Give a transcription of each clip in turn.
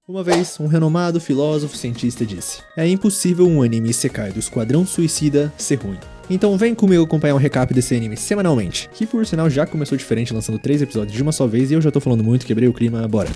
Uma vez, um renomado filósofo cientista disse: é impossível um anime isekai do Esquadrão Suicida ser ruim. Então vem comigo acompanhar um recap desse anime semanalmente, que por sinal já começou diferente lançando 3 episódios de uma só vez e eu já tô falando muito, quebrei o clima, bora.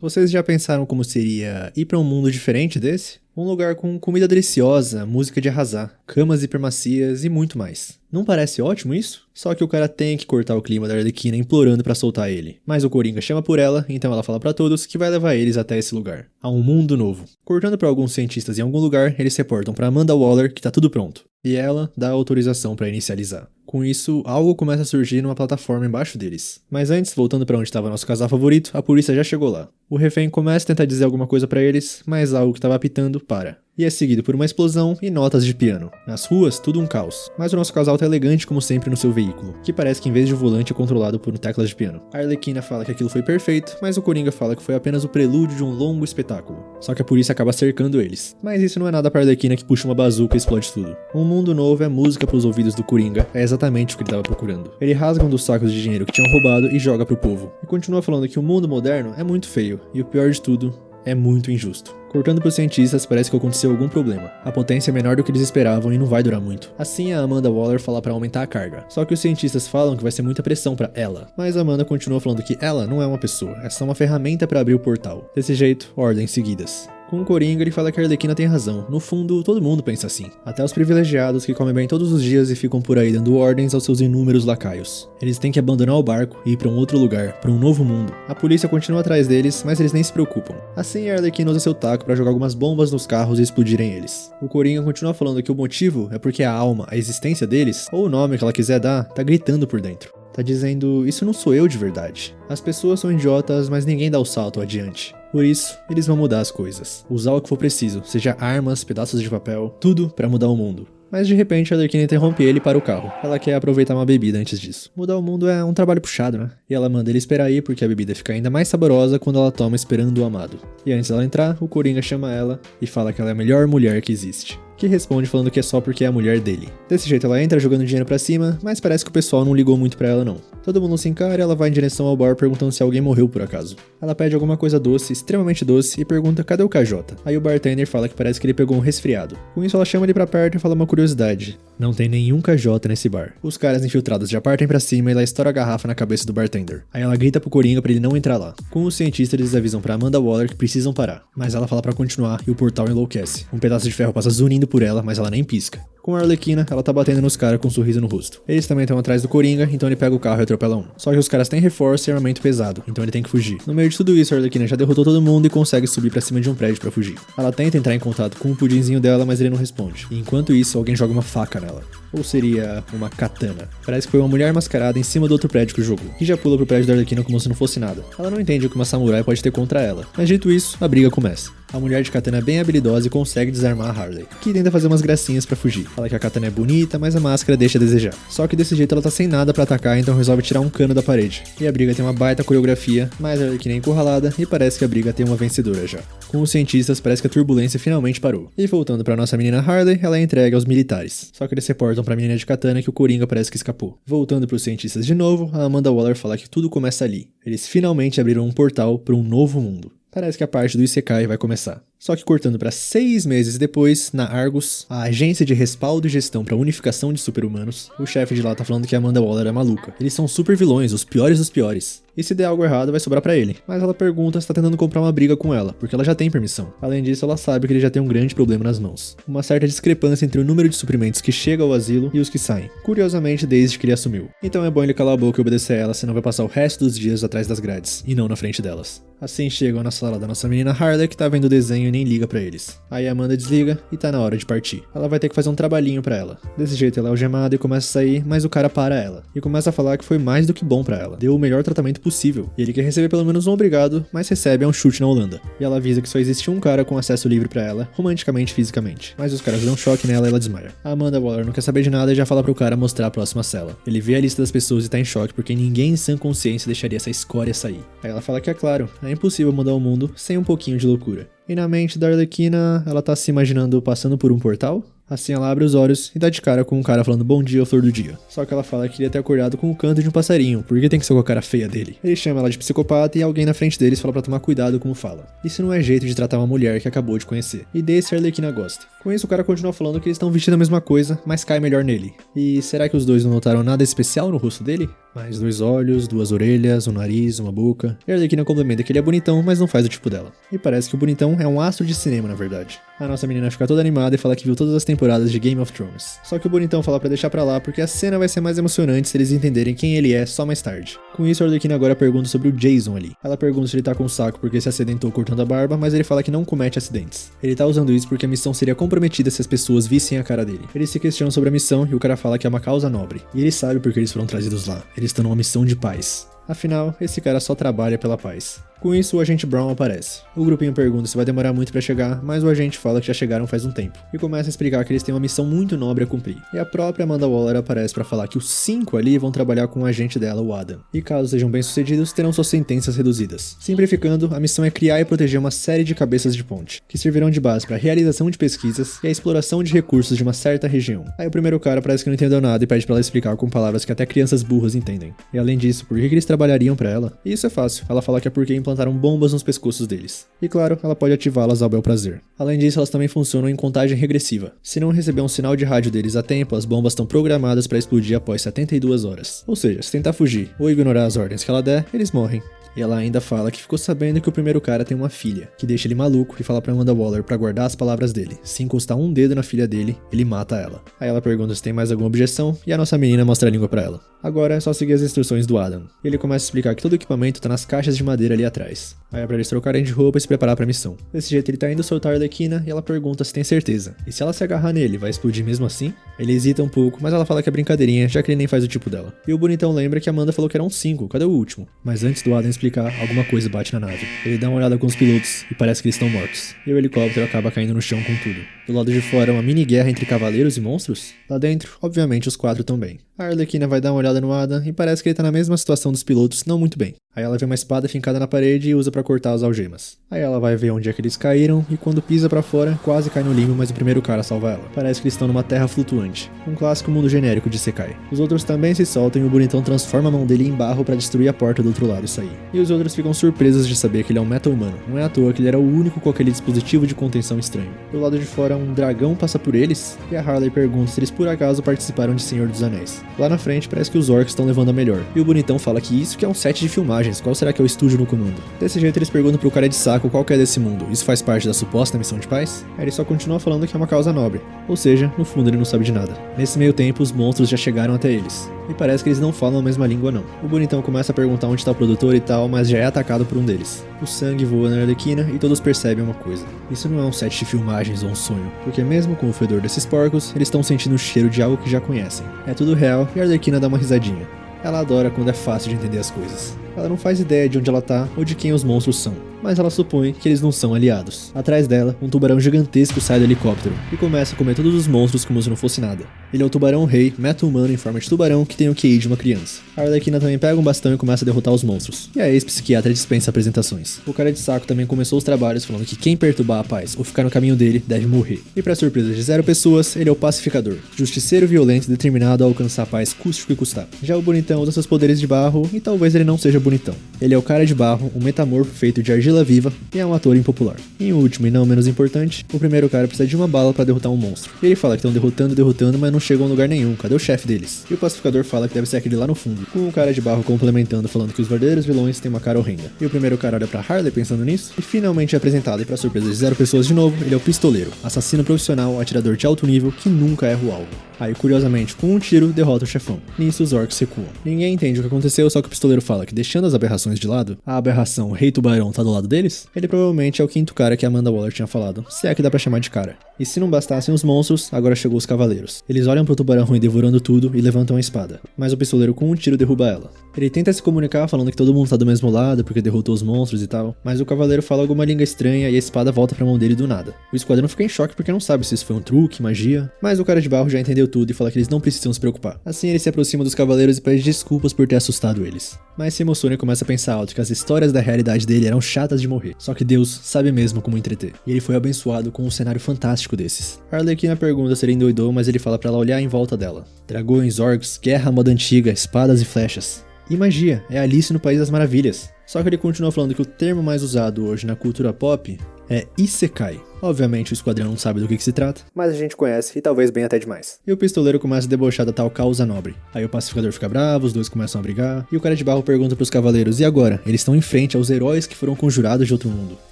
Vocês já pensaram como seria ir pra um mundo diferente desse? Um lugar com comida deliciosa, música de arrasar, camas hipermacias e muito mais. Não parece ótimo isso? Só que o cara tem que cortar o clima da Arlequina implorando pra soltar ele. Mas o Coringa chama por ela, então ela fala pra todos que vai levar eles até esse lugar, a um mundo novo. Cortando pra alguns cientistas em algum lugar, eles reportam pra Amanda Waller que tá tudo pronto. E ela dá a autorização pra inicializar. Com isso, algo começa a surgir numa plataforma embaixo deles. Mas antes, voltando pra onde estava nosso casal favorito, a polícia já chegou lá. O refém começa a tentar dizer alguma coisa pra eles, mas algo que estava apitando para. E é seguido por uma explosão e notas de piano. Nas ruas, tudo um caos. Mas o nosso casal tá elegante como sempre no seu veículo, que parece que em vez de volante é controlado por teclas de piano. A Arlequina fala que aquilo foi perfeito, mas o Coringa fala que foi apenas o prelúdio de um longo espetáculo. Só que a polícia acaba cercando eles. Mas isso não é nada pra Arlequina que puxa uma bazuca e explode tudo. Um mundo novo é música pros ouvidos do Coringa, é exatamente o que ele tava procurando. Ele rasga um dos sacos de dinheiro que tinham roubado e joga pro povo. E continua falando que o mundo moderno é muito feio, e o pior de tudo, é muito injusto. Cortando pros cientistas, parece que aconteceu algum problema. A potência é menor do que eles esperavam e não vai durar muito. Assim, a Amanda Waller fala pra aumentar a carga. Só que os cientistas falam que vai ser muita pressão pra ela. Mas a Amanda continua falando que ela não é uma pessoa, é só uma ferramenta pra abrir o portal. Desse jeito, ordens seguidas. Com o Coringa, ele fala que a Arlequina tem razão. No fundo, todo mundo pensa assim. Até os privilegiados que comem bem todos os dias e ficam por aí dando ordens aos seus inúmeros lacaios. Eles têm que abandonar o barco e ir pra um outro lugar, pra um novo mundo. A polícia continua atrás deles, mas eles nem se preocupam. Assim, a Arlequina usa seu taco pra jogar algumas bombas nos carros e explodirem eles. O Coringa continua falando que o motivo é porque a alma, a existência deles, ou o nome que ela quiser dar, tá gritando por dentro. Tá dizendo, isso não sou eu de verdade. As pessoas são idiotas, mas ninguém dá o salto adiante. Por isso, eles vão mudar as coisas. Usar o que for preciso, seja armas, pedaços de papel, tudo pra mudar o mundo. Mas de repente a Arlequina interrompe ele para o carro. Ela quer aproveitar uma bebida antes disso. Mudar o mundo é um trabalho puxado, né? E ela manda ele esperar aí porque a bebida fica ainda mais saborosa quando ela toma esperando o amado. E antes dela entrar, o Coringa chama ela e fala que ela é a melhor mulher que existe. Que responde falando que é só porque é a mulher dele. Desse jeito ela entra jogando dinheiro pra cima, mas parece que o pessoal não ligou muito pra ela não. Todo mundo se encara e ela vai em direção ao bar perguntando se alguém morreu por acaso. Ela pede alguma coisa doce, extremamente doce, e pergunta cadê o KJ. Aí o bartender fala que parece que ele pegou um resfriado. Com isso ela chama ele pra perto e fala uma curiosidade. Não tem nenhum KJ nesse bar. Os caras infiltrados já partem pra cima e ela estoura a garrafa na cabeça do bartender. Aí ela grita pro Coringa pra ele não entrar lá. Com os cientistas eles avisam pra Amanda Waller que precisam parar. Mas ela fala pra continuar e o portal enlouquece. Um pedaço de ferro passa zunindo por ela, mas ela nem pisca. Com a Arlequina, ela tá batendo nos caras com um sorriso no rosto. Eles também estão atrás do Coringa, então ele pega o carro e atropela um. Só que os caras têm reforço e armamento pesado, então ele tem que fugir. No meio de tudo isso, a Arlequina já derrotou todo mundo e consegue subir pra cima de um prédio pra fugir. Ela tenta entrar em contato com o pudinzinho dela, mas ele não responde. E enquanto isso, alguém joga uma faca nela. Ou seria uma katana. Parece que foi uma mulher mascarada em cima do outro prédio que jogou, que já pula pro prédio da Arlequina como se não fosse nada. Ela não entende o que uma samurai pode ter contra ela. Mas dito isso, a briga começa. A mulher de katana é bem habilidosa e consegue desarmar a Harley, que tenta fazer umas gracinhas pra fugir. Fala que a katana é bonita, mas a máscara deixa a desejar. Só que desse jeito ela tá sem nada pra atacar, então resolve tirar um cano da parede. E a briga tem uma baita coreografia, mas a Arlequina é encurralada e parece que a briga tem uma vencedora já. Com os cientistas, parece que a turbulência finalmente parou. E voltando pra nossa menina Harley, ela é entregue aos militares. Só que eles reportam pra menina de katana que o Coringa parece que escapou. Voltando pros cientistas de novo, a Amanda Waller fala que tudo começa ali. Eles finalmente abriram um portal pra um novo mundo. Parece que a parte do Isekai vai começar. Só que cortando para 6 meses depois, na Argus, a agência de respaldo e gestão para unificação de super-humanos, o chefe de lá tá falando que a Amanda Waller é maluca. Eles são super vilões, os piores dos piores. E se der algo errado, vai sobrar pra ele. Mas ela pergunta se tá tentando comprar uma briga com ela, porque ela já tem permissão. Além disso, ela sabe que ele já tem um grande problema nas mãos. Uma certa discrepância entre o número de suprimentos que chega ao asilo e os que saem. Curiosamente, desde que ele assumiu. Então é bom ele calar a boca e obedecer a ela, senão vai passar o resto dos dias atrás das grades, e não na frente delas. Assim chegam na sala da nossa menina Harley, que tá vendo o desenho e nem liga pra eles. Aí a Amanda desliga e tá na hora de partir. Ela vai ter que fazer um trabalhinho pra ela. Desse jeito ela é algemada e começa a sair, mas o cara para ela. E começa a falar que foi mais do que bom pra ela. Deu o melhor tratamento possível. E ele quer receber pelo menos um obrigado, mas recebe um chute na Holanda. E ela avisa que só existe um cara com acesso livre pra ela, romanticamente e fisicamente. Mas os caras dão um choque nela e ela desmaia. A Amanda Waller não quer saber de nada e já fala pro cara mostrar a próxima cela. Ele vê a lista das pessoas e tá em choque porque ninguém em sã consciência deixaria essa escória sair. Aí ela fala que é claro, é impossível mudar o mundo sem um pouquinho de loucura. E na mente da Arlequina, ela tá se imaginando passando por um portal? Assim ela abre os olhos e dá de cara com um cara falando bom dia, flor do dia. Só que ela fala que queria ter acordado com o canto de um passarinho, porque tem que ser com a cara feia dele. Ele chama ela de psicopata e alguém na frente deles fala pra tomar cuidado como fala. Isso não é jeito de tratar uma mulher que acabou de conhecer. E desse a Arlequina gosta. Com isso o cara continua falando que eles estão vestindo a mesma coisa, mas cai melhor nele. E será que os dois não notaram nada especial no rosto dele? Mais 2 olhos, 2 orelhas, um nariz, uma boca. E a Arlequina complementa que ele é bonitão, mas não faz o tipo dela. E parece que o bonitão é um astro de cinema, na verdade. A nossa menina fica toda animada e fala que viu todas as temporadas de Game of Thrones. Só que o bonitão fala pra deixar pra lá porque a cena vai ser mais emocionante se eles entenderem quem ele é só mais tarde. Com isso, a Arlequina agora pergunta sobre o Jason ali. Ela pergunta se ele tá com um saco porque se acidentou cortando a barba, mas ele fala que não comete acidentes. Ele tá usando isso porque a missão seria comprometida se as pessoas vissem a cara dele. Eles se questionam sobre a missão e o cara fala que é uma causa nobre. E ele sabe porque eles foram trazidos lá. Eles estão numa missão de paz. Afinal, esse cara só trabalha pela paz. Com isso, o agente Brown aparece. O grupinho pergunta se vai demorar muito pra chegar, mas o agente fala que já chegaram faz um tempo. E começa a explicar que eles têm uma missão muito nobre a cumprir. E a própria Amanda Waller aparece pra falar que os 5 ali vão trabalhar com o agente dela, o Adam. E caso sejam bem-sucedidos, terão suas sentenças reduzidas. Simplificando, a missão é criar e proteger uma série de cabeças de ponte, que servirão de base pra realização de pesquisas e a exploração de recursos de uma certa região. Aí o primeiro cara parece que não entendeu nada e pede pra ela explicar com palavras que até crianças burras entendem. E além disso, por que eles trabalhariam pra ela? E isso é fácil. Ela fala que é porque implantaram bombas nos pescoços deles. E claro, ela pode ativá-las ao bel prazer. Além disso, elas também funcionam em contagem regressiva. Se não receber um sinal de rádio deles a tempo, as bombas estão programadas para explodir após 72 horas. Ou seja, se tentar fugir ou ignorar as ordens que ela der, eles morrem. E ela ainda fala que ficou sabendo que o primeiro cara tem uma filha, que deixa ele maluco e fala pra Amanda Waller pra guardar as palavras dele. Se encostar um dedo na filha dele, ele mata ela. Aí ela pergunta se tem mais alguma objeção e a nossa menina mostra a língua pra ela. Agora é só seguir as instruções do Adam. Ele começa a explicar que todo o equipamento tá nas caixas de madeira ali atrás. Aí é pra eles trocarem de roupa e se preparar pra missão. Desse jeito ele tá indo soltar a Arlequina e ela pergunta se tem certeza. E se ela se agarrar nele, vai explodir mesmo assim? Ele hesita um pouco, mas ela fala que é brincadeirinha, já que ele nem faz o tipo dela. E o bonitão lembra que a Amanda falou que eram 5, cadê o último? Mas antes do Adam explicar, alguma coisa bate na nave. Ele dá uma olhada com os pilotos e parece que eles estão mortos. E o helicóptero acaba caindo no chão com tudo. Do lado de fora, uma mini guerra entre cavaleiros e monstros. Lá dentro, obviamente, os 4 também. A Arlequina vai dar uma olhada no Adam e parece que ele tá na mesma situação dos pilotos, não muito bem. Aí ela vê uma espada fincada na parede e usa pra cortar as algemas. Aí ela vai ver onde é que eles caíram e quando pisa pra fora, quase cai no limbo, mas o primeiro cara salva ela. Parece que eles estão numa terra flutuante. Um clássico mundo genérico de Sekai. Os outros também se soltam e o bonitão transforma a mão dele em barro pra destruir a porta do outro lado e sair. E os outros ficam surpresos de saber que ele é um meta-humano. Não é à toa que ele era o único com aquele dispositivo de contenção estranho. Do lado de fora, um dragão passa por eles e a Harley pergunta se eles por acaso participaram de Senhor dos Anéis. Lá na frente, parece que os orcs estão levando a melhor. E o bonitão fala que isso que é um set de filmagens, qual será que é o estúdio no comando? Desse jeito eles perguntam pro cara de saco qual que é desse mundo. Isso faz parte da suposta missão de paz? Aí ele só continua falando que é uma causa nobre. Ou seja, no fundo ele não sabe de nada. Nesse meio tempo, os monstros já chegaram até eles. E parece que eles não falam a mesma língua não. O bonitão começa a perguntar onde tá o produtor e tal, mas já é atacado por um deles. O sangue voa na Arlequina e todos percebem uma coisa. Isso não é um set de filmagens ou um sonho. Porque mesmo com o fedor desses porcos, eles estão sentindo o cheiro de algo que já conhecem. É tudo real e a Arlequina dá uma risadinha. Ela adora quando é fácil de entender as coisas. Ela não faz ideia de onde ela tá ou de quem os monstros são, mas ela supõe que eles não são aliados. Atrás dela, um tubarão gigantesco sai do helicóptero e começa a comer todos os monstros como se não fosse nada. Ele é o tubarão rei, meta-humano em forma de tubarão que tem o QI de uma criança. A Arlequina também pega um bastão e começa a derrotar os monstros. E a ex-psiquiatra dispensa apresentações. O cara de saco também começou os trabalhos falando que quem perturbar a paz ou ficar no caminho dele deve morrer. E pra surpresa de 0 pessoas, ele é o pacificador, justiceiro violento determinado a alcançar a paz custe o que custar. Já o bonitão usa seus poderes de barro e talvez ele não seja bonitão. Ele é o cara de barro, um metamorfo feito de argila viva e é um ator impopular. E em último e não menos importante, o primeiro cara precisa de uma bala pra derrotar um monstro. E ele fala que estão derrotando, mas não chegam a lugar nenhum. Cadê o chefe deles? E o pacificador fala que deve ser aquele lá no fundo, com o cara de barro complementando, falando que os verdadeiros vilões têm uma cara horrenda. E o primeiro cara olha pra Harley pensando nisso e finalmente é apresentado, e pra surpresa de 0 pessoas de novo, ele é o pistoleiro, assassino profissional, atirador de alto nível que nunca erra o alvo. Aí, curiosamente, com um tiro, derrota o chefão. Nisso, os orcs recuam. Ninguém entende o que aconteceu, só que o pistoleiro fala que, deixando as aberrações de lado, a aberração, o Rei Tubarão, tá do lado deles? Ele provavelmente é o 5º cara que a Amanda Waller tinha falado, se é que dá pra chamar de cara. E se não bastassem os monstros, agora chegou os cavaleiros. Eles olham pro tubarão ruim devorando tudo e levantam a espada. Mas o pistoleiro com um tiro derruba ela. Ele tenta se comunicar falando que todo mundo tá do mesmo lado porque derrotou os monstros e tal, mas o cavaleiro fala alguma língua estranha e a espada volta pra mão dele do nada. O esquadrão fica em choque porque não sabe se isso foi um truque, magia, mas o cara de barro já entendeu tudo e fala que eles não precisam se preocupar. Assim ele se aproxima dos cavaleiros e pede desculpas por ter assustado eles. Mas se emociona e começa a pensar alto que as histórias da realidade dele eram chatas gratas de morrer. Só que Deus sabe mesmo como entreter. E ele foi abençoado com um cenário fantástico desses. A Arlequina pergunta se ele endoidou, mas ele fala pra ela olhar em volta dela. Dragões, orcs, guerra à moda antiga, espadas e flechas. E magia, é Alice no País das Maravilhas. Só que ele continua falando que o termo mais usado hoje na cultura pop é Isekai. Obviamente o esquadrão não sabe do que se trata, mas a gente conhece e talvez bem até demais. E o pistoleiro começa a debochar da tal causa nobre. Aí o pacificador fica bravo, os dois começam a brigar, e o cara de barro pergunta pros cavaleiros, e agora? Eles estão em frente aos heróis que foram conjurados de outro mundo.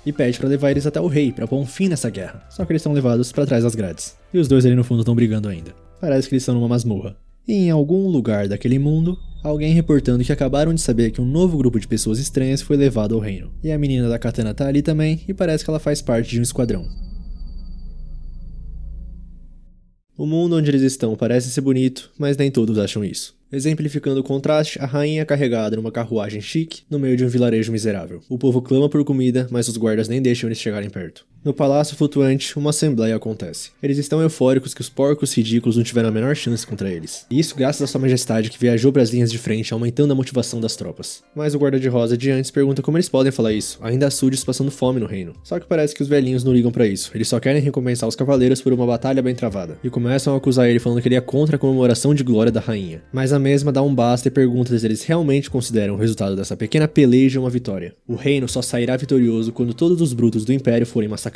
E pede pra levar eles até o rei, pra pôr um fim nessa guerra. Só que eles são levados pra trás das grades. E os dois ali no fundo estão brigando ainda. Parece que eles estão numa masmorra. E em algum lugar daquele mundo, alguém reportando que acabaram de saber que um novo grupo de pessoas estranhas foi levado ao reino. E a menina da katana tá ali também, e parece que ela faz parte de um esquadrão. O mundo onde eles estão parece ser bonito, mas nem todos acham isso. Exemplificando o contraste, a rainha é carregada numa carruagem chique no meio de um vilarejo miserável. O povo clama por comida, mas os guardas nem deixam eles chegarem perto. No palácio flutuante, uma assembleia acontece. Eles estão eufóricos que os porcos ridículos não tiveram a menor chance contra eles. E isso graças a sua majestade que viajou para as linhas de frente, aumentando a motivação das tropas. Mas o guarda de rosa de antes pergunta como eles podem falar isso, ainda há súditos passando fome no reino. Só que parece que os velhinhos não ligam para isso, eles só querem recompensar os cavaleiros por uma batalha bem travada. E começam a acusar ele falando que ele é contra a comemoração de glória da rainha. Mas a mesma dá um basta e pergunta se eles realmente consideram o resultado dessa pequena peleja uma vitória. O reino só sairá vitorioso quando todos os brutos do império forem massacrados.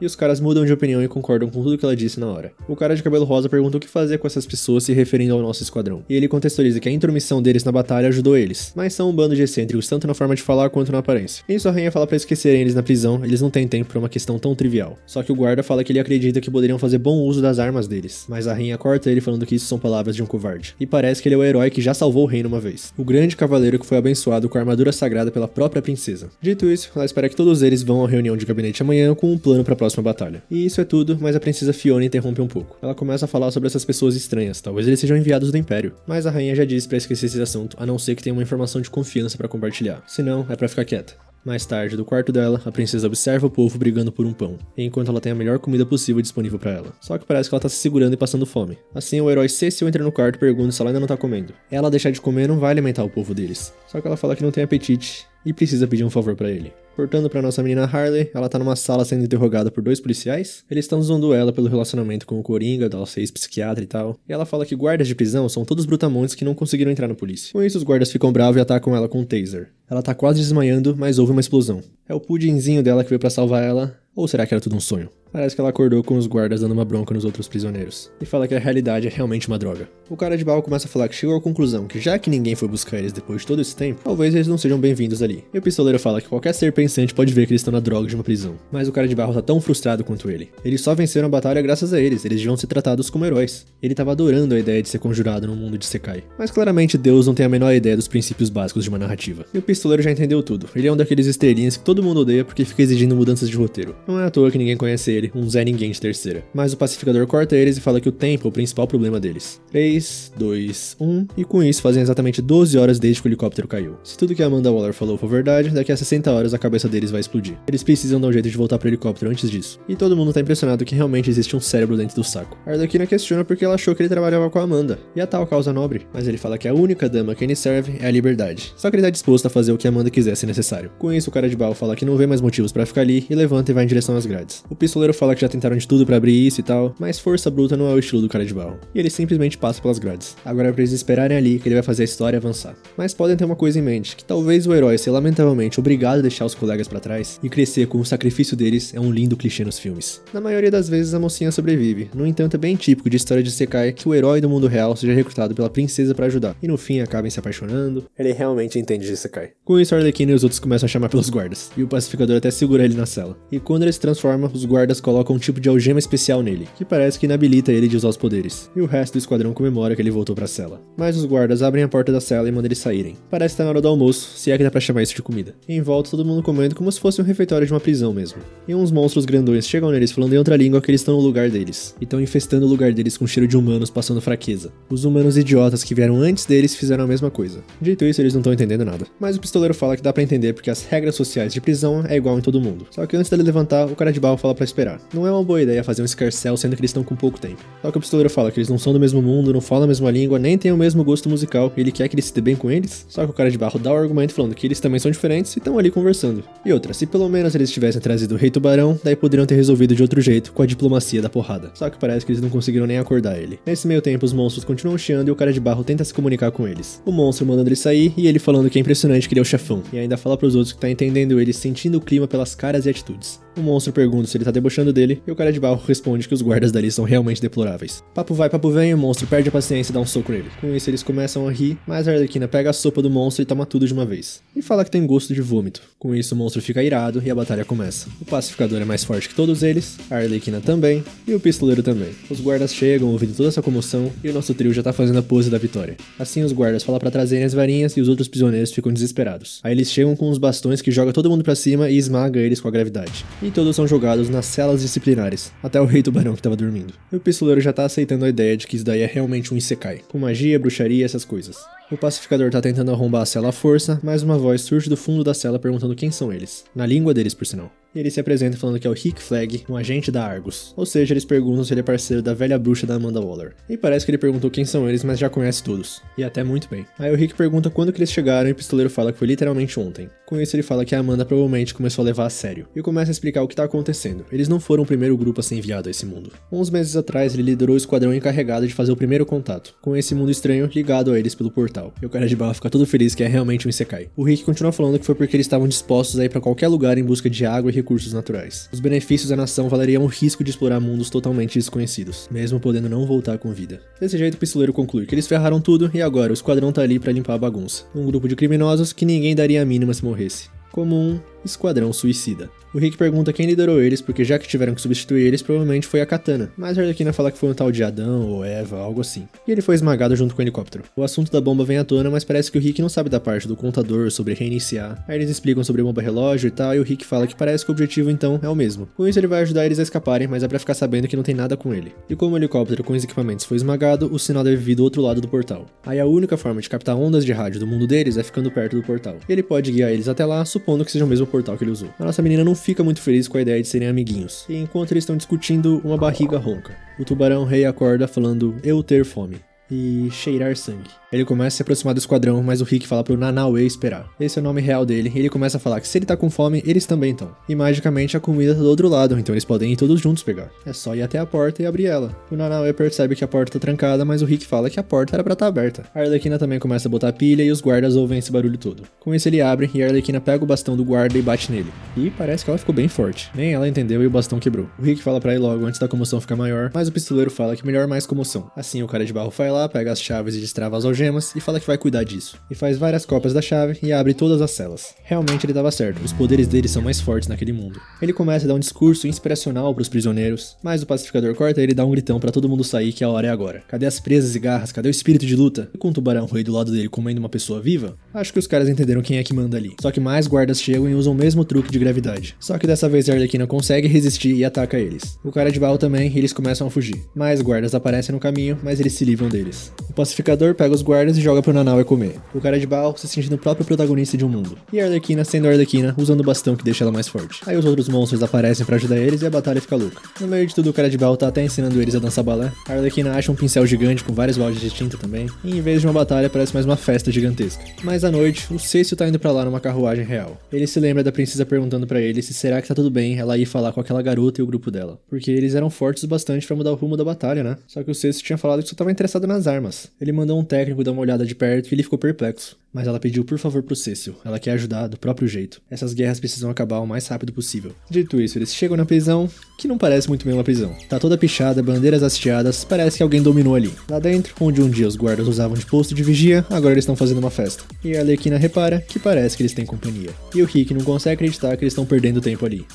E os caras mudam de opinião e concordam com tudo que ela disse na hora. O cara de cabelo rosa pergunta o que fazer com essas pessoas se referindo ao nosso esquadrão. E ele contextualiza que a intromissão deles na batalha ajudou eles, mas são um bando de excêntricos tanto na forma de falar quanto na aparência. E isso a rainha fala pra esquecerem eles na prisão, eles não têm tempo pra uma questão tão trivial. Só que o guarda fala que ele acredita que poderiam fazer bom uso das armas deles, mas a rainha corta ele falando que isso são palavras de um covarde. E parece que ele é o herói que já salvou o reino uma vez. O grande cavaleiro que foi abençoado com a armadura sagrada pela própria princesa. Dito isso, ela espera que todos eles vão à reunião de gabinete amanhã com um plano pra próxima batalha. E isso é tudo, mas a princesa Fiona interrompe um pouco. Ela começa a falar sobre essas pessoas estranhas, talvez eles sejam enviados do Império. Mas a rainha já disse pra esquecer esse assunto, a não ser que tenha uma informação de confiança pra compartilhar. Senão, é pra ficar quieta. Mais tarde, do quarto dela, a princesa observa o povo brigando por um pão, enquanto ela tem a melhor comida possível disponível pra ela. Só que parece que ela tá se segurando e passando fome. Assim, o herói Cecil entra no quarto e pergunta se ela ainda não tá comendo. Ela deixar de comer não vai alimentar o povo deles. Só que ela fala que não tem apetite e precisa pedir um favor pra ele. Cortando pra nossa menina Harley, ela tá numa sala sendo interrogada por dois policiais. Eles estão zoando ela pelo relacionamento com o Coringa, dela ser ex-psiquiatra e tal. E ela fala que guardas de prisão são todos brutamontes que não conseguiram entrar na polícia. Com isso, os guardas ficam bravos e atacam ela com um taser. Ela tá quase desmaiando, mas houve uma explosão. É o pudinzinho dela que veio pra salvar ela, ou será que era tudo um sonho? Parece que ela acordou com os guardas dando uma bronca nos outros prisioneiros. E fala que a realidade é realmente uma droga. O cara de barro começa a falar que chegou à conclusão que já que ninguém foi buscar eles depois de todo esse tempo, talvez eles não sejam bem-vindos ali. E o pistoleiro fala que qualquer ser pensante pode ver que eles estão na droga de uma prisão. Mas o cara de barro tá tão frustrado quanto ele. Eles só venceram a batalha graças a eles deviam ser tratados como heróis. Ele tava adorando a ideia de ser conjurado num mundo de Isekai. Mas claramente Deus não tem a menor ideia dos princípios básicos de uma narrativa. E o pistoleiro já entendeu tudo. Ele é um daqueles estrelinhas que todo mundo odeia porque fica exigindo mudanças de roteiro. Não é à toa que ninguém conhece ele, um Zé Ninguém de terceira. Mas o pacificador corta eles e fala que o tempo é o principal problema deles. 3, 2, 1, e com isso fazem exatamente 12 horas desde que o helicóptero caiu. Se tudo que a Amanda Waller falou for verdade, daqui a 60 horas a cabeça deles vai explodir. Eles precisam dar um jeito de voltar pro helicóptero antes disso. E todo mundo tá impressionado que realmente existe um cérebro dentro do saco. A Arlequina questiona porque ela achou que ele trabalhava com a Amanda. E a tal causa nobre. Mas ele fala que a única dama que ele serve é a liberdade. Só que ele tá disposto a fazer o que a Amanda quiser se necessário. Com isso, o cara de barro fala que não vê mais motivos pra ficar ali e levanta e vai em direção às grades. O pistoleiro fala que já tentaram de tudo pra abrir isso e tal, mas força bruta não é o estilo do cara de barro. E ele simplesmente passa pelas grades. Agora é pra eles esperarem ali que ele vai fazer a história avançar. Mas podem ter uma coisa em mente, que talvez o herói ser lamentavelmente obrigado a deixar os colegas pra trás e crescer com o sacrifício deles é um lindo clichê nos filmes. Na maioria das vezes a mocinha sobrevive, no entanto é bem típico de história de Isekai que o herói do mundo real seja recrutado pela princesa pra ajudar, e no fim acabem se apaixonando. Ele realmente entende de Isekai. Com isso, a Arlequina e os outros começam a chamar pelos guardas, e o pacificador até segura ele na cela. E quando ele se transforma, os guardas colocam um tipo de algema especial nele, que parece que inabilita ele de usar os poderes. E o resto do esquadrão comemora que ele voltou pra cela. Mas os guardas abrem a porta da cela e mandam eles saírem. Parece que tá na hora do almoço, se é que dá pra chamar isso de comida. E em volta todo mundo comendo como se fosse um refeitório de uma prisão mesmo. E uns monstros grandões chegam neles falando em outra língua que eles estão no lugar deles. E estão infestando o lugar deles com cheiro de humanos passando fraqueza. Os humanos idiotas que vieram antes deles fizeram a mesma coisa. Dito isso, eles não estão entendendo nada. Mas o pistoleiro fala que dá pra entender porque as regras sociais de prisão é igual em todo mundo. Só que antes dele levantar, o cara de barro fala pra esperar. esperar. Não é uma boa ideia fazer um escarcéu sendo que eles estão com pouco tempo. Só que o pistoleiro fala que eles não são do mesmo mundo, não falam a mesma língua, nem têm o mesmo gosto musical, e ele quer que eles se dê bem com eles. Só que o cara de barro dá o argumento falando que eles também são diferentes e estão ali conversando. E outra, se pelo menos eles tivessem trazido o Rei Tubarão, daí poderiam ter resolvido de outro jeito, com a diplomacia da porrada. Só que parece que eles não conseguiram nem acordar ele. Nesse meio tempo, os monstros continuam chiando e o cara de barro tenta se comunicar com eles. O monstro mandando ele sair e ele falando que é impressionante que ele é o chefão. E ainda fala pros outros que tá entendendo ele, sentindo o clima pelas caras e atitudes. O monstro pergunta se ele tá debochando dele e o cara de barro responde que os guardas dali são realmente deploráveis. Papo vai, papo vem, o monstro perde a paciência e dá um soco nele. Com isso eles começam a rir, mas a Arlequina pega a sopa do monstro e toma tudo de uma vez. E fala que tem gosto de vômito. Com isso o monstro fica irado e a batalha começa. O pacificador é mais forte que todos eles, a Arlequina também e o pistoleiro também. Os guardas chegam ouvindo toda essa comoção e o nosso trio já tá fazendo a pose da vitória. Assim os guardas falam pra trazerem as varinhas e os outros prisioneiros ficam desesperados. Aí eles chegam com os bastões que joga todo mundo pra cima e esmaga eles com a gravidade. E todos são jogados nas celas disciplinares, até o Rei Tubarão que tava dormindo. E o pistoleiro já tá aceitando a ideia de que isso daí é realmente um isekai, com magia, bruxaria, essas coisas. O pacificador tá tentando arrombar a cela à força, mas uma voz surge do fundo da cela perguntando quem são eles. Na língua deles, por sinal. E ele se apresenta falando que é o Rick Flag, um agente da Argus. Ou seja, eles perguntam se ele é parceiro da velha bruxa da Amanda Waller. E parece que ele perguntou quem são eles, mas já conhece todos. E até muito bem. Aí o Rick pergunta quando que eles chegaram e o pistoleiro fala que foi literalmente ontem. Com isso ele fala que a Amanda provavelmente começou a levar a sério. E começa a explicar o que tá acontecendo. Eles não foram o primeiro grupo a ser enviado a esse mundo. Uns meses atrás ele liderou o esquadrão encarregado de fazer o primeiro contato, com esse mundo estranho ligado a eles pelo portal. E o cara de barro fica todo feliz que é realmente um isekai. O Rick continua falando que foi porque eles estavam dispostos a ir pra qualquer lugar em busca de água e recursos naturais. Os benefícios à nação valeriam o risco de explorar mundos totalmente desconhecidos, mesmo podendo não voltar com vida. Desse jeito o pistoleiro conclui que eles ferraram tudo e agora o esquadrão tá ali pra limpar a bagunça. Um grupo de criminosos que ninguém daria a mínima se morresse. Como um esquadrão suicida. O Rick pergunta quem liderou eles, porque já que tiveram que substituir eles, provavelmente foi a Katana. Mas a Arlequina fala que foi um tal de Adão ou Eva, algo assim. E ele foi esmagado junto com o helicóptero. O assunto da bomba vem à tona, mas parece que o Rick não sabe da parte do contador sobre reiniciar. Aí eles explicam sobre a bomba relógio e tal, e o Rick fala que parece que o objetivo então é o mesmo. Com isso ele vai ajudar eles a escaparem, mas é pra ficar sabendo que não tem nada com ele. E como o helicóptero com os equipamentos foi esmagado, o sinal deve vir do outro lado do portal. Aí a única forma de captar ondas de rádio do mundo deles é ficando perto do portal. E ele pode guiar eles até lá, supondo que seja o mesmo portal que ele usou. A nossa menina não fica muito feliz com a ideia de serem amiguinhos. E enquanto eles estão discutindo, uma barriga ronca. O tubarão rei acorda falando eu ter fome e cheirar sangue. Ele começa a se aproximar do esquadrão, mas o Rick fala pro Nanaue esperar. Esse é o nome real dele, e ele começa a falar que se ele tá com fome, eles também estão. E magicamente a comida tá do outro lado, então eles podem ir todos juntos pegar. É só ir até a porta e abrir ela. O Nanaue percebe que a porta tá trancada, mas o Rick fala que a porta era pra estar aberta. A Arlequina também começa a botar pilha e os guardas ouvem esse barulho todo. Com isso ele abre e a Arlequina pega o bastão do guarda e bate nele. E parece que ela ficou bem forte. Nem ela entendeu e o bastão quebrou. O Rick fala pra ir logo antes da comoção ficar maior, mas o pistoleiro fala que melhor mais comoção. Assim o cara de barro vai lá, pega as chaves e destrava as algemas e fala que vai cuidar disso. E faz várias cópias da chave e abre todas as celas. Realmente ele tava certo, os poderes dele são mais fortes naquele mundo. Ele começa a dar um discurso inspiracional pros prisioneiros, mas o pacificador corta ele e dá um gritão pra todo mundo sair que a hora é agora. Cadê as presas e garras? Cadê o espírito de luta? E com o tubarão rei do lado dele comendo uma pessoa viva? Acho que os caras entenderam quem é que manda ali. Só que mais guardas chegam e usam o mesmo truque de gravidade. Só que dessa vez a Arlequina consegue resistir e ataca eles. O cara de barro também e eles começam a fugir. Mais guardas aparecem no caminho, mas eles se livram deles. O pacificador pega os guardas e joga pro Nanaue comer. O cara de barro se sentindo o próprio protagonista de um mundo. E a Arlequina sendo a Arlequina, usando o bastão que deixa ela mais forte. Aí os outros monstros aparecem pra ajudar eles e a batalha fica louca. No meio de tudo, o cara de barro tá até ensinando eles a dançar balé. A Arlequina acha um pincel gigante com vários baldes de tinta também. E em vez de uma batalha, parece mais uma festa gigantesca. Mas à noite, o Cécio tá indo pra lá numa carruagem real. Ele se lembra da princesa perguntando pra ele se será que tá tudo bem ela ir falar com aquela garota e o grupo dela. Porque eles eram fortes o bastante pra mudar o rumo da batalha, né? Só que o Cécio tinha falado que só tava interessado nas armas. Ele mandou um técnico dar uma olhada de perto e ele ficou perplexo. Mas ela pediu por favor pro Cécio. Ela quer ajudar do próprio jeito. Essas guerras precisam acabar o mais rápido possível. Dito isso, eles chegam na prisão, que não parece muito bem uma prisão. Tá toda pichada, bandeiras hasteadas, parece que alguém dominou ali. Lá dentro, onde um dia os guardas usavam de posto de vigia, agora eles estão fazendo uma festa. E a Arlequina repara que parece que eles têm companhia. E o Rick não consegue acreditar que eles estão perdendo tempo ali.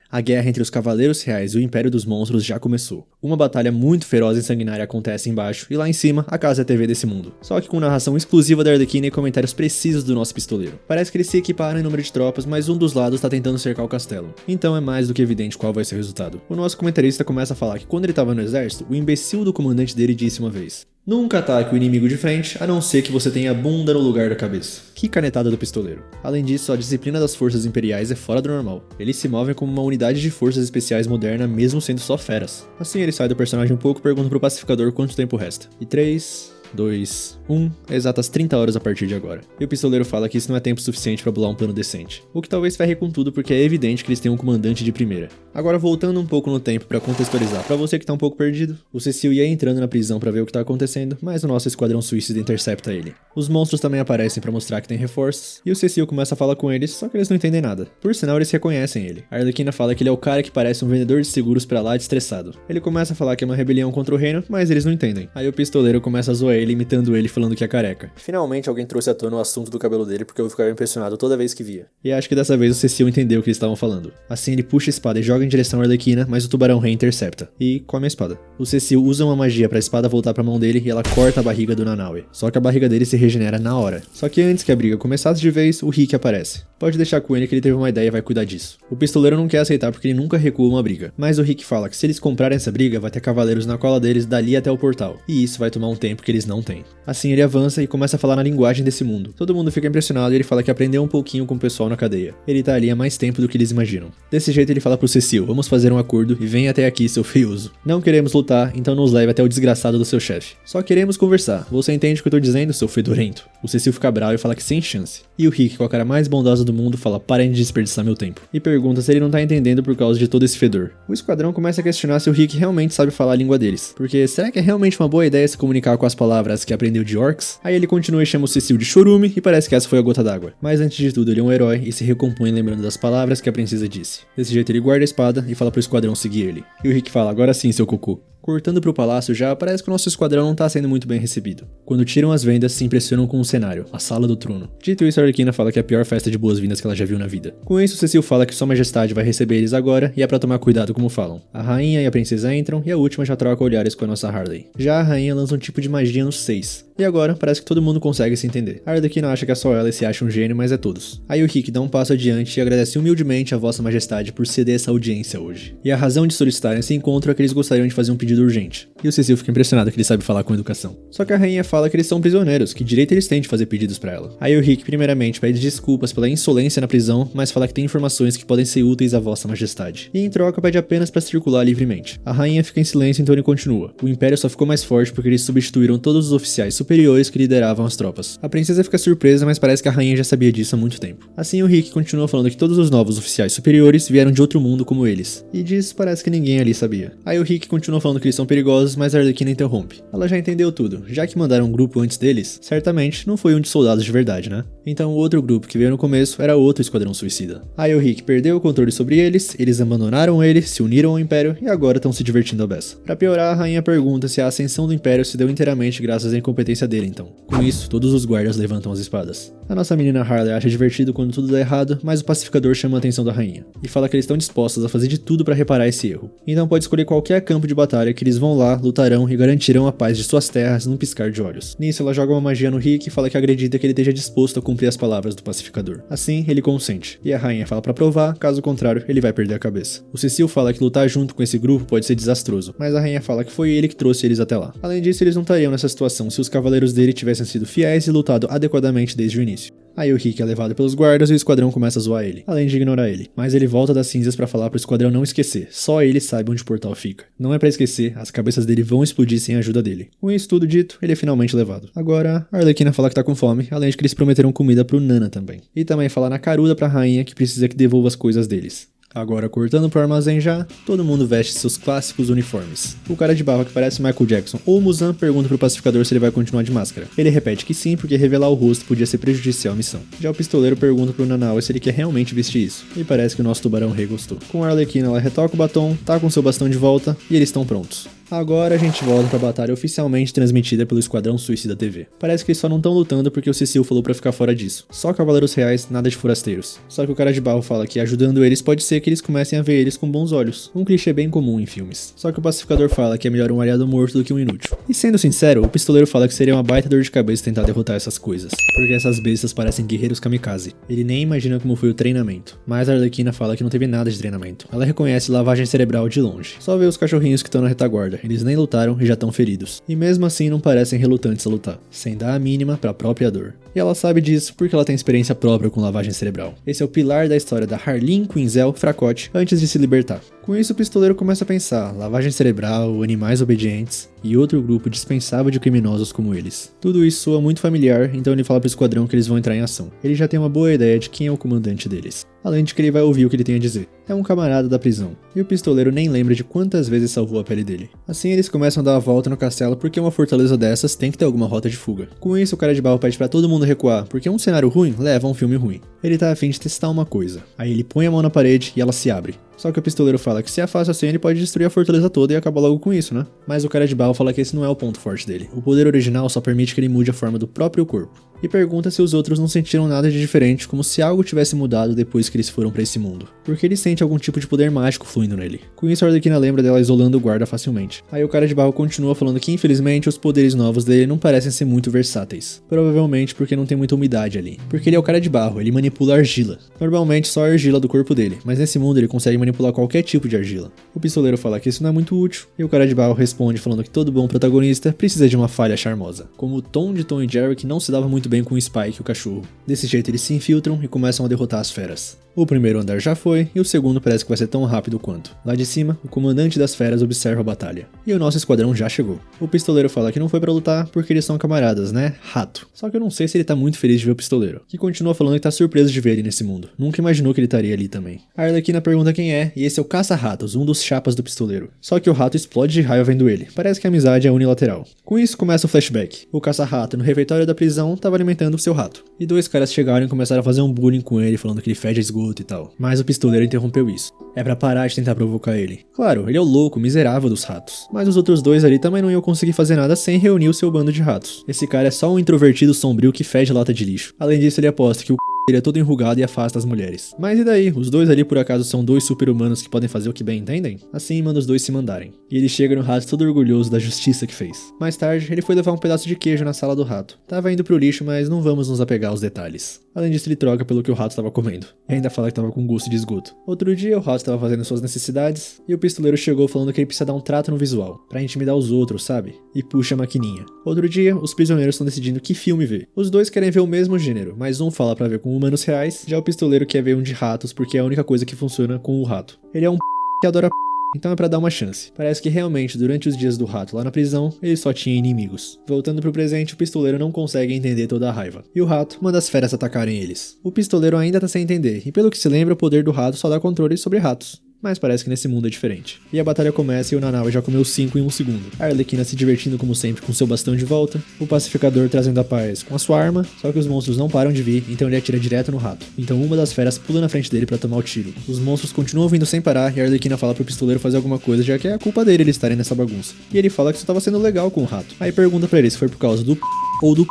A guerra entre os Cavaleiros Reais e o Império dos Monstros já começou. Uma batalha muito feroz e sanguinária acontece embaixo, e lá em cima, a casa é a TV desse mundo. Só que com narração exclusiva da Arlequina e comentários precisos do nosso pistoleiro. Parece que eles se equiparam em número de tropas, mas um dos lados tá tentando cercar o castelo. Então é mais do que evidente qual vai ser o resultado. O nosso comentarista começa a falar que quando ele tava no exército, o imbecil do comandante dele disse uma vez: Nunca ataque o inimigo de frente, a não ser que você tenha a bunda no lugar da cabeça. Que canetada do pistoleiro. Além disso, a disciplina das forças imperiais é fora do normal. Eles se movem como uma unidade de forças especiais moderna, mesmo sendo só feras. Assim ele sai do personagem um pouco e pergunta pro pacificador quanto tempo resta. E 3, 2, 1, exatas 30 horas a partir de agora. E o pistoleiro fala que isso não é tempo suficiente pra bolar um plano decente. O que talvez ferre com tudo porque é evidente que eles têm um comandante de primeira. Agora voltando um pouco no tempo pra contextualizar, pra você que tá um pouco perdido, o Cecil ia entrando na prisão pra ver o que tá acontecendo, mas o nosso esquadrão suicida intercepta ele. Os monstros também aparecem pra mostrar que tem reforços, e o Cecil começa a falar com eles, só que eles não entendem nada. Por sinal, eles reconhecem ele. A Arlequina fala que ele é o cara que parece um vendedor de seguros pra lá de estressado. Ele começa a falar que é uma rebelião contra o reino, mas eles não entendem. Aí o pistoleiro começa a zoar ele, imitando ele, falando que é careca. Finalmente alguém trouxe à tona o assunto do cabelo dele, porque eu ficava impressionado toda vez que via. E acho que dessa vez o Cecil entendeu o que eles estavam falando. Assim ele puxa a espada e joga em direção à Arlequina, mas o tubarão rei intercepta. E come a espada. O Cecil usa uma magia pra espada voltar pra mão dele e ela corta a barriga do Nanaue. Só que a barriga dele se regenera na hora. Só que antes que a briga começasse de vez, o Rick aparece. Pode deixar com ele que ele teve uma ideia e vai cuidar disso. O pistoleiro não quer aceitar porque ele nunca recua uma briga. Mas o Rick fala que se eles comprarem essa briga, vai ter cavaleiros na cola deles dali até o portal. E isso vai tomar um tempo que eles não têm. Assim ele avança e começa a falar na linguagem desse mundo. Todo mundo fica impressionado e ele fala que aprendeu um pouquinho com o pessoal na cadeia. Ele tá ali há mais tempo do que eles imaginam. Desse jeito ele fala pro Cecil, vamos fazer um acordo e vem até aqui, seu feioso. Não queremos lutar, então nos leve até o desgraçado do seu chefe. Só queremos conversar. Você entende o que eu tô dizendo, seu fedorento? O Cecil fica bravo e fala que sem chance. E o Rick, com a cara mais bondosa do mundo, fala, parem de desperdiçar meu tempo. E pergunta se ele não tá entendendo por causa de todo esse fedor. O esquadrão começa a questionar se o Rick realmente sabe falar a língua deles. Porque será que é realmente uma boa ideia se comunicar com as palavras que aprendeu de orcs? Aí ele continua e chama o Cecil de chorume e parece que essa foi a gota d'água. Mas antes de tudo ele é um herói e se recompõe lembrando das palavras que a princesa disse. Desse jeito ele guarda a espada e fala pro esquadrão seguir ele. E o Rick fala, agora sim, seu cocô. Cortando pro palácio já, parece que o nosso esquadrão não tá sendo muito bem recebido. Quando tiram as vendas, se impressionam com o cenário, a sala do trono. Dito isso, a Arlequina fala que é a pior festa de boas-vindas que ela já viu na vida. Com isso, Cecil fala que sua majestade vai receber eles agora e é pra tomar cuidado como falam. A rainha e a princesa entram e a última já troca olhares com a nossa Harley. Já a rainha lança um tipo de magia nos 6. E agora, parece que todo mundo consegue se entender. A Arlequina acha que é só ela e se acha um gênio, mas é todos. Aí o Rick dá um passo adiante e agradece humildemente a vossa majestade por ceder essa audiência hoje. E a razão de solicitarem esse encontro é que eles gostariam de fazer um pedido urgente. E o Cecil fica impressionado que ele sabe falar com educação. Só que a rainha fala que eles são prisioneiros, que direito eles têm de fazer pedidos pra ela. Aí o Rick primeiramente pede desculpas pela insolência na prisão, mas fala que tem informações que podem ser úteis à vossa majestade. E em troca pede apenas pra circular livremente. A rainha fica em silêncio, então ele continua. O império só ficou mais forte porque eles substituíram todos os oficiais superiores que lideravam as tropas. A princesa fica surpresa, mas parece que a rainha já sabia disso há muito tempo. Assim o Rick continua falando que todos os novos oficiais superiores vieram de outro mundo como eles. E disso parece que ninguém ali sabia. Aí o Rick continua falando que eles são perigosos, mas a Arlequina interrompe. Ela já entendeu tudo. Já que mandaram um grupo antes deles, certamente não foi um de soldados de verdade, né? Então o outro grupo que veio no começo era outro esquadrão suicida. Aí o Rick perdeu o controle sobre eles abandonaram ele, se uniram ao Império e agora estão se divertindo à beça. Pra piorar, a rainha pergunta se a ascensão do Império se deu inteiramente graças à incompetência dele então. Com isso, todos os guardas levantam as espadas. A nossa menina Harley acha divertido quando tudo dá errado, mas o pacificador chama a atenção da rainha e fala que eles estão dispostos a fazer de tudo pra reparar esse erro. Então pode escolher qualquer campo de batalha que eles vão lá, lutarão e garantirão a paz de suas terras num piscar de olhos. Nisso ela joga uma magia no Rick e fala que acredita que ele esteja disposto a cumprir as palavras do pacificador. Assim, ele consente. E a rainha fala pra provar, caso contrário, ele vai perder a cabeça. O Cecil fala que lutar junto com esse grupo pode ser desastroso, mas a rainha fala que foi ele que trouxe eles até lá. Além disso, eles não estariam nessa situação se os cavaleiros dele tivessem sido fiéis e lutado adequadamente desde o início. Aí o Rick é levado pelos guardas e o esquadrão começa a zoar ele, além de ignorar ele. Mas ele volta das cinzas pra falar pro esquadrão não esquecer, só ele sabe onde o portal fica. Não é pra esquecer, as cabeças dele vão explodir sem a ajuda dele. Com isso tudo dito, ele é finalmente levado. Agora, a Arlequina fala que tá com fome, além de que eles prometeram comida pro Nana também. E também fala na caruda pra rainha que precisa que devolva as coisas deles. Agora, cortando pro armazém já, todo mundo veste seus clássicos uniformes. O cara de barba que parece Michael Jackson ou Muzan pergunta pro pacificador se ele vai continuar de máscara. Ele repete que sim, porque revelar o rosto podia ser prejudicial à missão. Já o pistoleiro pergunta pro Nanaue se ele quer realmente vestir isso. E parece que o nosso tubarão rei gostou. Com a Arlequina, ela retoca o batom, tá com seu bastão de volta e eles estão prontos. Agora a gente volta pra batalha oficialmente transmitida pelo Esquadrão Suicida TV. Parece que eles só não estão lutando porque o Cecil falou pra ficar fora disso. Só cavaleiros reais, nada de forasteiros. Só que o cara de barro fala que ajudando eles pode ser que eles comecem a ver eles com bons olhos. Um clichê bem comum em filmes. Só que o pacificador fala que é melhor um aliado morto do que um inútil. E sendo sincero, o pistoleiro fala que seria uma baita dor de cabeça tentar derrotar essas coisas. Porque essas bestas parecem guerreiros kamikaze. Ele nem imagina como foi o treinamento. Mas a Arlequina fala que não teve nada de treinamento. Ela reconhece lavagem cerebral de longe. Só vê os cachorrinhos que estão na retaguarda. droga, eles nem lutaram e já estão feridos. E mesmo assim não parecem relutantes a lutar, sem dar a mínima pra própria dor. E ela sabe disso porque ela tem experiência própria com lavagem cerebral. Esse é o pilar da história da Harleen Quinzel Fracotte antes de se libertar. Com isso, o pistoleiro começa a pensar, lavagem cerebral, animais obedientes e outro grupo dispensável de criminosos como eles. Tudo isso soa muito familiar, então ele fala pro esquadrão que eles vão entrar em ação. Ele já tem uma boa ideia de quem é o comandante deles. Além de que ele vai ouvir o que ele tem a dizer. É um camarada da prisão. E o pistoleiro nem lembra de quantas vezes salvou a pele dele. Assim eles começam a dar a volta no castelo porque uma fortaleza dessas tem que ter alguma rota de fuga. Com isso o cara de barro pede pra todo mundo recuar, porque um cenário ruim leva a um filme ruim. Ele tá a fim de testar uma coisa. Aí ele põe a mão na parede e ela se abre. Só que o pistoleiro fala que se é fácil assim ele pode destruir a fortaleza toda e acabar logo com isso, né? Mas o cara de barro fala que esse não é o ponto forte dele. O poder original só permite que ele mude a forma do próprio corpo. E pergunta se os outros não sentiram nada de diferente, como se algo tivesse mudado depois que eles foram pra esse mundo. Porque ele sente algum tipo de poder mágico fluindo nele. Com isso a Arlequina lembra dela isolando o guarda facilmente. Aí o cara de barro continua falando que infelizmente os poderes novos dele não parecem ser muito versáteis. Provavelmente porque não tem muita umidade ali. Porque ele é o cara de barro, ele manipula argila. Normalmente só a argila do corpo dele, mas nesse mundo ele consegue manipular qualquer tipo de argila. O pistoleiro fala que isso não é muito útil, e o cara de barro responde falando que todo bom protagonista precisa de uma falha charmosa. Como o Tom de Tom e Jerry que não se dava muito bem com o Spike, o cachorro. Desse jeito eles se infiltram e começam a derrotar as feras. O primeiro andar já foi, e o segundo parece que vai ser tão rápido quanto. Lá de cima, o comandante das feras observa a batalha. E o nosso esquadrão já chegou. O pistoleiro fala que não foi pra lutar porque eles são camaradas, né? Rato. Só que eu não sei se ele tá muito feliz de ver o pistoleiro. Que continua falando que tá surpreso de ver ele nesse mundo. Nunca imaginou que ele estaria ali também. A Arlequina pergunta quem é, e esse é o Caça-Ratos, um dos chapas do pistoleiro. Só que o rato explode de raiva vendo ele. Parece que a amizade é unilateral. Com isso começa o flashback. O Caça-Rato, no refeitório da prisão, tava alimentando o seu rato. E dois caras chegaram e começaram a fazer um bullying com ele, falando que ele fede a esgoto e tal. Mas o pistoleiro interrompeu isso. É pra parar de tentar provocar ele. Claro, ele é o louco, miserável dos ratos. Mas os outros dois ali também não iam conseguir fazer nada sem reunir o seu bando de ratos. Esse cara é só um introvertido sombrio que fede lata de lixo. Além disso, ele aposta que o ele é todo enrugado e afasta as mulheres. Mas e daí? Os dois ali por acaso são dois super-humanos que podem fazer o que bem entendem? Assim manda os dois se mandarem. E ele chega no rato todo orgulhoso da justiça que fez. Mais tarde, ele foi levar um pedaço de queijo na sala do rato. Tava indo pro lixo, mas não vamos nos apegar aos detalhes. Além disso, ele troca pelo que o rato estava comendo. E ainda fala que tava com gosto de esgoto. Outro dia, o rato estava fazendo suas necessidades, e o pistoleiro chegou falando que ele precisa dar um trato no visual, pra intimidar os outros, sabe? E puxa a maquininha. Outro dia, os prisioneiros estão decidindo que filme ver. Os dois querem ver o mesmo gênero, mas um fala pra ver com humanos reais, já o pistoleiro quer ver um de ratos porque é a única coisa que funciona com o rato. Ele é um que adora então é pra dar uma chance. Parece que realmente, durante os dias do rato lá na prisão, ele só tinha inimigos. Voltando pro presente, o pistoleiro não consegue entender toda a raiva. E o rato manda as feras atacarem eles. O pistoleiro ainda tá sem entender, e pelo que se lembra, o poder do rato só dá controle sobre ratos. Mas parece que nesse mundo é diferente. E a batalha começa e o Nanaue já comeu 5 em 1 segundo. A Arlequina se divertindo como sempre com seu bastão de volta. O pacificador trazendo a paz com a sua arma. Só que os monstros não param de vir, então ele atira direto no rato. Então uma das feras pula na frente dele pra tomar o tiro. Os monstros continuam vindo sem parar e a Arlequina fala pro pistoleiro fazer alguma coisa, já que é a culpa dele eles estarem nessa bagunça. E ele fala que isso tava sendo legal com o rato. Aí pergunta pra ele se foi por causa do ou do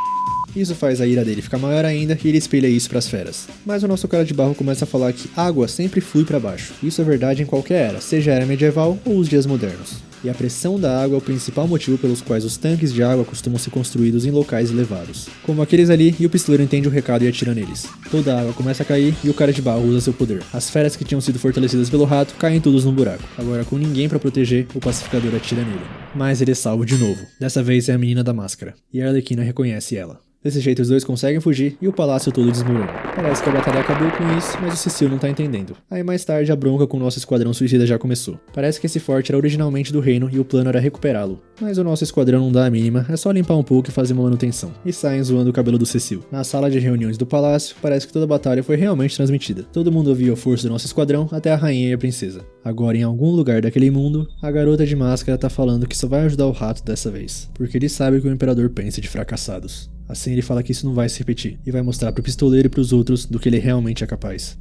Isso faz a ira dele ficar maior ainda e ele espelha isso pras feras. Mas o nosso cara de barro começa a falar que água sempre flui pra baixo. Isso é verdade em qualquer era, seja a era medieval ou os dias modernos. E a pressão da água é o principal motivo pelos quais os tanques de água costumam ser construídos em locais elevados. Como aqueles ali, e o pistoleiro entende o recado e atira neles. Toda a água começa a cair e o cara de barro usa seu poder. As feras que tinham sido fortalecidas pelo rato caem todos no buraco. Agora com ninguém pra proteger, o pacificador atira nele. Mas ele é salvo de novo. Dessa vez é a menina da máscara. E a Arlequina reconhece ela. Desse jeito os dois conseguem fugir e o palácio todo desmorona. Parece que a batalha acabou com isso, mas o Cecil não tá entendendo. Aí mais tarde a bronca com o nosso esquadrão suicida já começou. Parece que esse forte era originalmente do reino e o plano era recuperá-lo. Mas o nosso esquadrão não dá a mínima, é só limpar um pouco e fazer uma manutenção. E saem zoando o cabelo do Cecil. Na sala de reuniões do palácio, parece que toda a batalha foi realmente transmitida. Todo mundo ouviu a força do nosso esquadrão, até a rainha e a princesa. Agora em algum lugar daquele mundo, a garota de máscara tá falando que só vai ajudar o rato dessa vez. Porque ele sabe que o imperador pensa de fracassados. Assim ele fala que isso não vai se repetir, e vai mostrar pro pistoleiro e pros outros do que ele realmente é capaz.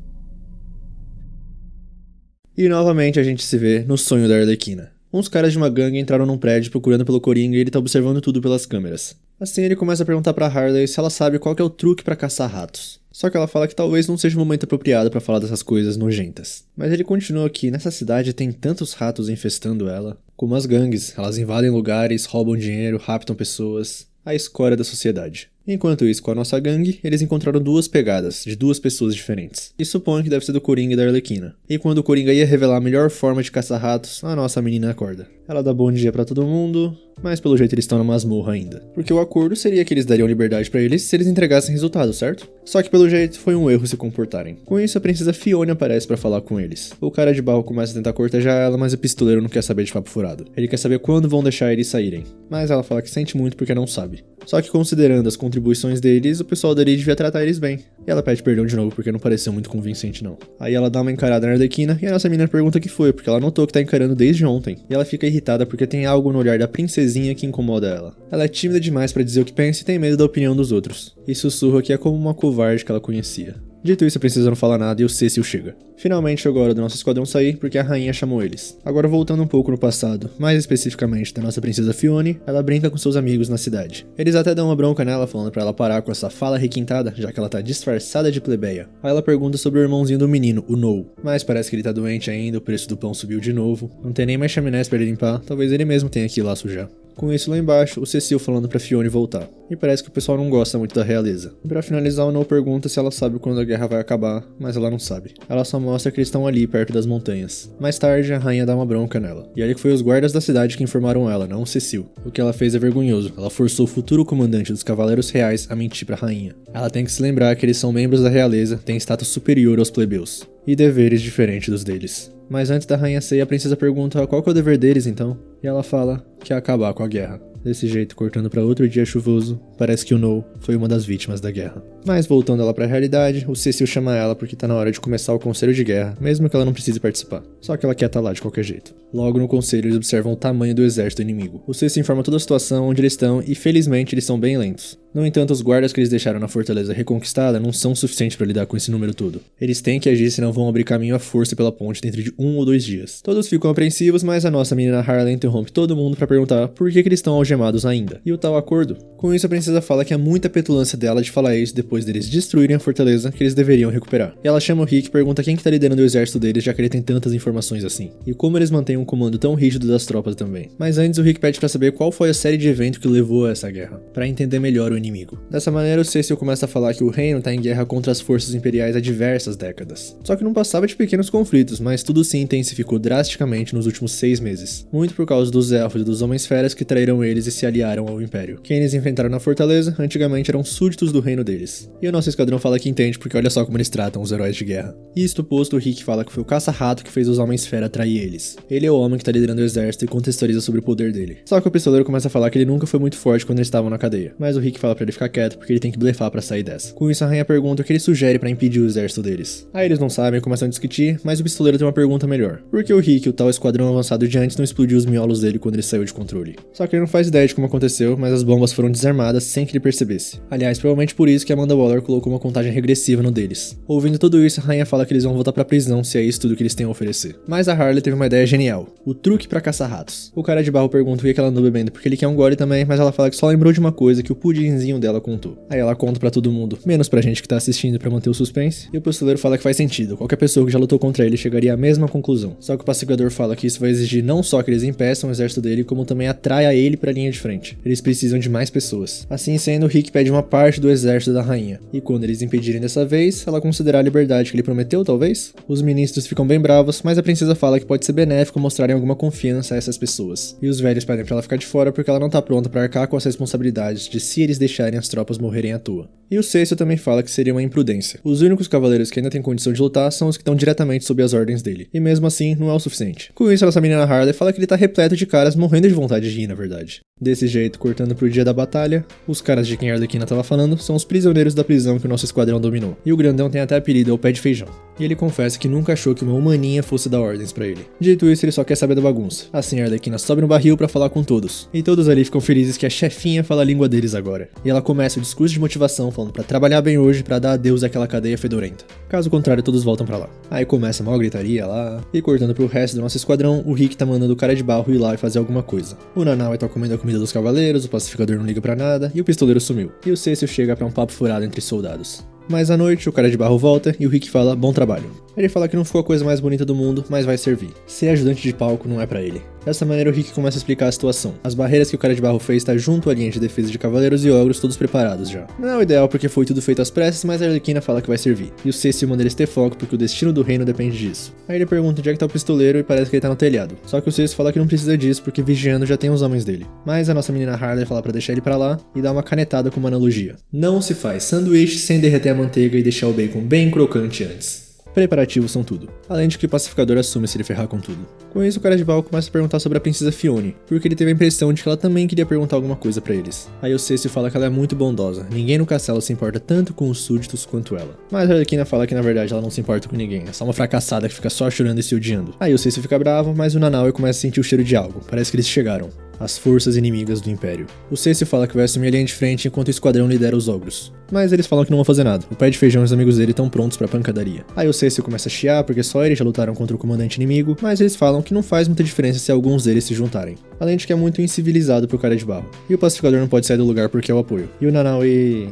E novamente a gente se vê no sonho da Arlequina. Uns caras de uma gangue entraram num prédio procurando pelo Coringa e ele tá observando tudo pelas câmeras. Assim ele começa a perguntar pra Harley se ela sabe qual que é o truque pra caçar ratos. Só que ela fala que talvez não seja o momento apropriado pra falar dessas coisas nojentas. Mas ele continua que nessa cidade tem tantos ratos infestando ela, como as gangues, elas invadem lugares, roubam dinheiro, raptam pessoas. A escória da sociedade. Enquanto isso, com a nossa gangue, eles encontraram duas pegadas, de duas pessoas diferentes. E supõe que deve ser do Coringa e da Arlequina. E quando o Coringa ia revelar a melhor forma de caçar ratos, a nossa menina acorda. Ela dá bom dia pra todo mundo, mas pelo jeito eles estão na masmorra ainda. Porque o acordo seria que eles dariam liberdade pra eles se eles entregassem resultados, certo? Só que pelo jeito foi um erro se comportarem. Com isso a princesa Fiona aparece pra falar com eles. O cara de barro começa a tentar cortejar ela, mas o pistoleiro não quer saber de papo furado. Ele quer saber quando vão deixar eles saírem. Mas ela fala que sente muito porque não sabe. Só que considerando as contribuições deles, o pessoal dali devia tratar eles bem. E ela pede perdão de novo porque não pareceu muito convincente não. Aí ela dá uma encarada na Arlequina e a nossa menina pergunta o que foi, porque ela notou que tá encarando desde ontem. E ela fica irritada porque tem algo no olhar da princesinha que incomoda ela. Ela é tímida demais pra dizer o que pensa e tem medo da opinião dos outros. E sussurra que é como uma covarde que ela conhecia. Dito isso, a princesa não fala nada e o Cecil chega. Finalmente chegou a hora do nosso esquadrão sair, porque a rainha chamou eles. Agora voltando um pouco no passado, mais especificamente da nossa princesa Fiona, ela brinca com seus amigos na cidade. Eles até dão uma bronca nela, falando pra ela parar com essa fala requintada, já que ela tá disfarçada de plebeia. Aí ela pergunta sobre o irmãozinho do menino, o No. Mas parece que ele tá doente ainda, o preço do pão subiu de novo. Não tem nem mais chaminés pra ele limpar, talvez ele mesmo tenha que ir lá sujar. Com isso lá embaixo, o Cecil falando pra Fiona voltar. E parece que o pessoal não gosta muito da realeza. E pra finalizar, o No pergunta se ela sabe quando a guerra vai acabar, mas ela não sabe. Ela só mostra que eles estão ali, perto das montanhas. Mais tarde, a rainha dá uma bronca nela. E aí que foi os guardas da cidade que informaram ela, não o Cecil. O que ela fez é vergonhoso. Ela forçou o futuro comandante dos Cavaleiros Reais a mentir pra rainha. Ela tem que se lembrar que eles são membros da realeza, têm status superior aos plebeus. E deveres diferentes dos deles. Mas antes da rainha sair, a princesa pergunta qual que é o dever deles então? E ela fala que é acabar com a guerra. Desse jeito, cortando pra outro dia chuvoso, parece que o No foi uma das vítimas da guerra. Mas voltando ela pra realidade, o Cecil chama ela porque tá na hora de começar o conselho de guerra, mesmo que ela não precise participar. Só que ela quer estar lá de qualquer jeito. Logo no conselho eles observam o tamanho do exército inimigo. O Cecil informa toda a situação, onde eles estão e felizmente eles são bem lentos. No entanto, os guardas que eles deixaram na fortaleza reconquistada não são suficientes para lidar com esse número todo. Eles têm que agir, senão vão abrir caminho à força pela ponte dentro de 1 ou 2 dias. Todos ficam apreensivos, mas a nossa menina Harley interrompe todo mundo para perguntar por que eles estão algemados ainda. E o tal acordo? Com isso a princesa fala que é muita petulância dela de falar isso depois deles destruírem a fortaleza que eles deveriam recuperar. E ela chama o Rick e pergunta quem que tá liderando o exército deles, já que ele tem tantas informações assim. E como eles mantêm um comando tão rígido das tropas também. Mas antes o Rick pede para saber qual foi a série de eventos que levou a essa guerra, para entender melhor o inimigo. Dessa maneira o Cecil começa a falar que o reino tá em guerra contra as forças imperiais há diversas décadas. Só que não passava de pequenos conflitos, mas tudo se intensificou drasticamente nos últimos 6 meses. Muito por causa dos elfos e dos homens-feras que traíram eles e se aliaram ao império. Quem eles enfrentaram na fortaleza, antigamente eram súditos do reino deles. E o nosso esquadrão fala que entende porque olha só como eles tratam os heróis de guerra. Isto posto, o Rick fala que foi o caça-rato que fez os homens-fera trair eles. Ele é o homem que tá liderando o exército e contextualiza sobre o poder dele. Só que o pistoleiro começa a falar que ele nunca foi muito forte quando eles estavam na cadeia. Mas o Rick fala pra ele ficar quieto porque ele tem que blefar pra sair dessa. Com isso a rainha pergunta o que ele sugere pra impedir o exército deles. Aí eles não sabem e começam a discutir, mas o pistoleiro tem uma pergunta melhor. Por que o Rick, o tal esquadrão avançado de antes, não explodiu os miolos dele quando ele saiu de controle? Só que ele não faz ideia de como aconteceu, mas as bombas foram desarmadas sem que ele percebesse. Aliás, provavelmente por isso que Amanda Waller colocou uma contagem regressiva no deles. Ouvindo tudo isso, a rainha fala que eles vão voltar pra prisão se é isso tudo que eles têm a oferecer. Mas a Harley teve uma ideia genial. O truque pra caçar ratos. O cara de barro pergunta o que ela andou bebendo porque ele quer um gole também, mas ela fala que só lembrou de uma coisa que o pudinzinho dela contou. Aí ela conta pra todo mundo, menos pra gente que tá assistindo pra manter o suspense, e o pistoleiro fala que faz sentido, qualquer pessoa que já lutou contra ele chegaria à mesma conclusão. Só que o pacificador fala que isso vai exigir não só que eles impeçam o exército dele, como também atraia ele pra linha de frente. Eles precisam de mais pessoas. Assim sendo, Rick pede uma parte do exército da rainha, e quando eles impedirem dessa vez, ela considerar a liberdade que ele prometeu, talvez? Os ministros ficam bem bravos, mas a princesa fala que pode ser benéfico mostrarem alguma confiança a essas pessoas. E os velhos pedem pra ela ficar de fora porque ela não tá pronta pra arcar com as responsabilidades de se eles deixarem as tropas morrerem à toa. E o Cecil também fala que seria uma imprudência. Os únicos cavaleiros que ainda têm condição de lutar são os que estão diretamente sob as ordens dele. E mesmo assim, não é o suficiente. Com isso, nossa menina Harley fala que ele tá repleto de caras morrendo de vontade de ir, na verdade. Desse jeito, cortando pro dia da batalha, os caras de quem a Arlequina tava falando são os prisioneiros da prisão que o nosso esquadrão dominou. E o grandão tem até apelido, é o Pé de Feijão. E ele confessa que nunca achou que uma humaninha fosse dar ordens pra ele. Dito isso, ele só quer saber da bagunça. Assim, a Arlequina sobe no barril pra falar com todos. E todos ali ficam felizes que a chefinha fala a língua deles agora. E ela começa o discurso de motivação falando pra trabalhar bem hoje pra dar adeus àquela cadeia fedorenta. Caso contrário, todos voltam pra lá. Aí começa a maior gritaria lá. E cortando pro resto do nosso esquadrão, o Rick tá mandando o cara de barro ir lá e fazer alguma coisa. O Nanaue tá comendo a comida dos cavaleiros, o pacificador não liga pra nada, e o pistoleiro sumiu. E o Cecil chega pra um papo furado entre soldados. Mas à noite, o cara de barro volta e o Rick fala, bom trabalho. Ele fala que não ficou a coisa mais bonita do mundo, mas vai servir. Ser ajudante de palco não é pra ele. Dessa maneira o Rick começa a explicar a situação. As barreiras que o cara de barro fez tá junto à linha de defesa de cavaleiros e ogros, todos preparados já. Não é o ideal porque foi tudo feito às pressas, mas a Arlequina fala que vai servir. E o Cecil manda eles ter foco porque o destino do reino depende disso. Aí ele pergunta onde é que tá o pistoleiro e parece que ele tá no telhado. Só que o Cecil fala que não precisa disso porque vigiando já tem os homens dele. Mas a nossa menina Harley fala pra deixar ele pra lá e dá uma canetada com uma analogia. Não se faz sanduíche sem derreter a manteiga e deixar o bacon bem crocante antes. Preparativos são tudo. Além de que o pacificador assume se ele ferrar com tudo. Com isso, o cara de barro começa a perguntar sobre a princesa Fione, porque ele teve a impressão de que ela também queria perguntar alguma coisa pra eles. Aí o Cecil fala que ela é muito bondosa, ninguém no castelo se importa tanto com os súditos quanto ela. Mas a Arlequina fala que na verdade ela não se importa com ninguém, é só uma fracassada que fica só chorando e se odiando. Aí o Cecil fica bravo, mas o Nanaue começa a sentir o cheiro de algo, parece que eles chegaram. As forças inimigas do Império. O Cecil fala que vai assumir a linha de frente enquanto o esquadrão lidera os ogros. Mas eles falam que não vão fazer nada. O Pé de Feijão e os amigos dele estão prontos pra pancadaria. Aí o Cecil começa a chiar porque só eles já lutaram contra o comandante inimigo, mas eles falam que não faz muita diferença se alguns deles se juntarem. Além de que é muito incivilizado pro cara de barro. E o pacificador não pode sair do lugar porque é o apoio. E o Nanaue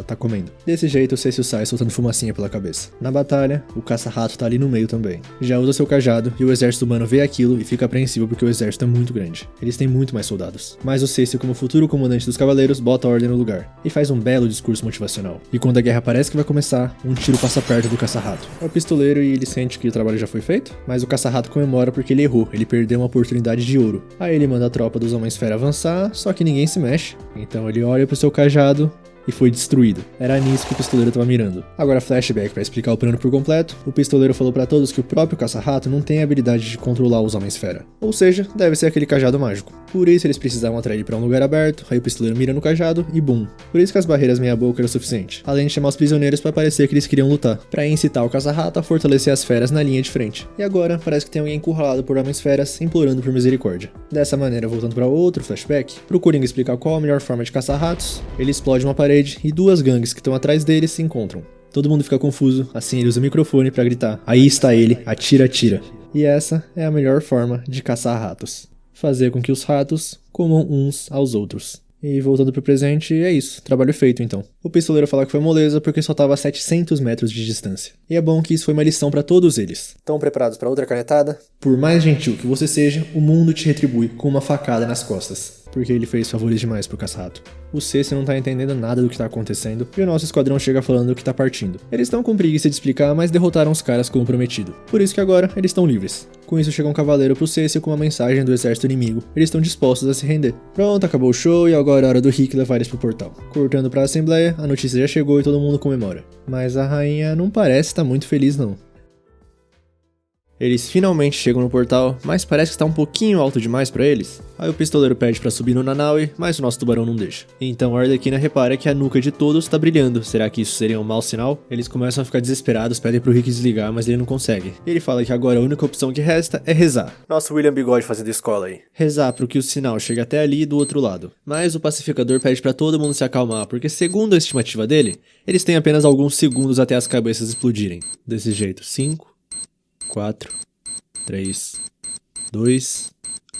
tá comendo. Desse jeito, o Cecil sai soltando fumacinha pela cabeça. Na batalha, o caça-rato tá ali no meio também. Já usa seu cajado e o exército humano vê aquilo e fica apreensivo porque o exército é muito grande. Eles têm muito mais soldados. Mas o Cecil, como futuro comandante dos cavaleiros, bota a ordem no lugar. E faz um belo discurso motivacional. E quando a guerra parece que vai começar, um tiro passa perto do caça-rato. É o pistoleiro e ele sente que o trabalho já foi feito, mas o caça-rato comemora porque ele errou, ele perdeu uma oportunidade de ouro. Aí ele manda a tropa dos Homens-Fera avançar, só que ninguém se mexe. Então ele olha pro seu cajado e foi destruído. Era nisso que o pistoleiro estava mirando. Agora flashback para explicar o plano por completo. O pistoleiro falou para todos que o próprio caça-rato não tem a habilidade de controlar os Homens-Fera. Ou seja, deve ser aquele cajado mágico. Por isso eles precisavam atrair ele para um lugar aberto, aí o pistoleiro mira no cajado e bum. Por isso que as barreiras meia boca era o suficiente. Além de chamar os prisioneiros para parecer que eles queriam lutar, para incitar o caça-rato a fortalecer as feras na linha de frente. E agora parece que tem alguém encurralado por Homens-Feras implorando por misericórdia. Dessa maneira, voltando para outro flashback, pro Coringa explicar qual a melhor forma de caçar ratos, ele explode uma parede e duas gangues que estão atrás dele se encontram. Todo mundo fica confuso, assim ele usa o microfone para gritar: "Aí está ele, atira, atira". E essa é a melhor forma de caçar ratos. Fazer com que os ratos comam uns aos outros. E voltando pro presente, é isso, trabalho feito então. O pistoleiro fala que foi moleza porque só tava a 700 metros de distância. E é bom que isso foi uma lição pra todos eles. Estão preparados pra outra canetada? Por mais gentil que você seja, o mundo te retribui com uma facada nas costas. Porque ele fez favores demais pro caça-rato. O Cecil não tá entendendo nada do que tá acontecendo e o nosso esquadrão chega falando que tá partindo. Eles estão com preguiça de explicar, mas derrotaram os caras como prometido. Por isso que agora eles estão livres. Com isso chega um cavaleiro pro Cecil com uma mensagem do exército inimigo. Eles estão dispostos a se render. Pronto, acabou o show e agora é hora do Rick levar eles pro portal. Cortando pra assembleia, a notícia já chegou e todo mundo comemora. Mas a rainha não parece estar muito feliz não. Eles finalmente chegam no portal, mas parece que está um pouquinho alto demais pra eles. Aí o pistoleiro pede pra subir no Nanaue, mas o nosso tubarão não deixa. Então a Arlequina repara que a nuca de todos tá brilhando. Será que isso seria um mau sinal? Eles começam a ficar desesperados, pedem pro Rick desligar, mas ele não consegue. Ele fala que agora a única opção que resta é rezar. Nosso William Bigode fazendo escola aí. Rezar pro que o sinal chegue até ali do outro lado. Mas o pacificador pede pra todo mundo se acalmar, porque segundo a estimativa dele, eles têm apenas alguns segundos até as cabeças explodirem. Desse jeito, 5, 4, 3, 2,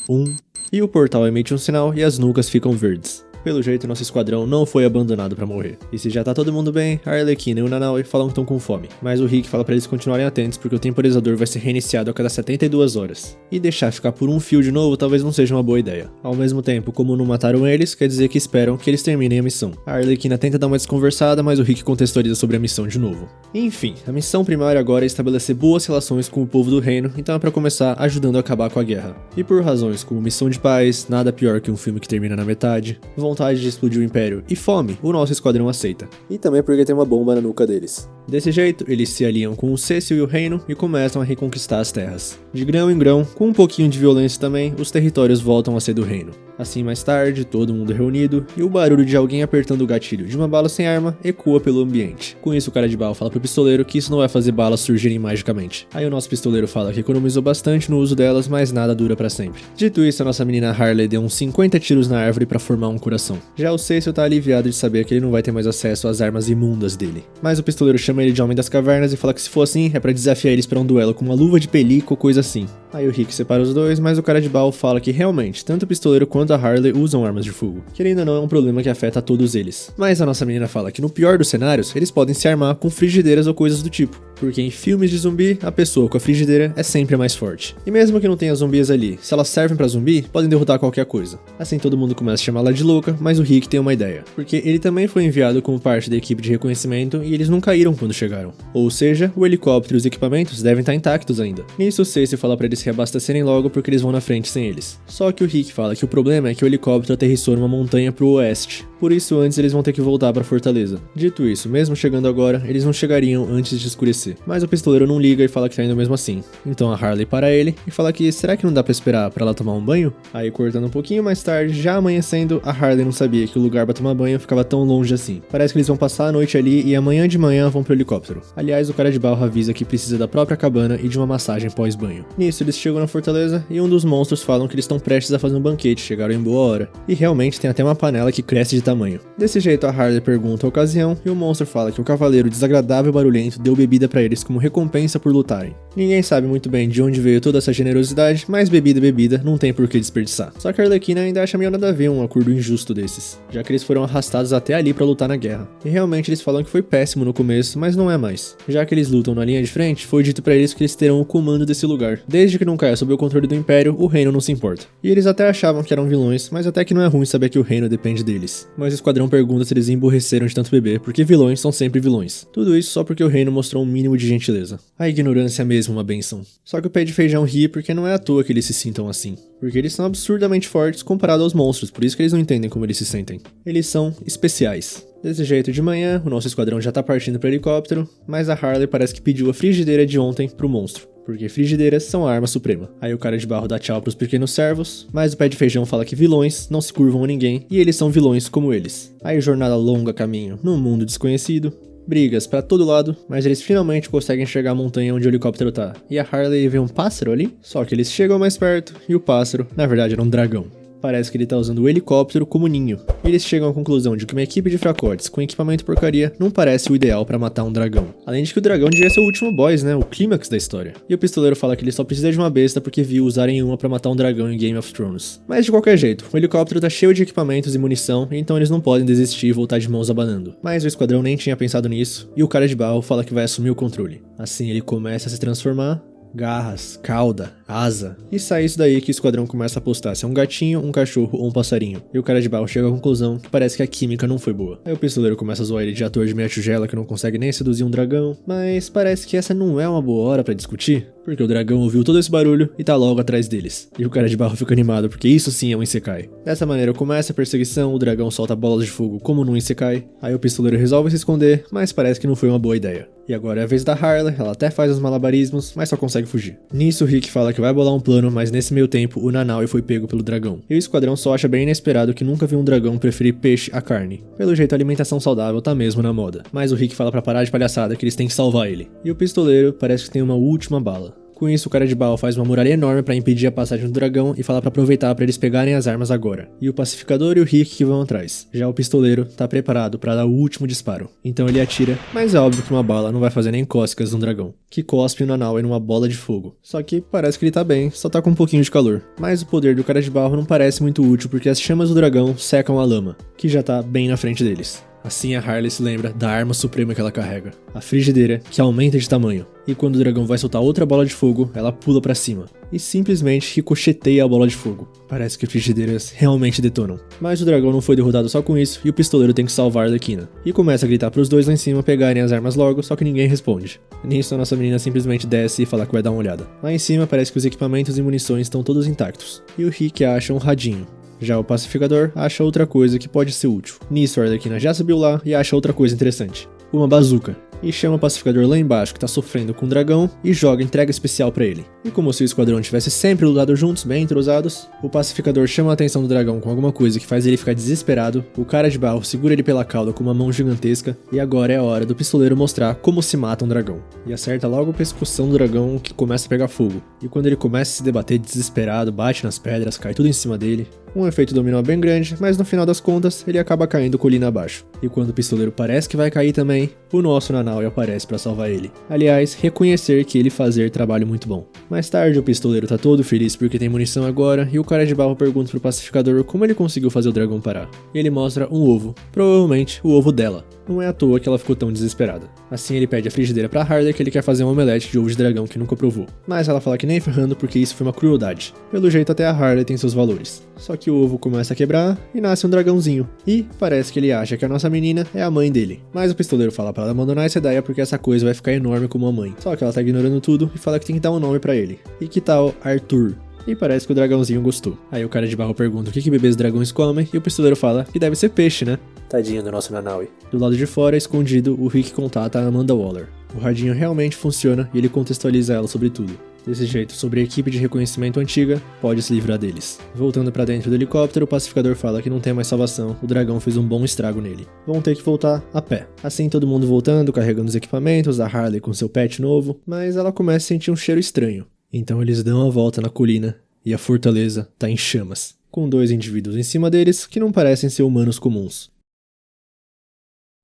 1... E o portal emite um sinal e as nucas ficam verdes. Pelo jeito, nosso esquadrão não foi abandonado pra morrer. E se já tá todo mundo bem, a Arlequina e o Nanaue falam que estão com fome. Mas o Rick fala pra eles continuarem atentos porque o temporizador vai ser reiniciado a cada 72 horas. E deixar ficar por um fio de novo talvez não seja uma boa ideia. Ao mesmo tempo, como não mataram eles, quer dizer que esperam que eles terminem a missão. A Arlequina tenta dar uma desconversada, mas o Rick contextualiza sobre a missão de novo. Enfim, a missão primária agora é estabelecer boas relações com o povo do reino, então é pra começar ajudando a acabar com a guerra. E por razões como missão de paz, nada pior que um filme que termina na metade, vontade de explodir o Império e fome, o nosso esquadrão aceita. E também porque tem uma bomba na nuca deles. Desse jeito, eles se aliam com o Cecil e o reino e começam a reconquistar as terras. De grão em grão, com um pouquinho de violência também, os territórios voltam a ser do reino. Assim, mais tarde, todo mundo reunido e o barulho de alguém apertando o gatilho de uma bala sem arma ecoa pelo ambiente. Com isso, o cara de barro fala pro pistoleiro que isso não vai fazer balas surgirem magicamente. Aí o nosso pistoleiro fala que economizou bastante no uso delas, mas nada dura pra sempre. Dito isso, a nossa menina Harley deu uns 50 tiros na árvore pra formar um coração. Já o Cecil tá aliviado de saber que ele não vai ter mais acesso às armas imundas dele. Mas o pistoleiro chama ele de Homem das Cavernas e fala que se for assim, é pra desafiar eles pra um duelo com uma luva de pelica ou coisa assim. Aí o Rick separa os dois, mas o cara de Baal fala que realmente, tanto o pistoleiro quanto a Harley usam armas de fogo, que ainda não é um problema que afeta a todos eles. Mas a nossa menina fala que no pior dos cenários, eles podem se armar com frigideiras ou coisas do tipo, porque em filmes de zumbi, a pessoa com a frigideira é sempre a mais forte. E mesmo que não tenha zumbis ali, se elas servem pra zumbi, podem derrotar qualquer coisa. Assim todo mundo começa a chamar ela de louca, mas o Rick tem uma ideia, porque ele também foi enviado como parte da equipe de reconhecimento e eles não caíram quando chegaram. Ou seja, o helicóptero e os equipamentos devem estar intactos ainda. Nisso o Stacy fala pra eles reabastecerem logo porque eles vão na frente sem eles. Só que o Rick fala que o problema é que o helicóptero aterrissou numa montanha pro oeste. Por isso antes eles vão ter que voltar pra fortaleza. Dito isso, mesmo chegando agora, eles não chegariam antes de escurecer. Mas o pistoleiro não liga e fala que tá indo mesmo assim. Então a Harley para ele e fala que será que não dá pra esperar pra ela tomar um banho? Aí cortando um pouquinho mais tarde, já amanhecendo, a Harley não sabia que o lugar pra tomar banho ficava tão longe assim. Parece que eles vão passar a noite ali e amanhã de manhã vão pro helicóptero. Aliás, o cara de barro avisa que precisa da própria cabana e de uma massagem pós-banho. Nisso eles chegam na fortaleza e um dos monstros falam que eles estão prestes a fazer um banquete, chegaram em boa hora. E realmente tem até uma panela que cresce de tamanho. Desse jeito a Harley pergunta a ocasião e o monstro fala que o cavaleiro desagradável e barulhento deu bebida pra eles como recompensa por lutarem. Ninguém sabe muito bem de onde veio toda essa generosidade, mas bebida é bebida, não tem por que desperdiçar. Só que a Arlequina ainda acha meio nada a ver um acordo injusto desses, já que eles foram arrastados até ali pra lutar na guerra. E realmente eles falam que foi péssimo no começo, mas não é mais. Já que eles lutam na linha de frente, foi dito pra eles que eles terão o comando desse lugar. Desde que não caia sob o controle do Império, o reino não se importa. E eles até achavam que eram vilões, mas até que não é ruim saber que o reino depende deles. Mas o esquadrão pergunta se eles emburreceram de tanto beber, porque vilões são sempre vilões. Tudo isso só porque o reino mostrou um mínimo de gentileza. A ignorância é mesmo uma benção. Só que o pé de feijão ri porque não é à toa que eles se sintam assim. Porque eles são absurdamente fortes comparado aos monstros, por isso que eles não entendem como eles se sentem. Eles são especiais. Desse jeito de manhã, o nosso esquadrão já tá partindo pro helicóptero, mas a Harley parece que pediu a frigideira de ontem pro monstro. Porque frigideiras são a arma suprema. Aí o cara de barro dá tchau pros pequenos servos, mas o pé de feijão fala que vilões não se curvam a ninguém e eles são vilões como eles. Aí jornada longa caminho num mundo desconhecido, brigas pra todo lado, mas eles finalmente conseguem chegar à montanha onde o helicóptero tá. E a Harley vê um pássaro ali, só que eles chegam mais perto e o pássaro, na verdade, era um dragão. Parece que ele tá usando o helicóptero como ninho. E eles chegam à conclusão de que uma equipe de fracotes com equipamento porcaria não parece o ideal pra matar um dragão. Além de que o dragão devia ser o último boss, né? O clímax da história. E o pistoleiro fala que ele só precisa de uma besta porque viu usarem uma pra matar um dragão em Game of Thrones. Mas de qualquer jeito, o helicóptero tá cheio de equipamentos e munição, então eles não podem desistir e voltar de mãos abanando. Mas o esquadrão nem tinha pensado nisso, e o cara de barro fala que vai assumir o controle. Assim ele começa a se transformar. Garras, cauda, asa. E sai isso daí que o esquadrão começa a apostar se é um gatinho, um cachorro ou um passarinho. E o cara de barro chega à conclusão que parece que a química não foi boa. Aí o pistoleiro começa a zoar ele de ator de meia tigela que não consegue nem seduzir um dragão. Mas parece que essa não é uma boa hora pra discutir, porque o dragão ouviu todo esse barulho e tá logo atrás deles. E o cara de barro fica animado porque isso sim é um Isekai. Dessa maneira começa a perseguição, o dragão solta bolas de fogo como num Isekai. Aí o pistoleiro resolve se esconder, mas parece que não foi uma boa ideia. E agora é a vez da Harley, ela até faz os malabarismos, mas só consegue fugir. Nisso o Rick fala que vai bolar um plano, mas nesse meio tempo o Nanaue foi pego pelo dragão. E o esquadrão só acha bem inesperado que nunca viu um dragão preferir peixe a carne. Pelo jeito a alimentação saudável tá mesmo na moda. Mas o Rick fala pra parar de palhaçada que eles têm que salvar ele. E o pistoleiro parece que tem uma última bala. Com isso, o cara de barro faz uma muralha enorme pra impedir a passagem do dragão e fala pra aproveitar pra eles pegarem as armas agora. E o pacificador e o Rick que vão atrás. Já o pistoleiro tá preparado pra dar o último disparo. Então ele atira, mas é óbvio que uma bala não vai fazer nem cócegas no dragão, que cospe o Nanaue numa bola de fogo. Só que parece que ele tá bem, só tá com um pouquinho de calor. Mas o poder do cara de barro não parece muito útil porque as chamas do dragão secam a lama, que já tá bem na frente deles. Assim a Harley se lembra da arma suprema que ela carrega, a frigideira, que aumenta de tamanho. E quando o dragão vai soltar outra bola de fogo, ela pula pra cima e simplesmente ricocheteia a bola de fogo. Parece que frigideiras realmente detonam. Mas o dragão não foi derrotado só com isso e o pistoleiro tem que salvar a Arlequina. E começa a gritar pros dois lá em cima pegarem as armas logo, só que ninguém responde. Nisso a nossa menina simplesmente desce e fala que vai dar uma olhada. Lá em cima parece que os equipamentos e munições estão todos intactos. E o Rick acha um radinho. Já o pacificador acha outra coisa que pode ser útil. Nisso a Arlequina já subiu lá e acha outra coisa interessante. Uma bazuca. E chama o pacificador lá embaixo que tá sofrendo com o dragão e joga entrega especial pra ele. E como se o esquadrão tivesse sempre lutado juntos, bem entrosados, o pacificador chama a atenção do dragão com alguma coisa que faz ele ficar desesperado, o cara de barro segura ele pela cauda com uma mão gigantesca e agora é a hora do pistoleiro mostrar como se mata um dragão. E acerta logo o pescoção do dragão que começa a pegar fogo. E quando ele começa a se debater desesperado, bate nas pedras, cai tudo em cima dele, Um efeito dominó bem grande, mas no final das contas, ele acaba caindo colina abaixo. E quando o pistoleiro parece que vai cair também, o nosso Nanaue aparece para salvar ele. Aliás, reconhecer que ele fazer trabalho muito bom. Mais tarde, o pistoleiro tá todo feliz porque tem munição agora, e o cara de barro pergunta pro pacificador como ele conseguiu fazer o dragão parar. E ele mostra um ovo, provavelmente o ovo dela. Não é à toa que ela ficou tão desesperada. Assim ele pede a frigideira pra Harley que ele quer fazer um omelete de ovo de dragão que nunca provou. Mas ela fala que nem ferrando porque isso foi uma crueldade. Pelo jeito até a Harley tem seus valores. Só que o ovo começa a quebrar e nasce um dragãozinho. E parece que ele acha que a nossa menina é a mãe dele. Mas o pistoleiro fala pra ela abandonar essa ideia porque essa coisa vai ficar enorme como a mãe. Só que ela tá ignorando tudo e fala que tem que dar um nome pra ele. E que tal Arthur? E parece que o dragãozinho gostou. Aí o cara de barro pergunta o que bebês dragões comem e o pistoleiro fala que deve ser peixe, né? Tadinho do nosso Nanaue. Do lado de fora, escondido, o Rick contata a Amanda Waller. O radinho realmente funciona e ele contextualiza ela sobre tudo. Desse jeito, sobre a equipe de reconhecimento antiga, pode se livrar deles. Voltando pra dentro do helicóptero, o pacificador fala que não tem mais salvação, o dragão fez um bom estrago nele. Vão ter que voltar a pé. Assim todo mundo voltando, carregando os equipamentos, a Harley com seu pet novo, mas ela começa a sentir um cheiro estranho. Então eles dão a volta na colina e a fortaleza tá em chamas, com 2 indivíduos em cima deles que não parecem ser humanos comuns.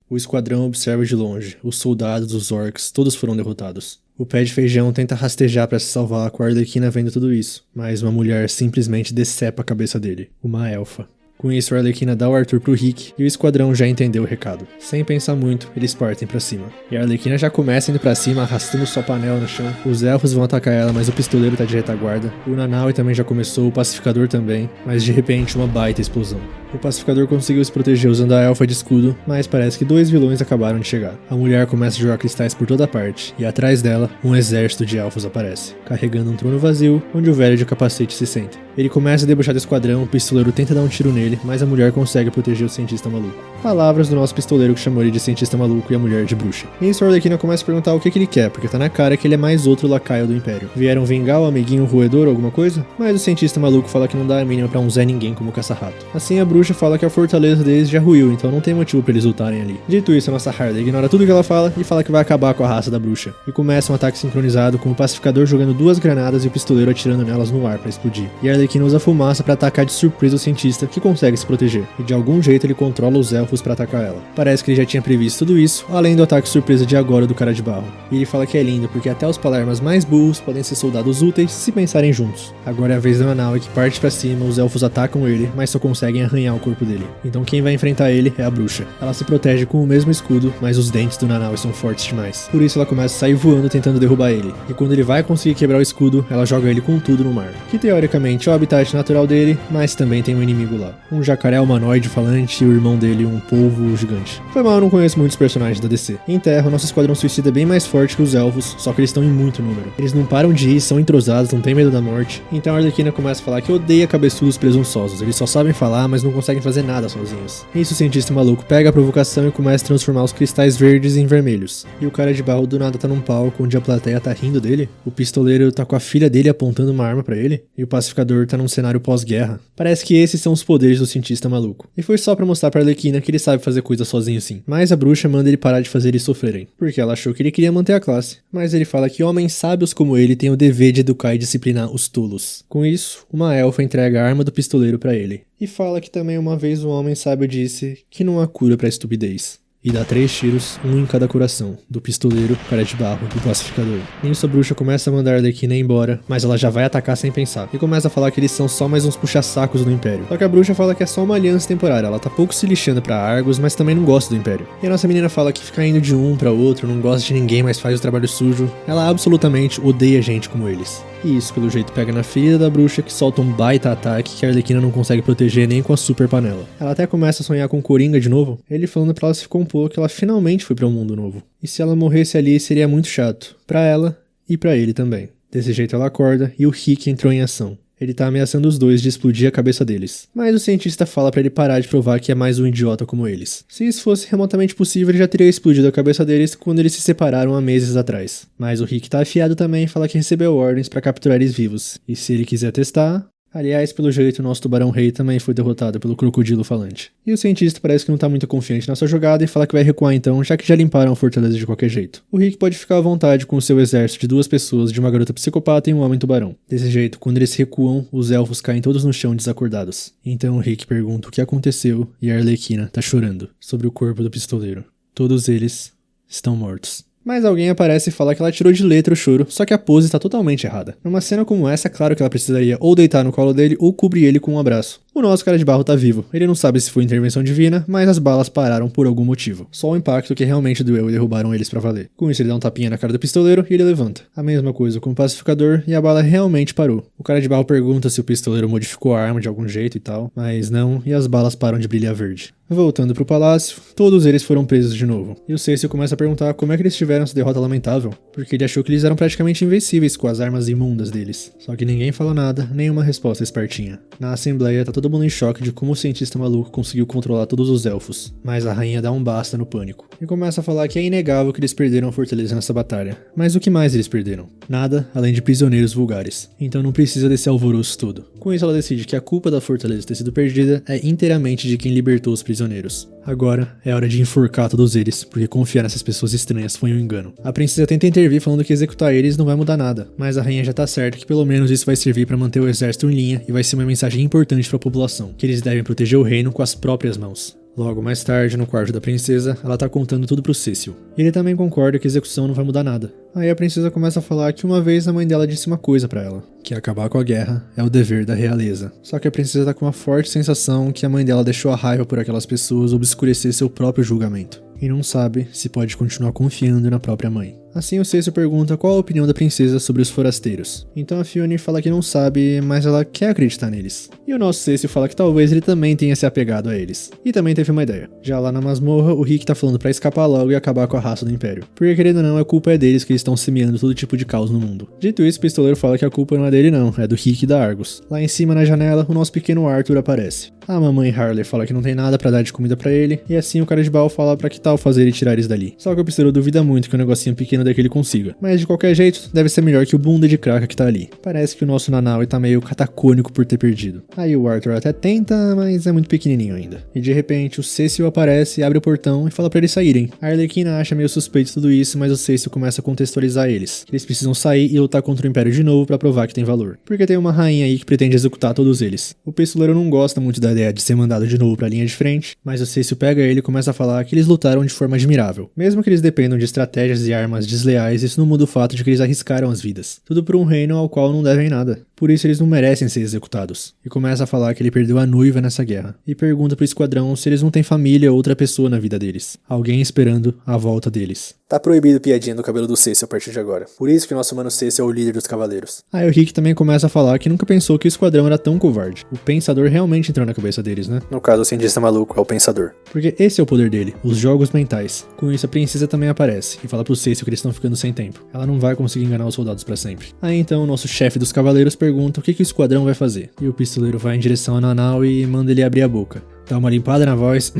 O esquadrão observa de longe, os soldados, os orcs, todos foram derrotados. O pé de feijão tenta rastejar para se salvar com a Arlequina vendo tudo isso, mas uma mulher simplesmente decepa a cabeça dele, uma elfa. Com isso, a Arlequina dá o Arthur pro Rick e o esquadrão já entendeu o recado. Sem pensar muito, eles partem pra cima. E a Arlequina já começa indo pra cima, arrastando sua panela no chão. Os elfos vão atacar ela, mas o pistoleiro tá de retaguarda. O Nanaue também já começou, o pacificador também, mas de repente uma baita explosão. O pacificador conseguiu se proteger usando a elfa de escudo, mas parece que 2 vilões acabaram de chegar. A mulher começa a jogar cristais por toda parte, e atrás dela, um exército de elfos aparece, carregando um trono vazio, onde o velho de capacete se senta. Ele começa a debochar do esquadrão, o pistoleiro tenta dar um tiro nele, mas a mulher consegue proteger o cientista maluco. Palavras do nosso pistoleiro que chamou ele de cientista maluco e a mulher de bruxa. Nisso, a Arlequina começa a perguntar o que ele quer, porque tá na cara que ele é mais outro lacaio do Império. Vieram vingar o amiguinho roedor ou alguma coisa? Mas o cientista maluco fala que não dá a mínima pra um Zé Ninguém como caça-rato. Assim, a bruxa fala que a fortaleza deles já ruiu, então não tem motivo pra eles lutarem ali. Dito isso, a nossa Harley ignora tudo que ela fala e fala que vai acabar com a raça da bruxa. E começa um ataque sincronizado com o pacificador jogando 2 granadas e o pistoleiro atirando nelas no ar pra explodir. E a Arlequina usa fumaça pra atacar de surpresa o cientista, que consegue se proteger. E de algum jeito ele controla os elfos pra atacar ela. Parece que ele já tinha previsto tudo isso, além do ataque surpresa de agora do cara de barro. E ele fala que é lindo porque até os palermas mais burros podem ser soldados úteis se pensarem juntos. Agora é a vez da Nanaue que parte pra cima, os elfos atacam ele, mas só conseguem arranhar o corpo dele. Então quem vai enfrentar ele é a bruxa. Ela se protege com o mesmo escudo, mas os dentes do Nanaue são fortes demais. Por isso ela começa a sair voando tentando derrubar ele. E quando ele vai conseguir quebrar o escudo, ela joga ele com tudo no mar. Que teoricamente é o habitat natural dele, mas também tem um inimigo lá. Um jacaré humanoide falante e o irmão dele um polvo gigante. Foi mal, eu não conheço muitos personagens da DC. Em Terra, o nosso esquadrão suicida é bem mais forte que os elfos, só que eles estão em muito número. Eles não param de ir, são entrosados, não tem medo da morte. Então a Arlequina começa a falar que odeia cabeçudos presunçosos. Eles só sabem falar, mas não conseguem fazer nada sozinhos. Isso o cientista maluco pega a provocação e começa a transformar os cristais verdes em vermelhos. E o cara de barro do nada tá num palco onde a plateia tá rindo dele. O pistoleiro tá com a filha dele apontando uma arma pra ele. E o pacificador tá num cenário pós-guerra. Parece que esses são os poderes do cientista maluco. E foi só pra mostrar pra Arlequina que ele sabe fazer coisas sozinho sim. Mas a bruxa manda ele parar de fazer eles sofrerem, porque ela achou que ele queria manter a classe. Mas ele fala que homens sábios como ele têm o dever de educar e disciplinar os tolos. Com isso, uma elfa entrega a arma do pistoleiro pra ele. E fala que também uma vez um homem sábio disse que não há cura pra estupidez. E dá 3 tiros, um em cada coração, do pistoleiro, cara de barro e do pacificador. Nisso a bruxa começa a mandar a Arlequina embora, mas ela já vai atacar sem pensar, e começa a falar que eles são só mais uns puxa-sacos do Império. Só que a bruxa fala que é só uma aliança temporária, ela tá pouco se lixando pra Argos, mas também não gosta do Império. E a nossa menina fala que fica indo de um pra outro, não gosta de ninguém, mas faz o trabalho sujo. Ela absolutamente odeia gente como eles. E isso, pelo jeito, pega na ferida da bruxa, que solta um baita ataque que a Arlequina não consegue proteger nem com a super panela. Ela até começa a sonhar com o Coringa de novo, ele falando pra ela se compor que ela finalmente foi pra um mundo novo. E se ela morresse ali, seria muito chato. Pra ela e pra ele também. Desse jeito ela acorda e o Rick entrou em ação. Ele tá ameaçando os dois de explodir a cabeça deles. Mas o cientista fala pra ele parar de provar que é mais um idiota como eles. Se isso fosse remotamente possível, ele já teria explodido a cabeça deles quando eles se separaram há meses atrás. Mas o Rick tá afiado também e fala que recebeu ordens pra capturar eles vivos. E se ele quiser testar... Aliás, pelo jeito, o nosso tubarão-rei também foi derrotado pelo crocodilo falante. E o cientista parece que não tá muito confiante na sua jogada e fala que vai recuar então, já que já limparam a fortaleza de qualquer jeito. O Rick pode ficar à vontade com o seu exército de 2 pessoas, de uma garota psicopata e um homem tubarão. Desse jeito, quando eles recuam, os elfos caem todos no chão desacordados. Então o Rick pergunta o que aconteceu e a Arlequina tá chorando sobre o corpo do pistoleiro. Todos eles estão mortos. Mas alguém aparece e fala que ela tirou de letra o choro, só que a pose tá totalmente errada. Numa cena como essa, claro que ela precisaria ou deitar no colo dele ou cobrir ele com um abraço. O nosso cara de barro tá vivo. Ele não sabe se foi intervenção divina, mas as balas pararam por algum motivo. Só o impacto que realmente doeu e derrubaram eles pra valer. Com isso ele dá um tapinha na cara do pistoleiro e ele levanta. A mesma coisa com o pacificador e a bala realmente parou. O cara de barro pergunta se o pistoleiro modificou a arma de algum jeito e tal, mas não, e as balas param de brilhar verde. Voltando pro palácio, todos eles foram presos de novo. E o Cecil começa a perguntar como é que eles tiveram essa derrota lamentável, porque ele achou que eles eram praticamente invencíveis com as armas imundas deles. Só que ninguém fala nada, nenhuma resposta espertinha. Na assembleia tá todo mundo em choque de como o cientista maluco conseguiu controlar todos os elfos, mas a rainha dá um basta no pânico. E começa a falar que é inegável que eles perderam a fortaleza nessa batalha. Mas o que mais eles perderam? Nada, além de prisioneiros vulgares. Então não precisa desse alvoroço todo. Com isso ela decide que a culpa da fortaleza ter sido perdida é inteiramente de quem libertou os prisioneiros. Agora é hora de enforcar todos eles, porque confiar nessas pessoas estranhas foi um engano. A princesa tenta intervir falando que executar eles não vai mudar nada, mas a rainha já tá certa que pelo menos isso vai servir para manter o exército em linha e vai ser uma mensagem importante para a população, que eles devem proteger o reino com as próprias mãos. Logo mais tarde, no quarto da princesa, ela tá contando tudo pro Cecil. Ele também concorda que a execução não vai mudar nada. Aí a princesa começa a falar que uma vez a mãe dela disse uma coisa pra ela, que acabar com a guerra é o dever da realeza. Só que a princesa tá com uma forte sensação que a mãe dela deixou a raiva por aquelas pessoas obscurecer seu próprio julgamento. E não sabe se pode continuar confiando na própria mãe. Assim o Cecil pergunta qual a opinião da princesa sobre os forasteiros. Então a Fionn fala que não sabe, mas ela quer acreditar neles. E o nosso Cecil fala que talvez ele também tenha se apegado a eles. E também teve uma ideia. Já lá na masmorra, o Rick tá falando pra escapar logo e acabar com a raça do Império. Porque querendo ou não, a culpa é deles que eles estão semeando todo tipo de caos no mundo. Dito isso, o pistoleiro fala que a culpa não é dele não, é do Rick e da Argus. Lá em cima na janela, o nosso pequeno Arthur aparece. A mamãe Harley fala que não tem nada pra dar de comida pra ele, e assim o cara de Baal fala pra que tal fazer ele tirar eles dali. Só que o pistoleiro duvida muito que um negocinho pequeno daquele consiga. Mas de qualquer jeito, deve ser melhor que o bunda de craca que tá ali. Parece que o nosso Nanaue tá meio catacônico por ter perdido. Aí o Arthur até tenta, mas é muito pequenininho ainda. E de repente o Cecil aparece, abre o portão e fala pra eles saírem. A Arlequina acha meio suspeito tudo isso, mas o Cecil começa a contextualizar eles. Eles precisam sair e lutar contra o Império de novo pra provar que tem valor. Porque tem uma rainha aí que pretende executar todos eles. O pistoleiro não gosta muito da ideia de ser mandado de novo pra linha de frente, mas o Cecil pega ele e começa a falar que eles lutaram de forma admirável. Mesmo que eles dependam de estratégias e armas desleais, isso não muda o fato de que eles arriscaram as vidas. Tudo por um reino ao qual não devem nada. Por isso eles não merecem ser executados. E começa a falar que ele perdeu a noiva nessa guerra. E pergunta pro esquadrão se eles não têm família ou outra pessoa na vida deles. Alguém esperando a volta deles. Tá proibido piadinha do cabelo do Cecil a partir de agora. Por isso que o nosso mano Cecil é o líder dos cavaleiros. Aí o Rick também começa a falar que nunca pensou que o esquadrão era tão covarde. O Pensador realmente entrou na cabeça deles, né? No caso, o cientista maluco é o Pensador. Porque esse é o poder dele, os jogos mentais. Com isso, a princesa também aparece e fala pro Cecil que eles estão ficando sem tempo. Ela não vai conseguir enganar os soldados pra sempre. Aí então, o nosso chefe dos cavaleiros pergunta o que o esquadrão vai fazer. E o pistoleiro vai em direção a Nanaue e manda ele abrir a boca. Dá uma limpada na voz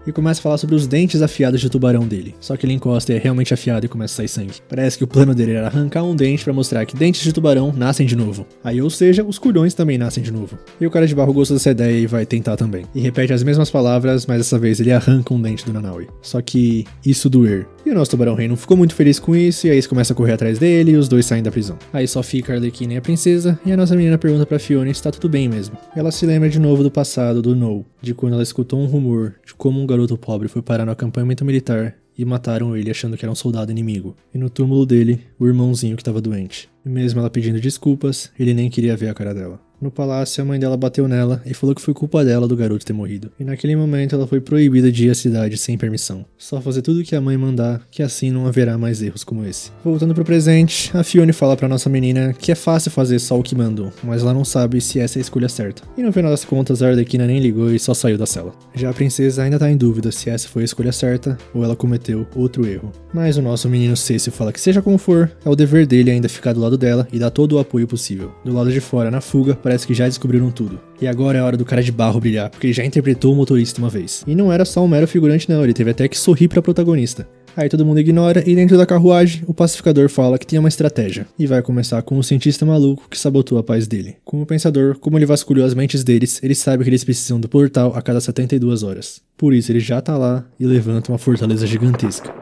e começa a falar sobre os dentes afiados de tubarão dele. Só que ele encosta e é realmente afiado e começa a sair sangue. Parece que o plano dele era arrancar um dente pra mostrar que dentes de tubarão nascem de novo. Aí, ou seja, os culhões também nascem de novo. E o cara de barro gosta dessa ideia e vai tentar também. E repete as mesmas palavras, mas dessa vez ele arranca um dente do Nanaue. Só que isso doer. E o nosso tubarão-rei não ficou muito feliz com isso, e aí eles começam a correr atrás dele e os dois saem da prisão. Aí só fica a Arlequina e a princesa, e a nossa menina pergunta pra Fionn se tá tudo bem mesmo. Ela se lembra de novo do passado do No, de quando ela escutou um rumor de como um garoto pobre foi parar no acampamento militar e mataram ele achando que era um soldado inimigo. E no túmulo dele, o irmãozinho que estava doente. E mesmo ela pedindo desculpas, ele nem queria ver a cara dela. No palácio, a mãe dela bateu nela e falou que foi culpa dela do garoto ter morrido. E naquele momento ela foi proibida de ir à cidade sem permissão. Só fazer tudo o que a mãe mandar, que assim não haverá mais erros como esse. Voltando pro presente, a Fionn fala pra nossa menina que é fácil fazer só o que mandou, mas ela não sabe se essa é a escolha certa. E no final das contas, a Arlequina nem ligou e só saiu da cela. Já a princesa ainda tá em dúvida se essa foi a escolha certa ou ela cometeu outro erro. Mas o nosso menino Cecil fala que seja como for, é o dever dele ainda ficar do lado dela e dar todo o apoio possível. Do lado de fora, na fuga, parece que já descobriram tudo. E agora é a hora do cara de barro brilhar, porque ele já interpretou o motorista uma vez. E não era só um mero figurante não, ele teve até que sorrir pra protagonista. Aí todo mundo ignora e dentro da carruagem, o pacificador fala que tem uma estratégia. E vai começar com o cientista maluco que sabotou a paz dele. Com o pensador, como ele vasculhou as mentes deles, ele sabe que eles precisam do portal a cada 72 horas. Por isso ele já tá lá e levanta uma fortaleza gigantesca.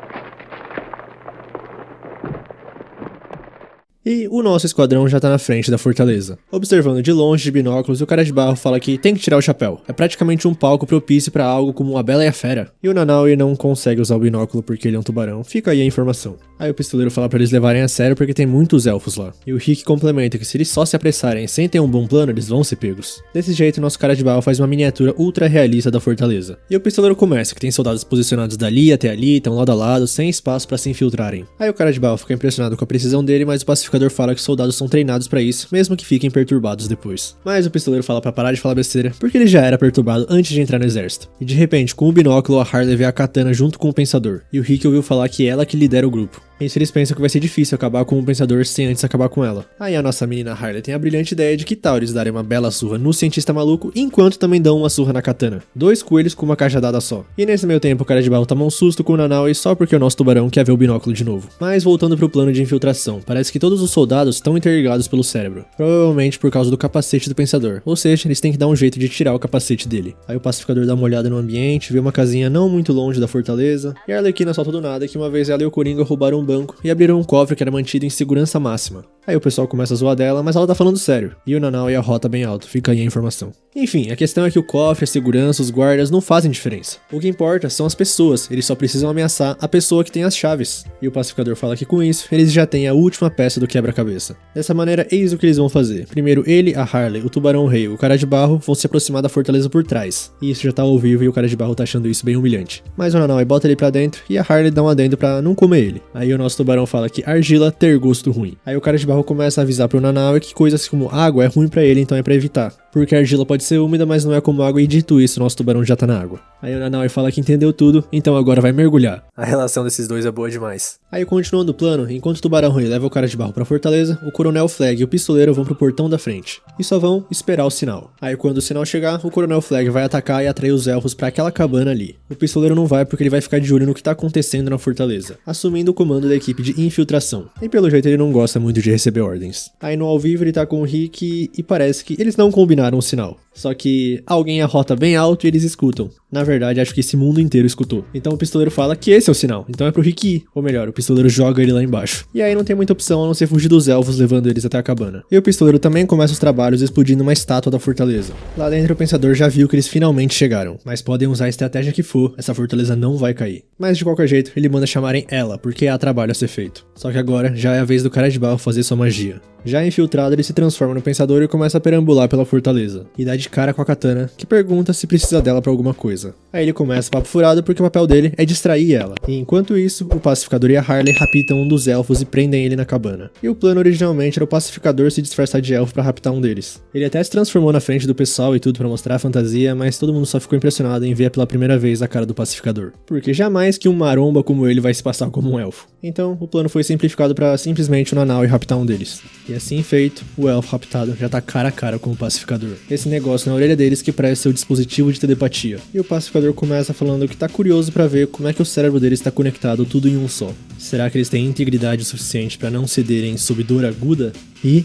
E o nosso esquadrão já tá na frente da fortaleza. Observando de longe de binóculos, o cara de barro fala que tem que tirar o chapéu. É praticamente um palco propício pra algo como a Bela e a Fera. E o Nanaue não consegue usar o binóculo porque ele é um tubarão. Fica aí a informação. Aí o pistoleiro fala pra eles levarem a sério porque tem muitos elfos lá. E o Rick complementa que se eles só se apressarem sem ter um bom plano, eles vão ser pegos. Desse jeito, nosso cara de barro faz uma miniatura ultra realista da fortaleza. E o pistoleiro começa, que tem soldados posicionados dali até ali, estão lado a lado, sem espaço pra se infiltrarem. Aí o cara de barro fica impressionado com a precisão dele, mas o pacificador fala que os soldados são treinados pra isso, mesmo que fiquem perturbados depois. Mas o pistoleiro fala pra parar de falar besteira, porque ele já era perturbado antes de entrar no exército. E de repente, com o binóculo, a Harley vê a katana junto com o pensador, e o Rick ouviu falar que é ela que lidera o grupo. Isso eles pensam que vai ser difícil acabar com o pensador sem antes acabar com ela. Aí a nossa menina Harley tem a brilhante ideia de que tal eles darem uma bela surra no cientista maluco, enquanto também dão uma surra na katana. 2 coelhos com uma cajadada só. E nesse meio tempo o cara de barro toma um susto com o Nanaue só porque o nosso tubarão quer ver o binóculo de novo. Mas voltando pro plano de infiltração, parece que todos os soldados estão interligados pelo cérebro. Provavelmente por causa do capacete do pensador. Ou seja, eles têm que dar um jeito de tirar o capacete dele. Aí o pacificador dá uma olhada no ambiente, vê uma casinha não muito longe da fortaleza. E a Arlequina solta do nada que uma vez ela e o Coringa roubaram um banco e abriram um cofre que era mantido em segurança máxima. Aí o pessoal começa a zoar dela, mas ela tá falando sério. E o Nanaue a rota bem alto, fica aí a informação. Enfim, a questão é que o cofre, a segurança, os guardas não fazem diferença. O que importa são as pessoas, eles só precisam ameaçar a pessoa que tem as chaves. E o pacificador fala que com isso, eles já têm a última peça do quebra-cabeça. Dessa maneira, eis o que eles vão fazer. Primeiro ele, a Harley, o tubarão-rei e o cara de barro vão se aproximar da fortaleza por trás. E isso já tá ao vivo e o cara de barro tá achando isso bem humilhante. Mas o Nanaue bota ele pra dentro e a Harley dá um adendo pra não comer ele. Aí o nosso tubarão fala que argila ter gosto ruim. Aí o cara de barro começa a avisar pro Nanaue que coisas como água é ruim pra ele, então é pra evitar. Porque a argila pode ser úmida, mas não é como água, e dito isso, nosso tubarão já tá na água. Aí o Nanaue fala que entendeu tudo, então agora vai mergulhar. A relação desses dois é boa demais. Aí continuando o plano, enquanto o tubarão-rei leva o cara de barro pra fortaleza, o coronel Flag e o pistoleiro vão pro portão da frente. E só vão esperar o sinal. Aí quando o sinal chegar, o coronel Flag vai atacar e atrair os elfos pra aquela cabana ali. O pistoleiro não vai porque ele vai ficar de olho no que tá acontecendo na fortaleza, assumindo o comando da equipe de infiltração. E pelo jeito ele não gosta muito de receber ordens. Aí no ao vivo ele tá com o Rick e parece que eles não combinaram o sinal. Só que alguém arrota bem alto e eles escutam. Na verdade, acho que esse mundo inteiro escutou. Então o pistoleiro fala que esse é o sinal. Então é pro Rick ir. Ou melhor, o pistoleiro joga ele lá embaixo. E aí não tem muita opção a não ser fugir dos elfos levando eles até a cabana. E o pistoleiro também começa os trabalhos explodindo uma estátua da fortaleza. Lá dentro o pensador já viu que eles finalmente chegaram. Mas podem usar a estratégia que for, essa fortaleza não vai cair. Mas de qualquer jeito, ele manda chamarem ela, porque há trabalho a ser feito. Só que agora já é a vez do cara de barro fazer sua magia. Já infiltrado, ele se transforma no pensador e começa a perambular pela fortaleza. E dá de cara com a katana, que pergunta se precisa dela pra alguma coisa. Aí ele começa papo furado porque o papel dele é distrair ela. E enquanto isso, o pacificador e a Harley raptam um dos elfos e prendem ele na cabana. E o plano originalmente era o pacificador se disfarçar de elfo pra raptar um deles. Ele até se transformou na frente do pessoal e tudo pra mostrar a fantasia, mas todo mundo só ficou impressionado em ver pela primeira vez a cara do pacificador. Porque jamais que um maromba como ele vai se passar como um elfo. Então, o plano foi simplificado pra simplesmente o Nanaue raptar um deles. E assim feito, o elfo raptado já tá cara a cara com o pacificador. Esse negócio na orelha deles que parece ser o dispositivo de telepatia. E o pacificador começa falando que tá curioso pra ver como é que o cérebro deles tá conectado tudo em um só. Será que eles têm integridade suficiente pra não cederem sob dor aguda? E...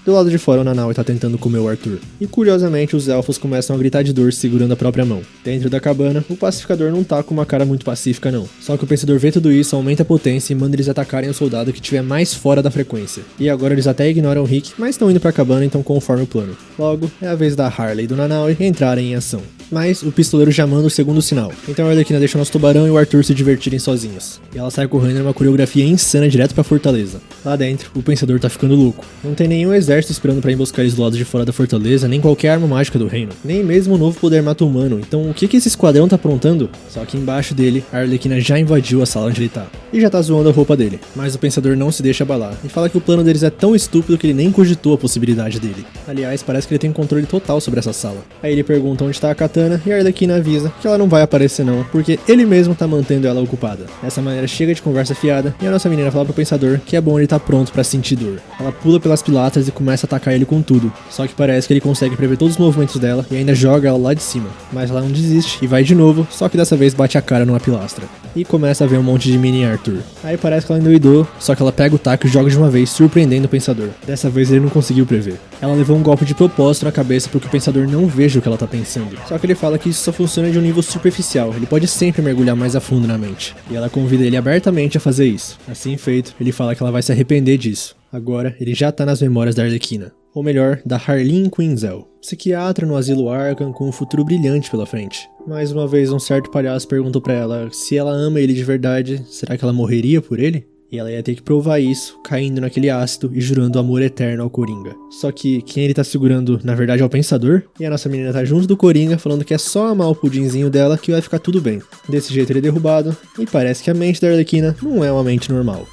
do lado de fora, o Nanaue tá tentando comer o Arthur. E curiosamente, os elfos começam a gritar de dor segurando a própria mão. Dentro da cabana, o pacificador não tá com uma cara muito pacífica não. Só que o pensador vê tudo isso, aumenta a potência e manda eles atacarem o soldado que estiver mais fora da frequência. E agora eles até ignoram o Rick, mas estão indo pra cabana, então conforme o plano. Logo, é a vez da Harley e do Nanaue entrarem em ação. Mas o pistoleiro já manda o segundo sinal. Então a Arlequina deixa o nosso tubarão e o Arthur se divertirem sozinhos. E ela sai correndo numa coreografia insana direto pra fortaleza. Lá dentro, o pensador tá ficando louco. Não tem nenhum exército esperando pra emboscar eles do lado de fora da fortaleza, nem qualquer arma mágica do reino. Nem mesmo o novo poder mata-humano. Então o que esse esquadrão tá aprontando? Só que embaixo dele, a Arlequina já invadiu a sala onde ele tá. E já tá zoando a roupa dele. Mas o pensador não se deixa abalar. E fala que o plano deles é tão estúpido que ele nem cogitou a possibilidade dele. Aliás, parece que ele tem controle total sobre essa sala. Aí ele pergunta onde tá a katana e a Arlequina avisa que ela não vai aparecer não, porque ele mesmo tá mantendo ela ocupada. Dessa maneira chega de conversa fiada e a nossa menina fala pro pensador que é bom ele tá pronto pra sentir dor. Ela pula pelas pilastras e começa a atacar ele com tudo. Só que parece que ele consegue prever todos os movimentos dela e ainda joga ela lá de cima. Mas ela não desiste e vai de novo, só que dessa vez bate a cara numa pilastra. e começa a ver um monte de mini Arthur. Aí parece que ela endoidou, só que ela pega o taco e joga de uma vez, surpreendendo o Pensador. Dessa vez ele não conseguiu prever. Ela levou um golpe de propósito na cabeça para que o Pensador não veja o que ela tá pensando. Só que ele fala que isso só funciona de um nível superficial, ele pode sempre mergulhar mais a fundo na mente. E ela convida ele abertamente a fazer isso. Assim feito, ele fala que ela vai se arrepender disso. Agora, ele já tá nas memórias da Arlequina. Ou melhor, da Harleen Quinzel, psiquiatra no asilo Arkham com um futuro brilhante pela frente. Mais uma vez, um certo palhaço perguntou pra ela se ela ama ele de verdade, será que ela morreria por ele? E ela ia ter que provar isso, caindo naquele ácido e jurando amor eterno ao Coringa. Só que quem ele tá segurando, na verdade, é o Pensador, e a nossa menina tá junto do Coringa, falando que é só amar o pudinzinho dela que vai ficar tudo bem. Desse jeito ele é derrubado, e parece que a mente da Arlequina não é uma mente normal.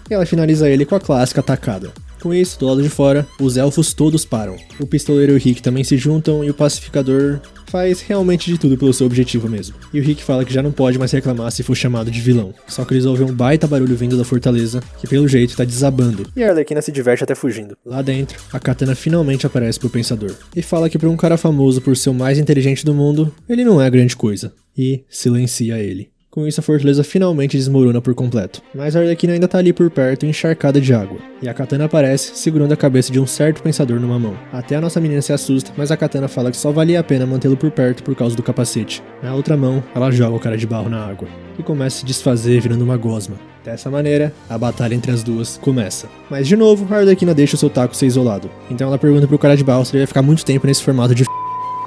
E ela finaliza ele com a clássica atacada. Com isso, do lado de fora, os elfos todos param. O pistoleiro e o Rick também se juntam e o pacificador faz realmente de tudo pelo seu objetivo mesmo. E o Rick fala que já não pode mais reclamar se for chamado de vilão. Só que eles ouvem um baita barulho vindo da fortaleza, que pelo jeito tá desabando. E a Arlequina se diverte até fugindo. Lá dentro, a Katana finalmente aparece pro Pensador. E fala que pra um cara famoso por ser o mais inteligente do mundo, ele não é grande coisa. E silencia ele. Com isso, a fortaleza finalmente desmorona por completo. Mas a Arlequina ainda tá ali por perto, encharcada de água. E a Katana aparece, segurando a cabeça de um certo Pensador numa mão. Até a nossa menina se assusta, mas a Katana fala que só valia a pena mantê-lo por perto por causa do capacete. Na outra mão, ela joga o cara de barro na água. E começa a se desfazer, virando uma gosma. Dessa maneira, a batalha entre as duas começa. Mas de novo, a Arlequina deixa o seu taco ser isolado. Então ela pergunta pro cara de barro se ele vai ficar muito tempo nesse formato de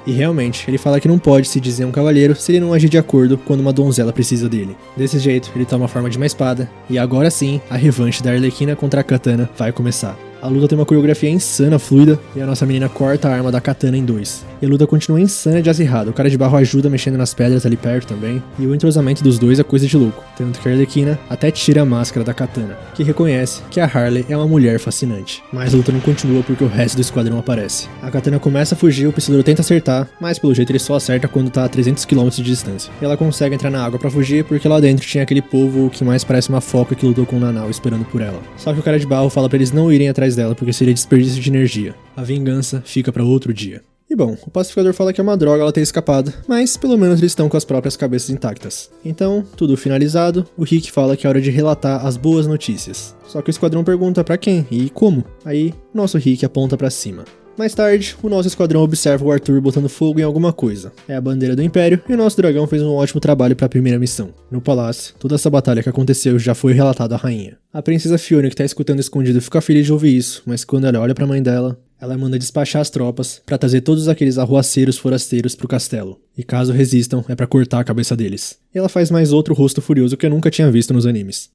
E realmente, ele fala que não pode se dizer um cavalheiro se ele não agir de acordo quando uma donzela precisa dele. Desse jeito, ele toma a forma de uma espada, e agora sim, a revanche da Arlequina contra a Katana vai começar. A luta tem uma coreografia insana, fluida, e a nossa menina corta a arma da Katana em dois. E a luta continua insana de acirrada, o cara de barro ajuda mexendo nas pedras ali perto também, e o entrosamento dos dois é coisa de louco. Tanto que a Arlequina até tira a máscara da Katana, que reconhece que a Harley é uma mulher fascinante. Mas a luta não continua porque o resto do esquadrão aparece. A Katana começa a fugir, o pistoleiro tenta acertar, mas pelo jeito ele só acerta quando tá a 300 km de distância. E ela consegue entrar na água pra fugir porque lá dentro tinha aquele povo que mais parece uma foca que lutou com o Nanau esperando por ela. Só que o cara de barro fala pra eles não irem atrás dela porque seria desperdício de energia. A vingança fica pra outro dia. E bom, o pacificador fala que é uma droga ela ter escapado, mas pelo menos eles estão com as próprias cabeças intactas. Então, tudo finalizado, o Rick fala que é hora de relatar as boas notícias. Só que o esquadrão pergunta pra quem e como. Aí, nosso Rick aponta pra cima. Mais tarde, o nosso esquadrão observa o Arthur botando fogo em alguma coisa. É a bandeira do Império e o nosso dragão fez um ótimo trabalho para a primeira missão. No palácio, toda essa batalha que aconteceu já foi relatada à rainha. A princesa Fiona, que tá escutando escondido, fica feliz de ouvir isso, mas quando ela olha pra mãe dela, ela manda despachar as tropas para trazer todos aqueles arruaceiros forasteiros pro castelo. E caso resistam, é para cortar a cabeça deles. E ela faz mais outro rosto furioso que eu nunca tinha visto nos animes.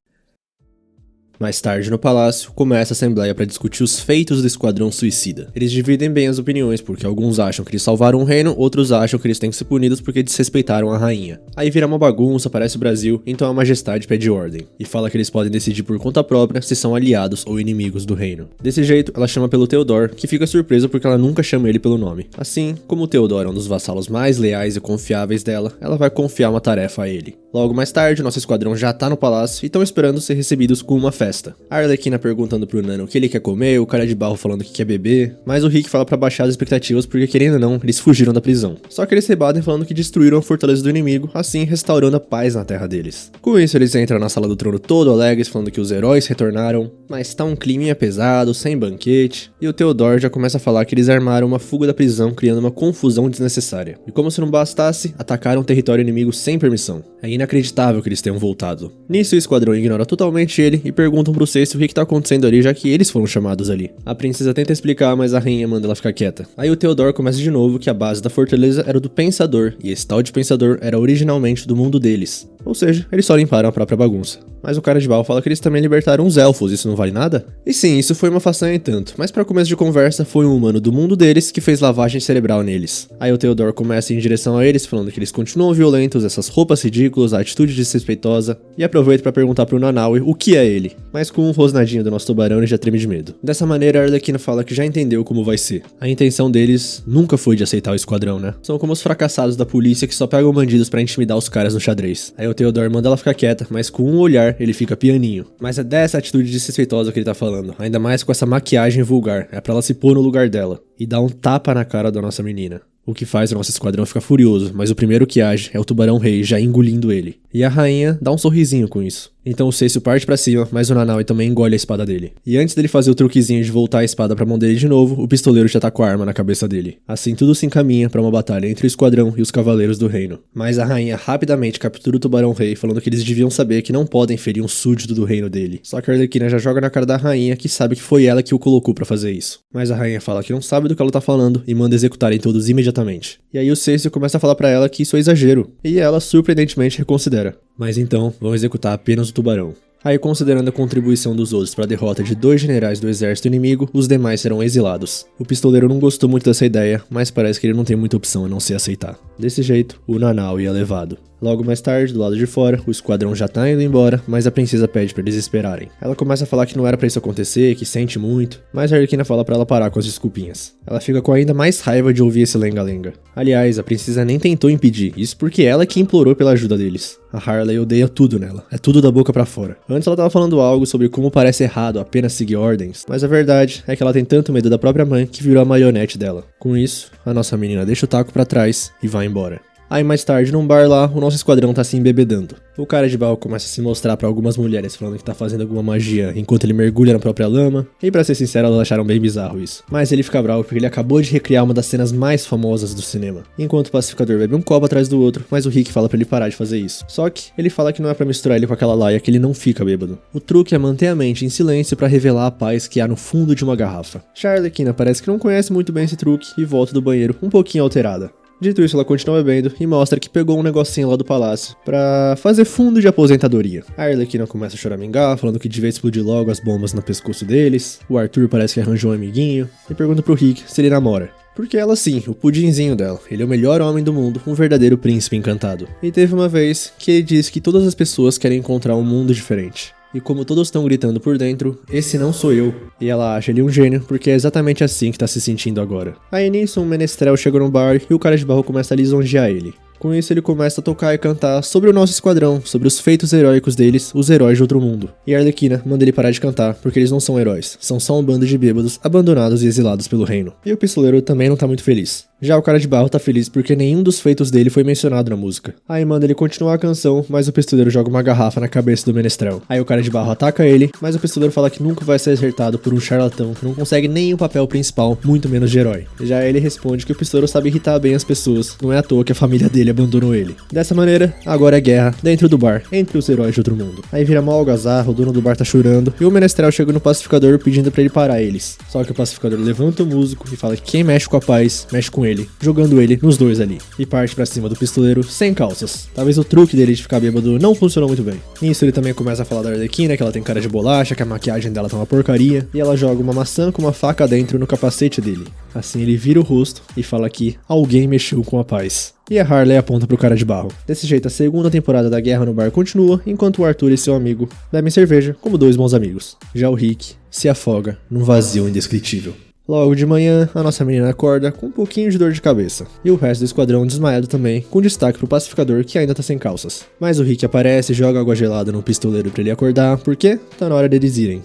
Mais tarde no palácio, começa a assembleia para discutir os feitos do Esquadrão Suicida. Eles dividem bem as opiniões, porque alguns acham que eles salvaram o reino, outros acham que eles têm que ser punidos porque desrespeitaram a rainha. Aí vira uma bagunça, aparece o Brasil, então a majestade pede ordem, e fala que eles podem decidir por conta própria se são aliados ou inimigos do reino. Desse jeito, ela chama pelo Theodore, que fica surpreso porque ela nunca chama ele pelo nome. Assim, como o Theodore é um dos vassalos mais leais e confiáveis dela, ela vai confiar uma tarefa a ele. Logo mais tarde, nosso esquadrão já tá no palácio e estão esperando ser recebidos com uma festa. A Arlequina perguntando pro Nano o que ele quer comer, o cara de barro falando que quer beber, mas o Rick fala pra baixar as expectativas porque, querendo ou não, eles fugiram da prisão. Só que eles rebatem falando que destruíram a fortaleza do inimigo, assim restaurando a paz na terra deles. Com isso, eles entram na sala do trono todo alegres, falando que os heróis retornaram, mas tá um climinha pesado, sem banquete, e o Theodore já começa a falar que eles armaram uma fuga da prisão, criando uma confusão desnecessária. E como se não bastasse, atacaram o território inimigo sem permissão. É inacreditável que eles tenham voltado. Nisso, o esquadrão ignora totalmente ele e perguntam pro Cersei o que tá acontecendo ali, já que eles foram chamados ali. A princesa tenta explicar, mas a rainha manda ela ficar quieta. Aí o Theodore começa de novo que a base da fortaleza era do Pensador, e esse tal de Pensador era originalmente do mundo deles. Ou seja, eles só limparam a própria bagunça. Mas o cara de barro fala que eles também libertaram os elfos, isso não vale nada? E sim, isso foi uma façanha e tanto, mas pra começo de conversa foi um humano do mundo deles que fez lavagem cerebral neles. Aí o Theodore começa em direção a eles, falando que eles continuam violentos, essas roupas ridículas, a atitude desrespeitosa, e aproveita pra perguntar pro Nanaue o que é ele, mas com um rosnadinho do nosso tubarão ele já treme de medo. Dessa maneira, a Arlequina fala que já entendeu como vai ser. A intenção deles nunca foi de aceitar o esquadrão, né? São como os fracassados da polícia que só pegam bandidos pra intimidar os caras no xadrez. Aí o Theodore manda ela ficar quieta, mas com um olhar ele fica pianinho. Mas é dessa atitude desrespeitosa que ele tá falando, ainda mais com essa maquiagem vulgar, é pra ela se pôr no lugar dela e dar um tapa na cara da nossa menina. o que faz o nosso esquadrão ficar furioso, mas o primeiro que age é o Tubarão-Rei já engolindo ele. E a rainha dá um sorrisinho com isso. Então o Cécio parte pra cima, mas o Nanaue também engole a espada dele. E antes dele fazer o truquezinho de voltar a espada pra mão dele de novo, o pistoleiro já tá com a arma na cabeça dele. Assim tudo se encaminha pra uma batalha entre o esquadrão e os cavaleiros do reino. Mas a rainha rapidamente captura o Tubarão-Rei, falando que eles deviam saber que não podem ferir um súdito do reino dele. Só que a Arlequina já joga na cara da rainha, que sabe que foi ela que o colocou pra fazer isso. Mas a rainha fala que não sabe do que ela tá falando e manda executarem todos imediatamente. E aí o Cécio começa a falar pra ela que isso é exagero, e ela surpreendentemente reconsidera. Mas então, vão executar apenas o tubarão. Aí, considerando a contribuição dos outros para a derrota de 2 generais do exército inimigo, os demais serão exilados. O pistoleiro não gostou muito dessa ideia, mas parece que ele não tem muita opção a não ser aceitar. Desse jeito, o Nanaue é levado. Logo mais tarde, do lado de fora, o esquadrão já tá indo embora, mas a princesa pede pra eles esperarem. Ela começa a falar que não era pra isso acontecer, que sente muito, mas a Arlequina fala pra ela parar com as desculpinhas. Ela fica com ainda mais raiva de ouvir esse lenga-lenga. Aliás, a princesa nem tentou impedir, isso porque ela que implorou pela ajuda deles. A Harley odeia tudo nela, é tudo da boca pra fora. Antes ela tava falando algo sobre como parece errado apenas seguir ordens, mas a verdade é que ela tem tanto medo da própria mãe que virou a marionete dela. Com isso, a nossa menina deixa o taco pra trás e vai embora. Aí mais tarde, num bar lá, o nosso esquadrão tá se embebedando. O cara de barro começa a se mostrar pra algumas mulheres falando que tá fazendo alguma magia enquanto ele mergulha na própria lama. E pra ser sincero, elas acharam bem bizarro isso. Mas ele fica bravo porque ele acabou de recriar uma das cenas mais famosas do cinema. Enquanto o pacificador bebe um copo atrás do outro, mas o Rick fala pra ele parar de fazer isso. Só que ele fala que não é pra misturar ele com aquela laia que ele não fica bêbado. O truque é manter a mente em silêncio pra revelar a paz que há no fundo de uma garrafa. Arlequina parece que não conhece muito bem esse truque e volta do banheiro um pouquinho alterada. Dito isso, ela continua bebendo e mostra que pegou um negocinho lá do palácio pra fazer fundo de aposentadoria. A Arlequina começa a choramingar, falando que devia explodir logo as bombas no pescoço deles. O Arthur parece que arranjou um amiguinho e pergunta pro Rick se ele namora. Porque ela sim, o pudinzinho dela, ele é o melhor homem do mundo, um verdadeiro príncipe encantado. E teve uma vez que ele disse que todas as pessoas querem encontrar um mundo diferente. E como todos estão gritando por dentro, esse não sou eu. E ela acha ele um gênio, porque é exatamente assim que tá se sentindo agora. Aí nisso, um menestrel chega no bar e o cara de barro começa a lisonjear ele. Com isso, ele começa a tocar e cantar sobre o nosso esquadrão, sobre os feitos heróicos deles, os heróis de outro mundo. E a Arlequina manda ele parar de cantar, porque eles não são heróis, são só um bando de bêbados, abandonados e exilados pelo reino. E o pistoleiro também não tá muito feliz. Já o cara de barro tá feliz porque nenhum dos feitos dele foi mencionado na música. Aí manda ele continuar a canção, mas o pistoleiro joga uma garrafa na cabeça do menestrel. Aí o cara de barro ataca ele, mas o pistoleiro fala que nunca vai ser acertado por um charlatão que não consegue nem o papel principal, muito menos de herói. Já ele responde que o pistoleiro sabe irritar bem as pessoas, não é à toa que a família dele abandonou ele. Dessa maneira, agora é guerra dentro do bar, entre os heróis de outro mundo. Aí vira mal algazarra, o dono do bar tá chorando, e o menestrel chega no pacificador pedindo pra ele parar eles. Só que o pacificador levanta o músico e fala que quem mexe com a paz, mexe com ele, jogando ele nos dois ali. E parte pra cima do pistoleiro sem calças. Talvez o truque dele de ficar bêbado não funcionou muito bem. Nisso ele também começa a falar da Arlequina, que ela tem cara de bolacha, que a maquiagem dela tá uma porcaria, e ela joga uma maçã com uma faca dentro no capacete dele. Assim ele vira o rosto e fala que alguém mexeu com a paz. E a Harley aponta pro cara de barro. Desse jeito, a segunda temporada da Guerra no Bar continua, enquanto o Arthur e seu amigo bebem cerveja como dois bons amigos. Já o Rick se afoga num vazio indescritível. Logo de manhã, a nossa menina acorda com um pouquinho de dor de cabeça, e o resto do esquadrão desmaiado também, com destaque pro pacificador que ainda tá sem calças. Mas o Rick aparece e joga água gelada no pistoleiro pra ele acordar, porque tá na hora deles irem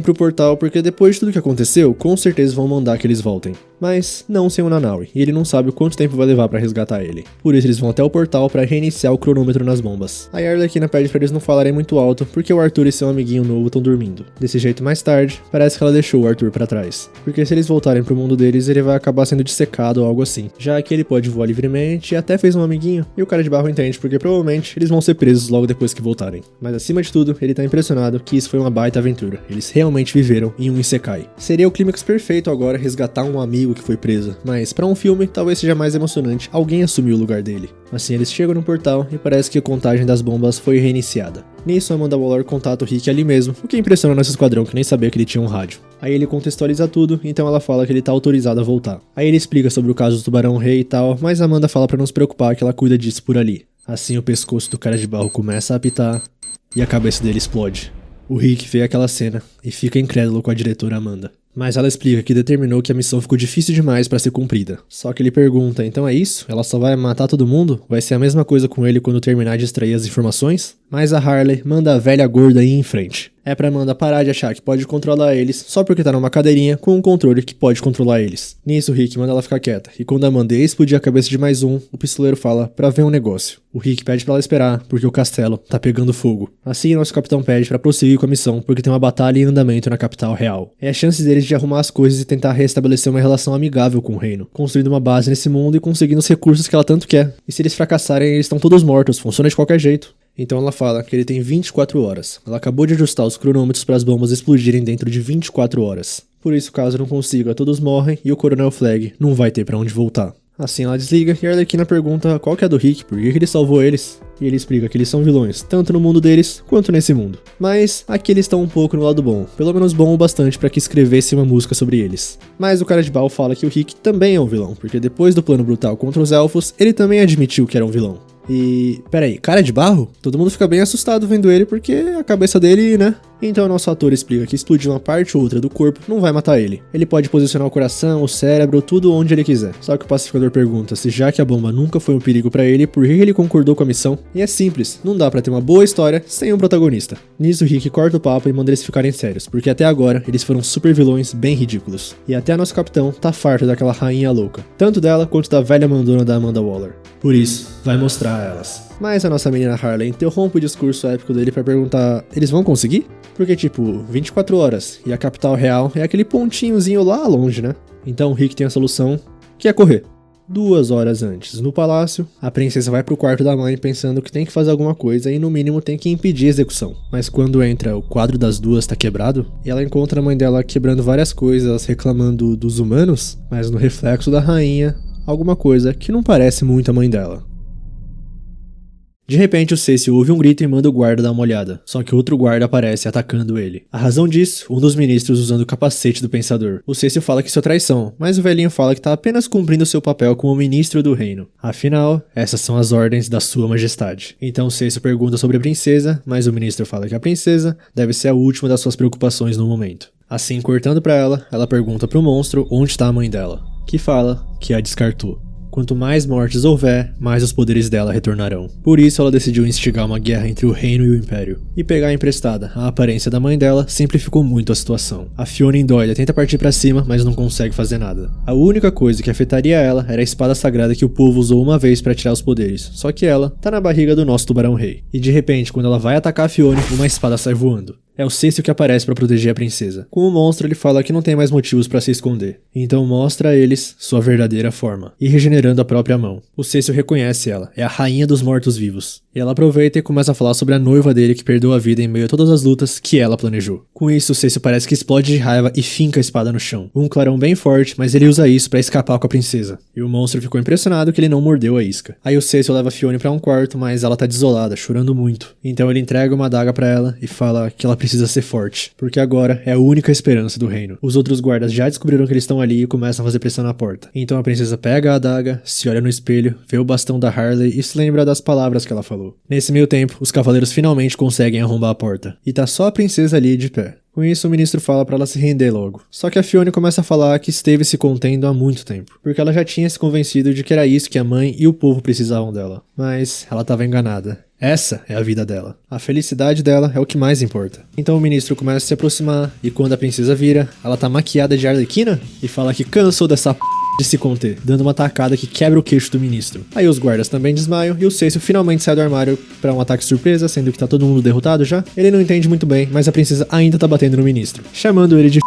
pro portal, porque depois de tudo que aconteceu, com certeza vão mandar que eles voltem. Mas não sem o Nanaue, e ele não sabe quanto tempo vai levar pra resgatar ele. Por isso eles vão até o portal pra reiniciar o cronômetro nas bombas. Aí a Arlequina pede pra eles não falarem muito alto, porque o Arthur e seu amiguinho novo estão dormindo. Desse jeito, mais tarde, parece que ela deixou o Arthur pra trás. Porque se eles voltarem pro mundo deles, ele vai acabar sendo dissecado ou algo assim. Já que ele pode voar livremente e até fez um amiguinho, e o cara de barro entende, porque provavelmente eles vão ser presos logo depois que voltarem. Mas acima de tudo, ele tá impressionado que isso foi uma baita aventura. Eles realmente viveram em um Isekai. Seria o clímax perfeito agora resgatar um amigo que foi preso, mas pra um filme talvez seja mais emocionante alguém assumir o lugar dele. Assim eles chegam no portal e parece que a contagem das bombas foi reiniciada. Nisso Amanda Waller contata o Rick ali mesmo, o que impressiona nosso esquadrão que nem sabia que ele tinha um rádio. Aí ele contextualiza tudo, então ela fala que ele tá autorizado a voltar. Aí ele explica sobre o caso do Tubarão-Rei e tal, mas Amanda fala pra não se preocupar que ela cuida disso por ali. Assim o pescoço do cara de barro começa a apitar e a cabeça dele explode. O Rick vê aquela cena e fica incrédulo com a diretora Amanda. Mas ela explica que determinou que a missão ficou difícil demais pra ser cumprida. Só que ele pergunta, então é isso? Ela só vai matar todo mundo? Vai ser a mesma coisa com ele quando terminar de extrair as informações? Mas a Harley manda a velha gorda ir em frente. é pra Amanda parar de achar que pode controlar eles só porque tá numa cadeirinha com um controle que pode controlar eles. Nisso, o Rick manda ela ficar quieta, e quando a Amanda ia explodir a cabeça de mais um, o pistoleiro fala pra ver um negócio. O Rick pede pra ela esperar, porque o castelo tá pegando fogo. Assim, nosso capitão pede pra prosseguir com a missão, porque tem uma batalha em andamento na capital real. É a chance deles de arrumar as coisas e tentar restabelecer uma relação amigável com o reino, construindo uma base nesse mundo e conseguindo os recursos que ela tanto quer. E se eles fracassarem, eles estão todos mortos, funciona de qualquer jeito. Então ela fala que ele tem 24 horas. Ela acabou de ajustar os cronômetros para as bombas explodirem dentro de 24 horas. Por isso, caso não consiga, todos morrem e o Coronel Flag não vai ter pra onde voltar. Assim ela desliga e a Arlequina pergunta qual que é do Rick, por que ele salvou eles. E ele explica que eles são vilões, tanto no mundo deles, quanto nesse mundo. Mas aqui eles estão um pouco no lado bom, pelo menos bom o bastante para que escrevesse uma música sobre eles. Mas o cara de Baal fala que o Rick também é um vilão, porque depois do plano brutal contra os elfos, ele também admitiu que era um vilão. E... peraí, cara de barro? Todo mundo fica bem assustado vendo ele porque a cabeça dele, né? Então o nosso ator explica que explodir uma parte ou outra do corpo não vai matar ele. Ele pode posicionar o coração, o cérebro, tudo onde ele quiser. Só que o pacificador pergunta se já que a bomba nunca foi um perigo pra ele, por que ele concordou com a missão? E é simples, não dá pra ter uma boa história sem um protagonista. Nisso, Rick corta o papo e manda eles ficarem sérios, porque até agora eles foram super vilões bem ridículos. E até nosso capitão tá farto daquela rainha louca, tanto dela quanto da velha mandona da Amanda Waller. Por isso, vai mostrar a elas. Mas a nossa menina Harley interrompe o discurso épico dele pra perguntar: eles vão conseguir? Porque tipo, 24 horas e a capital real é aquele pontinhozinho lá longe, né? Então o Rick tem a solução, que é correr. 2 horas antes, no palácio, a princesa vai pro quarto da mãe pensando que tem que fazer alguma coisa e no mínimo tem que impedir a execução. Mas quando entra, o quadro das duas tá quebrado, e ela encontra a mãe dela quebrando várias coisas, reclamando dos humanos, mas no reflexo da rainha, alguma coisa que não parece muito a mãe dela. De repente, o Cecil ouve um grito e manda o guarda dar uma olhada, só que outro guarda aparece atacando ele. A razão disso, um dos ministros usando o capacete do Pensador. O Cecil fala que isso é traição, mas o velhinho fala que tá apenas cumprindo seu papel como ministro do reino. Afinal, essas são as ordens da sua majestade. Então o Cecil pergunta sobre a princesa, mas o ministro fala que a princesa deve ser a última das suas preocupações no momento. Assim, cortando pra ela pergunta pro monstro onde está a mãe dela, que fala que a descartou. Quanto mais mortes houver, mais os poderes dela retornarão. Por isso ela decidiu instigar uma guerra entre o reino e o império. E pegar emprestada a aparência da mãe dela simplificou muito a situação. A Fiona em Doyle tenta partir pra cima, mas não consegue fazer nada. A única coisa que afetaria ela era a espada sagrada que o povo usou uma vez pra tirar os poderes. Só que ela tá na barriga do nosso tubarão-rei. E de repente, quando ela vai atacar a Fiona, uma espada sai voando. É o Cecil que aparece para proteger a princesa. Com o monstro, ele fala que não tem mais motivos para se esconder. Então mostra a eles sua verdadeira forma, e regenerando a própria mão. O Cecil reconhece ela, é a rainha dos mortos-vivos. E ela aproveita e começa a falar sobre a noiva dele que perdeu a vida em meio a todas as lutas que ela planejou. Com isso, o Cecil parece que explode de raiva e finca a espada no chão. Um clarão bem forte, mas ele usa isso para escapar com a princesa. E o monstro ficou impressionado que ele não mordeu a isca. Aí o Cecil leva a Fiona para um quarto, mas ela tá desolada, chorando muito. Então ele entrega uma adaga para ela e fala que ela precisa ser forte, porque agora é a única esperança do reino. Os outros guardas já descobriram que eles estão ali e começam a fazer pressão na porta. Então a princesa pega a adaga, se olha no espelho, vê o bastão da Harley e se lembra das palavras que ela falou. Nesse meio tempo, os cavaleiros finalmente conseguem arrombar a porta. E tá só a princesa ali de pé. Com isso, o ministro fala pra ela se render logo. Só que a Fiona começa a falar que esteve se contendo há muito tempo, porque ela já tinha se convencido de que era isso que a mãe e o povo precisavam dela. Mas ela estava enganada. Essa é a vida dela. A felicidade dela é o que mais importa. Então o ministro começa a se aproximar, e quando a princesa vira, ela tá maquiada de Arlequina e fala que cansou dessa de se conter, dando uma tacada que quebra o queixo do ministro. Aí os guardas também desmaiam e o Cecil finalmente sai do armário pra um ataque surpresa, sendo que tá todo mundo derrotado já. Ele não entende muito bem, mas a princesa ainda tá batendo no ministro, chamando ele de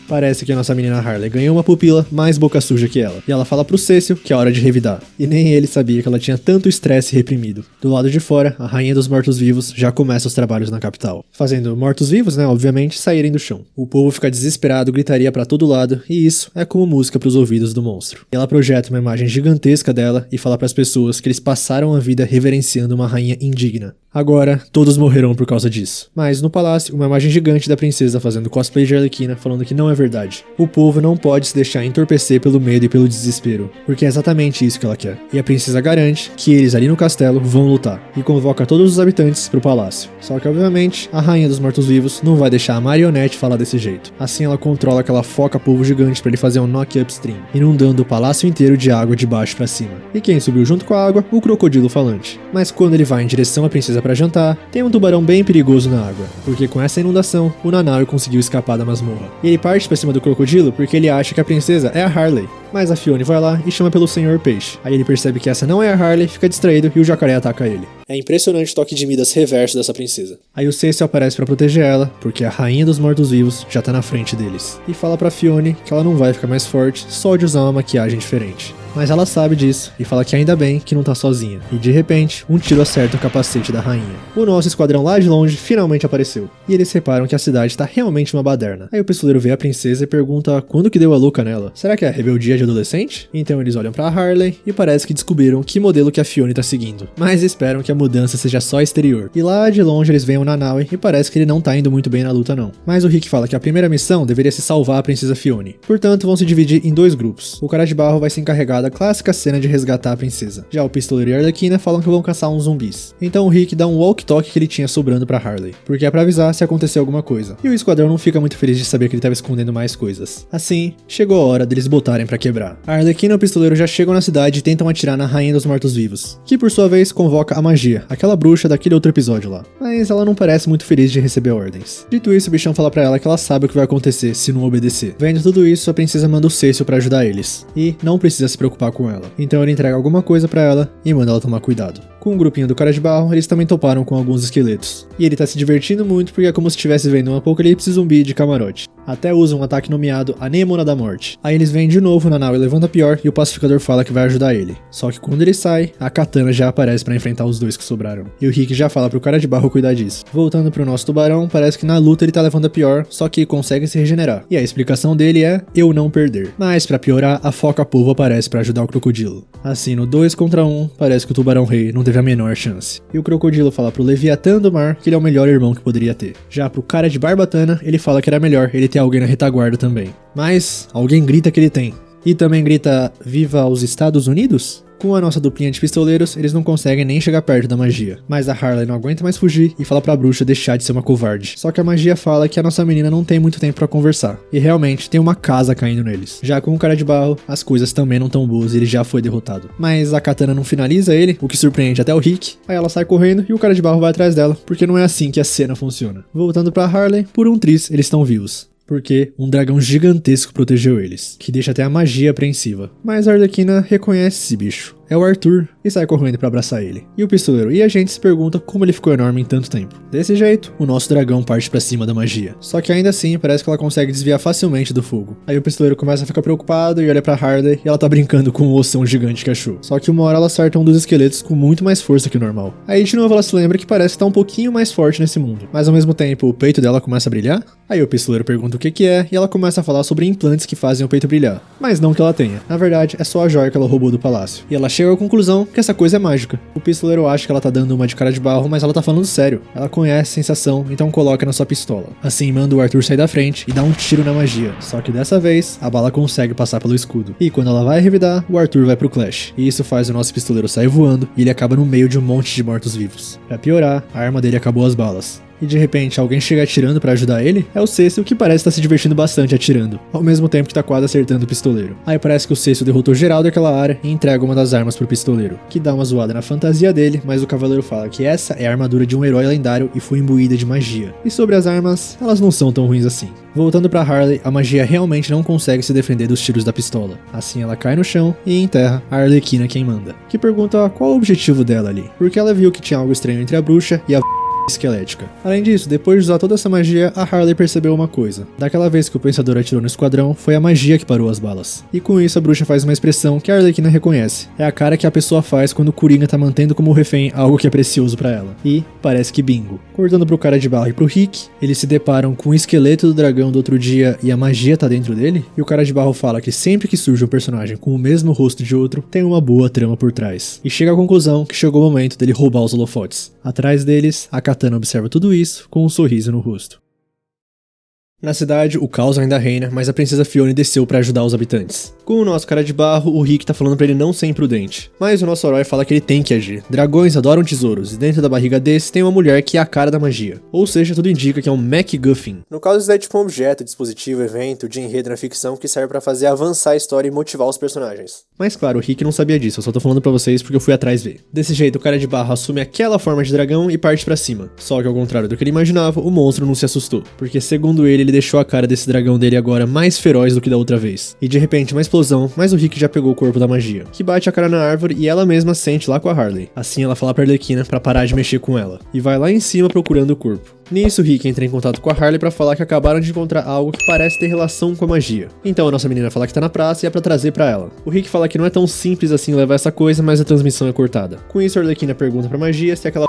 Parece que a nossa menina Harley ganhou uma pupila mais boca suja que ela. E ela fala pro Cecil que é hora de revidar. E nem ele sabia que ela tinha tanto estresse reprimido. Do lado de fora, a rainha dos mortos-vivos já começa os trabalhos na capital. Fazendo mortos-vivos, né, obviamente, saírem do chão. O povo fica desesperado, gritaria pra todo lado, e isso é como música pros ouvidos do monstro. E ela projeta uma imagem gigantesca dela e fala pras pessoas que eles passaram a vida reverenciando uma rainha indigna. Agora, todos morrerão por causa disso. Mas no palácio, uma imagem gigante da princesa fazendo cosplay de Arlequina, falando que não é verdade. O povo não pode se deixar entorpecer pelo medo e pelo desespero, porque é exatamente isso que ela quer. E a princesa garante que eles ali no castelo vão lutar, e convoca todos os habitantes pro palácio. Só que, obviamente, a rainha dos mortos-vivos não vai deixar a marionete falar desse jeito. Assim ela controla aquela foca polvo gigante pra ele fazer um knock upstream, inundando o palácio inteiro de água de baixo pra cima. E quem subiu junto com a água? O crocodilo falante. Mas quando ele vai em direção à princesa pra jantar, tem um tubarão bem perigoso na água, porque com essa inundação, o Nanaue conseguiu escapar da masmorra. E ele parte pra cima do crocodilo porque ele acha que a princesa é a Harley. Mas a Fiona vai lá e chama pelo Senhor Peixe. Aí ele percebe que essa não é a Harley, fica distraído e o jacaré ataca ele. É impressionante o toque de Midas reverso dessa princesa. Aí o Cecil aparece pra proteger ela, porque a rainha dos mortos-vivos já tá na frente deles. E fala pra Fiona que ela não vai ficar mais forte só de usar uma maquiagem diferente. Mas ela sabe disso e fala que ainda bem que não tá sozinha. E de repente, um tiro acerta o capacete da rainha. O nosso esquadrão lá de longe finalmente apareceu. E eles reparam que a cidade tá realmente uma baderna. Aí o pistoleiro vê a princesa e pergunta quando que deu a louca nela. Será que é a rebeldia de adolescente? Então eles olham pra Harley e parece que descobriram que modelo que a Fiona tá seguindo. Mas esperam que a mudança seja só exterior. E lá de longe eles veem o Nanaue e parece que ele não tá indo muito bem na luta não. Mas o Rick fala que a primeira missão deveria ser salvar a princesa Fiona. Portanto, vão se dividir em 2 grupos. O cara de barro vai se encarregar da clássica cena de resgatar a princesa. Já o pistoleiro e a Arlequina falam que vão caçar uns zumbis. Então o Rick dá um walkie-talkie que ele tinha sobrando pra Harley, porque é pra avisar se acontecer alguma coisa. E o esquadrão não fica muito feliz de saber que ele tava escondendo mais coisas. Assim, chegou a hora deles botarem pra quebrar. A Arlequina e o pistoleiro já chegam na cidade e tentam atirar na rainha dos mortos-vivos, que por sua vez convoca a magia, aquela bruxa daquele outro episódio lá. Mas ela não parece muito feliz de receber ordens. Dito isso, o bichão fala pra ela que ela sabe o que vai acontecer se não obedecer. Vendo tudo isso, a princesa manda o Cecil pra ajudar eles. E não precisa se preocupar com ela. Então ele entrega alguma coisa pra ela e manda ela tomar cuidado. Com o grupinho do cara de barro, eles também toparam com alguns esqueletos. E ele tá se divertindo muito porque é como se estivesse vendo um apocalipse zumbi de camarote. Até usa um ataque nomeado Anemona da Morte. Aí eles vêm de novo na nave levando a pior e o pacificador fala que vai ajudar ele. Só que quando ele sai, a Katana já aparece pra enfrentar os 2 que sobraram. E o Rick já fala pro cara de barro cuidar disso. Voltando pro nosso tubarão, parece que na luta ele tá levando a pior, só que consegue se regenerar. E a explicação dele é eu não perder. Mas pra piorar, a foca polvo aparece pra ajudar o crocodilo. Assim, no 2 contra 1, parece que o tubarão rei não teve a menor chance. E o crocodilo fala pro Leviatã do mar que ele é o melhor irmão que poderia ter. Já pro cara de barbatana, ele fala que era melhor ele ter alguém na retaguarda também. Mas alguém grita que ele tem. E também grita viva os Estados Unidos? Com a nossa duplinha de pistoleiros, eles não conseguem nem chegar perto da magia. Mas a Harley não aguenta mais fugir e fala pra bruxa deixar de ser uma covarde. Só que a magia fala que a nossa menina não tem muito tempo pra conversar. E realmente tem uma casa caindo neles. Já com o cara de barro, as coisas também não tão boas e ele já foi derrotado. Mas a Katana não finaliza ele, o que surpreende até o Rick. Aí ela sai correndo e o cara de barro vai atrás dela, porque não é assim que a cena funciona. Voltando pra Harley, por um triz, eles estão vivos. Porque um dragão gigantesco protegeu eles, que deixa até a magia apreensiva. Mas a Arlequina reconhece esse bicho. É o Arthur, e sai correndo pra abraçar ele. E o pistoleiro e a gente se pergunta como ele ficou enorme em tanto tempo. Desse jeito, o nosso dragão parte pra cima da magia. Só que ainda assim, parece que ela consegue desviar facilmente do fogo. Aí o pistoleiro começa a ficar preocupado e olha pra Harley e ela tá brincando com o ossão gigante que achou. Só que uma hora ela acerta um dos esqueletos com muito mais força que o normal. Aí de novo ela se lembra que parece que tá um pouquinho mais forte nesse mundo. Mas ao mesmo tempo, o peito dela começa a brilhar. Aí o pistoleiro pergunta o que é e ela começa a falar sobre implantes que fazem o peito brilhar. Mas não que ela tenha. Na verdade, é só a joia que ela roubou do palácio. E ela chega à conclusão que essa coisa é mágica. O pistoleiro acha que ela tá dando uma de cara de barro, mas ela tá falando sério. Ela conhece a sensação, então coloca na sua pistola. Assim, manda o Arthur sair da frente e dá um tiro na magia. Só que dessa vez, a bala consegue passar pelo escudo. E quando ela vai revidar, o Arthur vai pro Clash. E isso faz o nosso pistoleiro sair voando e ele acaba no meio de um monte de mortos-vivos. Pra piorar, a arma dele acabou as balas. E de repente alguém chega atirando pra ajudar ele, é o Cecil que parece estar se divertindo bastante atirando, ao mesmo tempo que tá quase acertando o pistoleiro. Aí parece que o Cecil derrotou geral daquela área e entrega uma das armas pro pistoleiro, que dá uma zoada na fantasia dele, mas o cavaleiro fala que essa é a armadura de um herói lendário e foi imbuída de magia. E sobre as armas, elas não são tão ruins assim. Voltando pra Harley, a magia realmente não consegue se defender dos tiros da pistola. Assim ela cai no chão e enterra a Arlequina quem manda, que pergunta qual o objetivo dela ali, porque ela viu que tinha algo estranho entre a bruxa e a esquelética. Além disso, depois de usar toda essa magia, a Harley percebeu uma coisa. Daquela vez que o Pensador atirou no esquadrão, foi a magia que parou as balas. E com isso a bruxa faz uma expressão que a Arlequina reconhece. É a cara que a pessoa faz quando o Coringa tá mantendo como refém algo que é precioso pra ela. E parece que bingo. Cortando pro cara de barro e pro Rick, eles se deparam com o esqueleto do dragão do outro dia e a magia tá dentro dele. E o cara de barro fala que sempre que surge um personagem com o mesmo rosto de outro, tem uma boa trama por trás. E chega à conclusão que chegou o momento dele roubar os holofotes. Atrás deles, a Katana observa tudo isso com um sorriso no rosto. Na cidade, o caos ainda reina, mas a princesa Fiona desceu pra ajudar os habitantes. Com o nosso cara de barro, o Rick tá falando pra ele não ser imprudente. Mas o nosso herói fala que ele tem que agir. Dragões adoram tesouros, e dentro da barriga desse tem uma mulher que é a cara da magia. Ou seja, tudo indica que é um MacGuffin. No caso, isso é tipo um objeto, dispositivo, evento, de enredo na ficção que serve pra fazer avançar a história e motivar os personagens. Mas claro, o Rick não sabia disso, eu só tô falando pra vocês porque eu fui atrás ver. Desse jeito, o cara de barro assume aquela forma de dragão e parte pra cima. Só que ao contrário do que ele imaginava, o monstro não se assustou. Porque segundo ele deixou a cara desse dragão dele agora mais feroz do que da outra vez. E de repente, uma explosão, mas o Rick já pegou o corpo da magia, que bate a cara na árvore e ela mesma sente lá com a Harley. Assim ela fala pra Arlequina pra parar de mexer com ela. E vai lá em cima procurando o corpo. Nisso, o Rick entra em contato com a Harley pra falar que acabaram de encontrar algo que parece ter relação com a magia. Então a nossa menina fala que tá na praça e é pra trazer pra ela. O Rick fala que não é tão simples assim levar essa coisa, mas a transmissão é cortada. Com isso, a Arlequina pergunta pra magia se aquela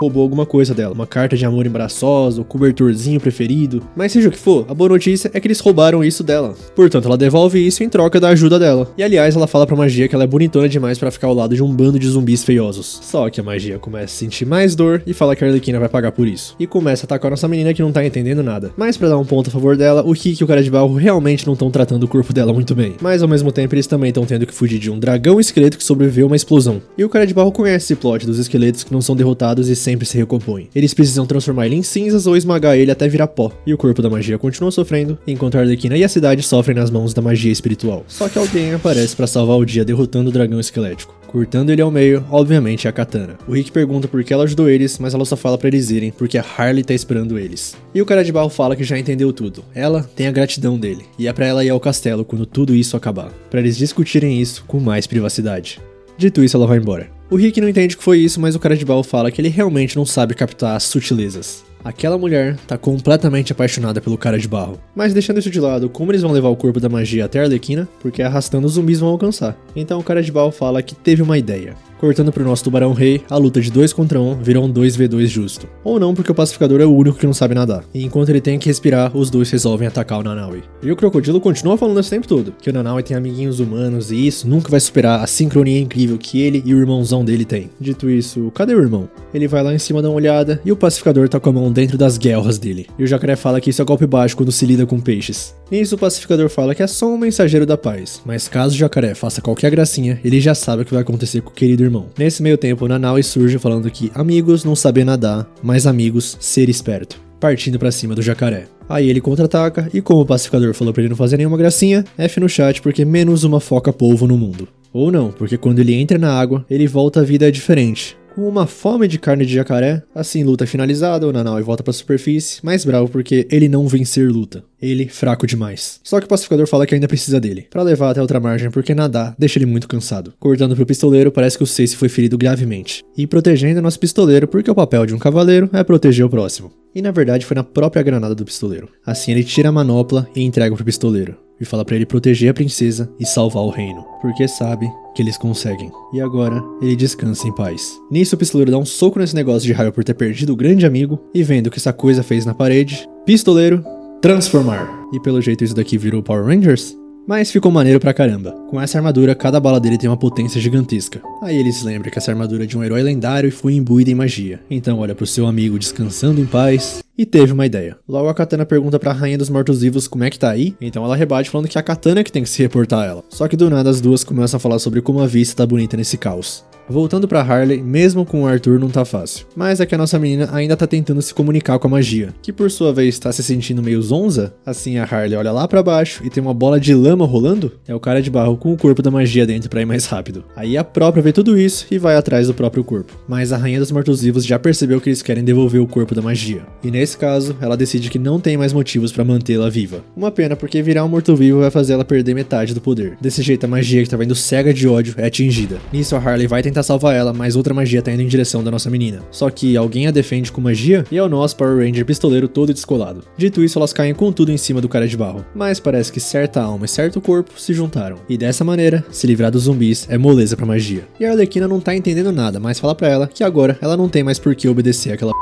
roubou alguma coisa dela, uma carta de amor embaraçosa, o cobertorzinho preferido. Mas seja o que for, a boa notícia é que eles roubaram isso dela. Portanto, ela devolve isso em troca da ajuda dela. E aliás, ela fala pra magia que ela é bonitona demais pra ficar ao lado de um bando de zumbis feiosos. Só que a magia começa a sentir mais dor e fala que a Arlequina vai pagar por isso. E começa a atacar a nossa menina que não tá entendendo nada. Mas pra dar um ponto a favor dela, o Rick e o cara de barro realmente não estão tratando o corpo dela muito bem. Mas ao mesmo tempo eles também estão tendo que fugir de um dragão esqueleto que sobreviveu a uma explosão. E o cara de barro conhece esse plot dos esqueletos que não são derrotados e sempre se recompõem. Eles precisam transformar ele em cinzas ou esmagar ele até virar pó. E o corpo da magia continua sofrendo, enquanto a Arlequina e a cidade sofrem nas mãos da magia espiritual. Só que alguém aparece pra salvar o dia derrotando o dragão esquelético. Cortando ele ao meio, obviamente, é a Katana. O Rick pergunta por que ela ajudou eles, mas ela só fala pra eles irem, porque a Harley tá esperando eles. E o cara de barro fala que já entendeu tudo. Ela tem a gratidão dele, e é pra ela ir ao castelo quando tudo isso acabar, pra eles discutirem isso com mais privacidade. Dito isso, ela vai embora. O Rick não entende que foi isso, mas o cara de barro fala que ele realmente não sabe captar as sutilezas. Aquela mulher tá completamente apaixonada pelo cara de barro. Mas deixando isso de lado, como eles vão levar o corpo da magia até a Arlequina? Porque arrastando os zumbis vão alcançar. Então o cara de barro fala que teve uma ideia. Cortando pro nosso tubarão rei, a luta de 2 contra 1 virou um 2v2 justo. Ou não, porque o pacificador é o único que não sabe nadar. E enquanto ele tem que respirar, os dois resolvem atacar o Nanaue. E o crocodilo continua falando esse tempo todo, que o Nanaue tem amiguinhos humanos e isso nunca vai superar a sincronia incrível que ele e o irmãozão dele têm. Dito isso, cadê o irmão? Ele vai lá em cima dar uma olhada e o pacificador tá com a mão dentro das guelras dele. E o jacaré fala que isso é golpe baixo quando se lida com peixes. Nisso o pacificador fala que é só um mensageiro da paz, mas caso o jacaré faça qualquer gracinha, ele já sabe o que vai acontecer com o querido irmão. Nesse meio tempo, o Nanaue surge falando que amigos não saber nadar, mas amigos ser esperto, partindo pra cima do jacaré. Aí ele contra-ataca e como o pacificador falou pra ele não fazer nenhuma gracinha, F no chat porque menos uma foca polvo no mundo. Ou não, porque quando ele entra na água, ele volta à vida diferente. Com uma fome de carne de jacaré, assim luta finalizada, o Nanaue volta pra superfície, mais bravo porque ele não vencer luta. Ele fraco demais. Só que o pacificador fala que ainda precisa dele, pra levar até outra margem porque nadar deixa ele muito cansado. Cortando pro pistoleiro, parece que o Cecy foi ferido gravemente. E protegendo nosso pistoleiro porque o papel de um cavaleiro é proteger o próximo. E na verdade foi na própria granada do pistoleiro. Assim ele tira a manopla e entrega pro pistoleiro. E fala pra ele proteger a princesa e salvar o reino, porque sabe que eles conseguem. E agora, ele descansa em paz. Nisso o pistoleiro dá um soco nesse negócio de raio por ter perdido o grande amigo, e vendo o que essa coisa fez na parede, pistoleiro, transformar. E pelo jeito isso daqui virou Power Rangers? Mas ficou maneiro pra caramba. Com essa armadura, cada bala dele tem uma potência gigantesca. Aí ele se lembra que essa armadura é de um herói lendário e foi imbuída em magia. Então olha pro seu amigo descansando em paz e teve uma ideia. Logo a Katana pergunta pra Rainha dos Mortos-Vivos como é que tá aí, então ela rebate falando que é a Katana que tem que se reportar a ela. Só que do nada as duas começam a falar sobre como a vista tá bonita nesse caos. Voltando pra Harley, mesmo com o Arthur não tá fácil. Mas é que a nossa menina ainda tá tentando se comunicar com a magia, que por sua vez tá se sentindo meio zonza. Assim a Harley olha lá pra baixo e tem uma bola de lama rolando. É o cara de barro com o corpo da magia dentro pra ir mais rápido. Aí a própria vê tudo isso e vai atrás do próprio corpo. Mas a Rainha dos Mortos-Vivos já percebeu que eles querem devolver o corpo da magia. E nesse caso, ela decide que não tem mais motivos pra mantê-la viva. Uma pena porque virar um morto-vivo vai fazer ela perder metade do poder. Desse jeito a magia que tava indo cega de ódio é atingida. Nisso a Harley vai tentar salvar ela, mas outra magia tá indo em direção da nossa menina. Só que alguém a defende com magia e é o nosso Power Ranger pistoleiro todo descolado. Dito isso, elas caem com tudo em cima do cara de barro. Mas parece que certa alma e certo corpo se juntaram. E dessa maneira, se livrar dos zumbis é moleza pra magia. E a Arlequina não tá entendendo nada, mas fala pra ela que agora ela não tem mais por que obedecer aquela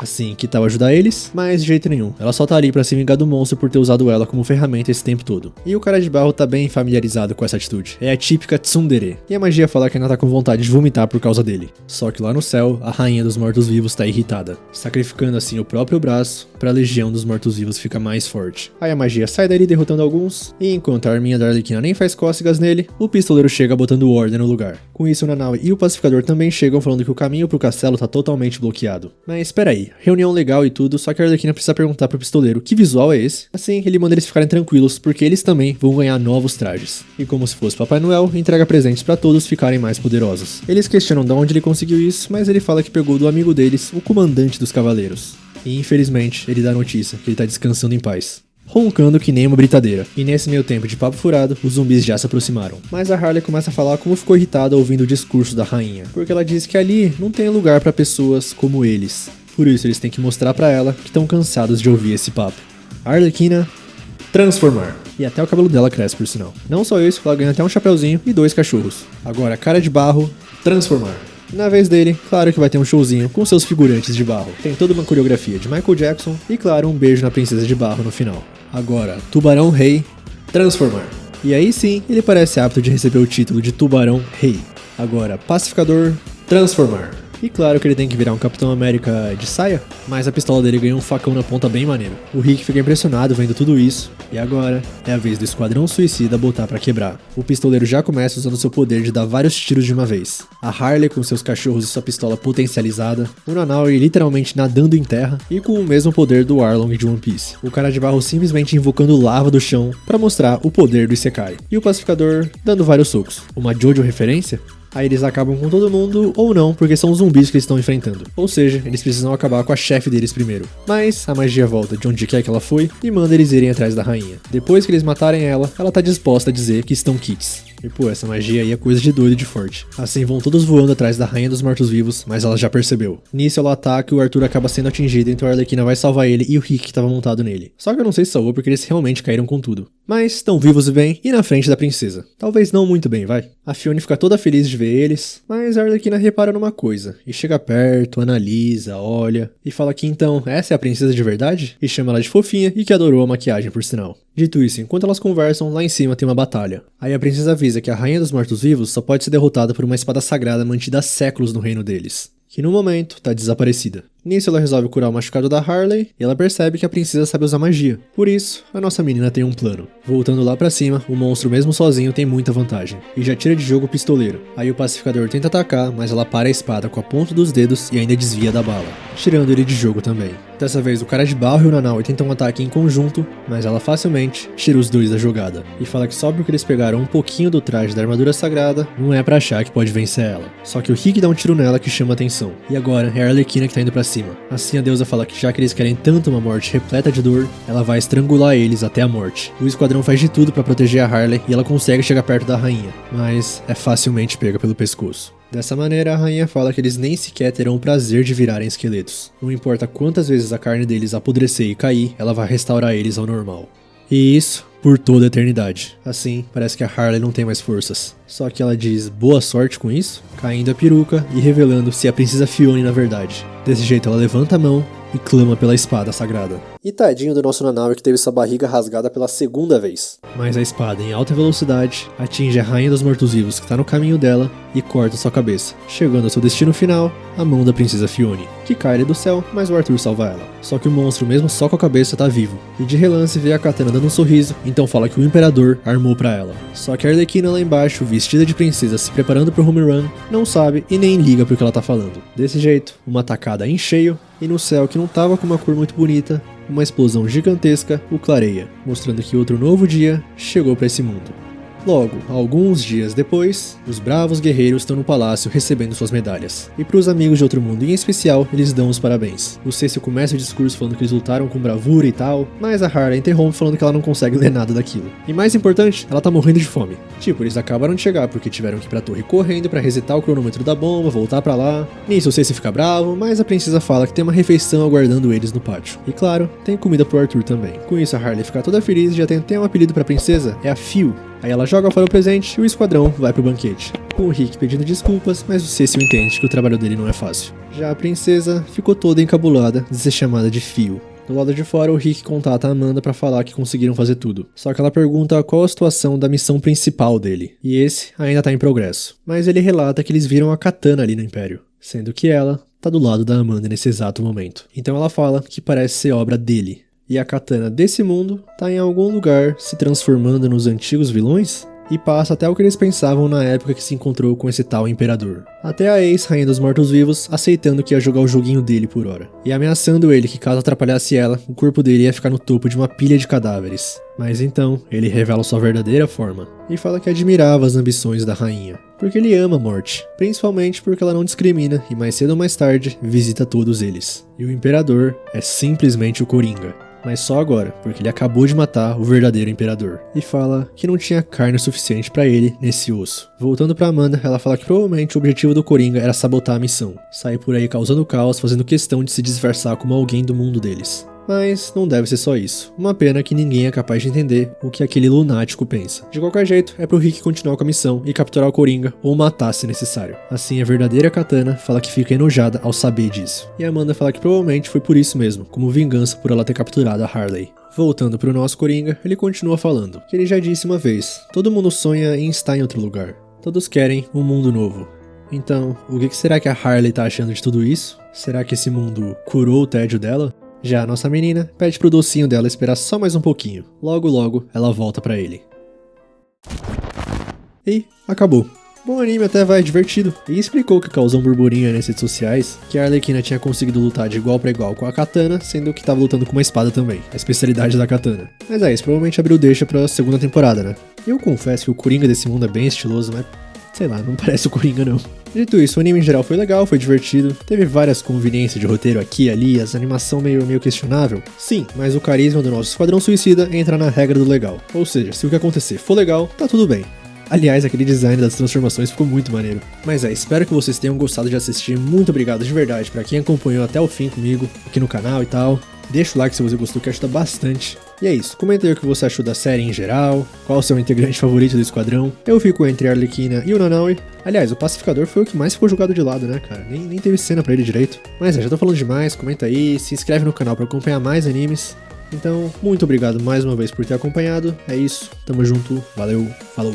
assim, que tal ajudar eles, mas de jeito nenhum. Ela só tá ali pra se vingar do monstro por ter usado ela como ferramenta esse tempo todo. E o cara de barro tá bem familiarizado com essa atitude. É a típica tsundere. E a magia fala que ainda tá com vontade de vomitar por causa dele. Só que lá no céu, a rainha dos mortos-vivos tá irritada, sacrificando assim o próprio braço pra legião dos mortos-vivos ficar mais forte. Aí a magia sai dali derrotando alguns, e enquanto a arminha da Arlequina nem faz cócegas nele, o pistoleiro chega botando ordem no lugar. Com isso o Nanaue e o pacificador também chegam falando que o caminho pro castelo tá totalmente bloqueado. Mas espera aí, reunião legal e tudo, só que a Arlequina precisa perguntar pro pistoleiro que visual é esse. Assim, ele manda eles ficarem tranquilos, porque eles também vão ganhar novos trajes. E como se fosse Papai Noel, entrega presentes pra todos ficarem mais poderosos. Eles questionam de onde ele conseguiu isso, mas ele fala que pegou do amigo deles, o comandante dos cavaleiros. E infelizmente, ele dá a notícia que ele tá descansando em paz, roncando que nem uma britadeira. E nesse meio tempo de papo furado, os zumbis já se aproximaram. Mas a Harley começa a falar como ficou irritada ouvindo o discurso da rainha, porque ela diz que ali não tem lugar pra pessoas como eles. Por isso eles têm que mostrar pra ela que estão cansados de ouvir esse papo. Arlequina, transformar. E até o cabelo dela cresce, por sinal. Não só isso, ela ganha até um chapeuzinho e 2 cachorros. Agora, cara de barro, transformar. Na vez dele, claro que vai ter um showzinho com seus figurantes de barro. Tem toda uma coreografia de Michael Jackson e, claro, um beijo na princesa de barro no final. Agora, Tubarão Rei, transformar. E aí sim, ele parece apto de receber o título de Tubarão Rei. Agora, Pacificador, transformar. E claro que ele tem que virar um Capitão América de saia, mas a pistola dele ganha um facão na ponta bem maneiro. O Rick fica impressionado vendo tudo isso, e agora é a vez do Esquadrão Suicida botar pra quebrar. O pistoleiro já começa usando seu poder de dar vários tiros de uma vez. A Harley com seus cachorros e sua pistola potencializada, o Nanaue literalmente nadando em terra, e com o mesmo poder do Arlong de One Piece. O cara de barro simplesmente invocando lava do chão pra mostrar o poder do Isekai. E o Pacificador dando vários socos. Uma Jojo referência? Aí eles acabam com todo mundo, ou não, porque são zumbis que eles estão enfrentando. Ou seja, eles precisam acabar com a chefe deles primeiro. Mas a magia volta de onde quer que ela foi e manda eles irem atrás da rainha. Depois que eles matarem ela, ela tá disposta a dizer que estão kits. E pô, essa magia aí é coisa de doido e de forte. Assim vão todos voando atrás da rainha dos mortos-vivos, mas ela já percebeu. Nisso ela ataca e o Arthur acaba sendo atingido, então a Arlequina vai salvar ele e o Rick que tava montado nele. Só que eu não sei se salvou porque eles realmente caíram com tudo. Mas estão vivos e bem e na frente da princesa. Talvez não muito bem, vai. A Fiona fica toda feliz de ver eles, mas a Arlequina repara numa coisa. E chega perto, analisa, olha e fala que então, essa é a princesa de verdade? E chama ela de fofinha e que adorou a maquiagem por sinal. Dito isso, enquanto elas conversam, lá em cima tem uma batalha. Aí a princesa avisa que a rainha dos mortos-vivos só pode ser derrotada por uma espada sagrada mantida há séculos no reino deles, que no momento tá desaparecida. Nisso ela resolve curar o machucado da Harley e ela percebe que a princesa sabe usar magia. Por isso, a nossa menina tem um plano. Voltando lá pra cima, o monstro mesmo sozinho tem muita vantagem, e já tira de jogo o pistoleiro. Aí o pacificador tenta atacar, mas ela para a espada com a ponta dos dedos e ainda desvia da bala, tirando ele de jogo também. Dessa vez o cara de barro e o Nanaue tentam um ataque em conjunto, mas ela facilmente tira os dois da jogada. E fala que só porque eles pegaram um pouquinho do traje da armadura sagrada, não é pra achar que pode vencer ela. Só que o Rick dá um tiro nela que chama atenção. E agora é a Arlequina que tá indo pra cima. Assim a deusa fala que já que eles querem tanto uma morte repleta de dor, ela vai estrangular eles até a morte. O esquadrão faz de tudo pra proteger a Harley e ela consegue chegar perto da rainha, mas é facilmente pega pelo pescoço. Dessa maneira, a rainha fala que eles nem sequer terão o prazer de virarem esqueletos. Não importa quantas vezes a carne deles apodrecer e cair, ela vai restaurar eles ao normal. E isso por toda a eternidade. Assim, parece que a Harley não tem mais forças. Só que ela diz boa sorte com isso, caindo a peruca e revelando se é a princesa Fiona na verdade. Desse jeito ela levanta a mão e clama pela espada sagrada. E tadinho do nosso Nanaue que teve sua barriga rasgada pela segunda vez. Mas a espada em alta velocidade atinge a rainha dos mortos-vivos que está no caminho dela e corta sua cabeça, chegando ao seu destino final, a mão da princesa Fiona, que cai ali do céu, mas o Arthur salva ela. Só que o monstro mesmo só com a cabeça tá vivo, e de relance vê a Katana dando um sorriso, então fala que o Imperador armou pra ela. Só que a Arlequina lá embaixo, vestida de princesa se preparando pro home run, não sabe e nem liga pro que ela tá falando. Desse jeito, uma tacada em cheio, e no céu que não tava com uma cor muito bonita, uma explosão gigantesca o clareia, mostrando que outro novo dia chegou para esse mundo. Logo, alguns dias depois, os bravos guerreiros estão no palácio recebendo suas medalhas. E para os amigos de outro mundo em especial, eles dão os parabéns. O Cécio começa o discurso falando que eles lutaram com bravura e tal, mas a Harley interrompe falando que ela não consegue ler nada daquilo. E mais importante, ela tá morrendo de fome. Tipo, eles acabaram de chegar porque tiveram que ir pra torre correndo pra resetar o cronômetro da bomba, voltar pra lá. Nisso o Cécio fica bravo, mas a princesa fala que tem uma refeição aguardando eles no pátio. E claro, tem comida pro Arthur também. Com isso a Harley fica toda feliz e já tem até um apelido pra princesa, é a Fio. Aí ela joga fora o presente e o esquadrão vai pro banquete, com o Rick pedindo desculpas, mas o Cécio entende que o trabalho dele não é fácil. Já a princesa ficou toda encabulada de ser chamada de Fio. Do lado de fora, o Rick contata a Amanda pra falar que conseguiram fazer tudo. Só que ela pergunta qual a situação da missão principal dele, e esse ainda tá em progresso. Mas ele relata que eles viram a Katana ali no Império, sendo que ela tá do lado da Amanda nesse exato momento. Então ela fala que parece ser obra dele. E a Katana desse mundo tá em algum lugar se transformando nos antigos vilões? e passa até o que eles pensavam na época que se encontrou com esse tal imperador. Até a ex-rainha dos mortos-vivos aceitando que ia jogar o joguinho dele por hora, e ameaçando ele que caso atrapalhasse ela, o corpo dele ia ficar no topo de uma pilha de cadáveres. Mas então, ele revela sua verdadeira forma, e fala que admirava as ambições da rainha, porque ele ama a morte, principalmente porque ela não discrimina e mais cedo ou mais tarde visita todos eles. E o imperador é simplesmente o Coringa. Mas só agora, porque ele acabou de matar o verdadeiro imperador. E fala que não tinha carne suficiente pra ele nesse osso. Voltando pra Amanda, ela fala que provavelmente o objetivo do Coringa era sabotar a missão. Sair por aí causando caos, fazendo questão de se disfarçar como alguém do mundo deles. Mas não deve ser só isso. Uma pena que ninguém é capaz de entender o que aquele lunático pensa. De qualquer jeito, é pro Rick continuar com a missão e capturar o Coringa ou matar se necessário. Assim, a verdadeira Katana fala que fica enojada ao saber disso. E Amanda fala que provavelmente foi por isso mesmo, como vingança por ela ter capturado a Harley. Voltando pro nosso Coringa, ele continua falando que ele já disse uma vez: todo mundo sonha em estar em outro lugar. Todos querem um mundo novo. Então, o que será que a Harley tá achando de tudo isso? Será que esse mundo curou o tédio dela? Já a nossa menina pede pro docinho dela esperar só mais um pouquinho. Logo logo ela volta pra ele. E acabou. Bom anime até vai, divertido. E explicou que causou um burburinho nas redes sociais, que a Arlequina tinha conseguido lutar de igual pra igual com a Katana, sendo que tava lutando com uma espada também, a especialidade da Katana. Mas isso provavelmente abriu deixa pra segunda temporada, né? Eu confesso que o Coringa desse mundo é bem estiloso, mas sei lá, não parece o Coringa não. Dito isso, o anime em geral foi legal, foi divertido, teve várias conveniências de roteiro aqui e ali, as animação meio questionável. Sim, mas o carisma do nosso Esquadrão Suicida entra na regra do legal. Ou seja, se o que acontecer for legal, tá tudo bem. Aliás, aquele design das transformações ficou muito maneiro. Mas espero que vocês tenham gostado de assistir. Muito obrigado de verdade pra quem acompanhou até o fim comigo, aqui no canal e tal. Deixa o like se você gostou, que ajuda bastante. E é isso, comenta aí o que você achou da série em geral, qual o seu integrante favorito do Esquadrão. Eu fico entre a Arlequina e o Nanaue. Aliás, o Pacificador foi o que mais ficou jogado de lado, né, cara? Nem teve cena pra ele direito. Mas já tô falando demais, comenta aí, se inscreve no canal pra acompanhar mais animes. Então, muito obrigado mais uma vez por ter acompanhado. É isso, tamo junto, valeu, falou!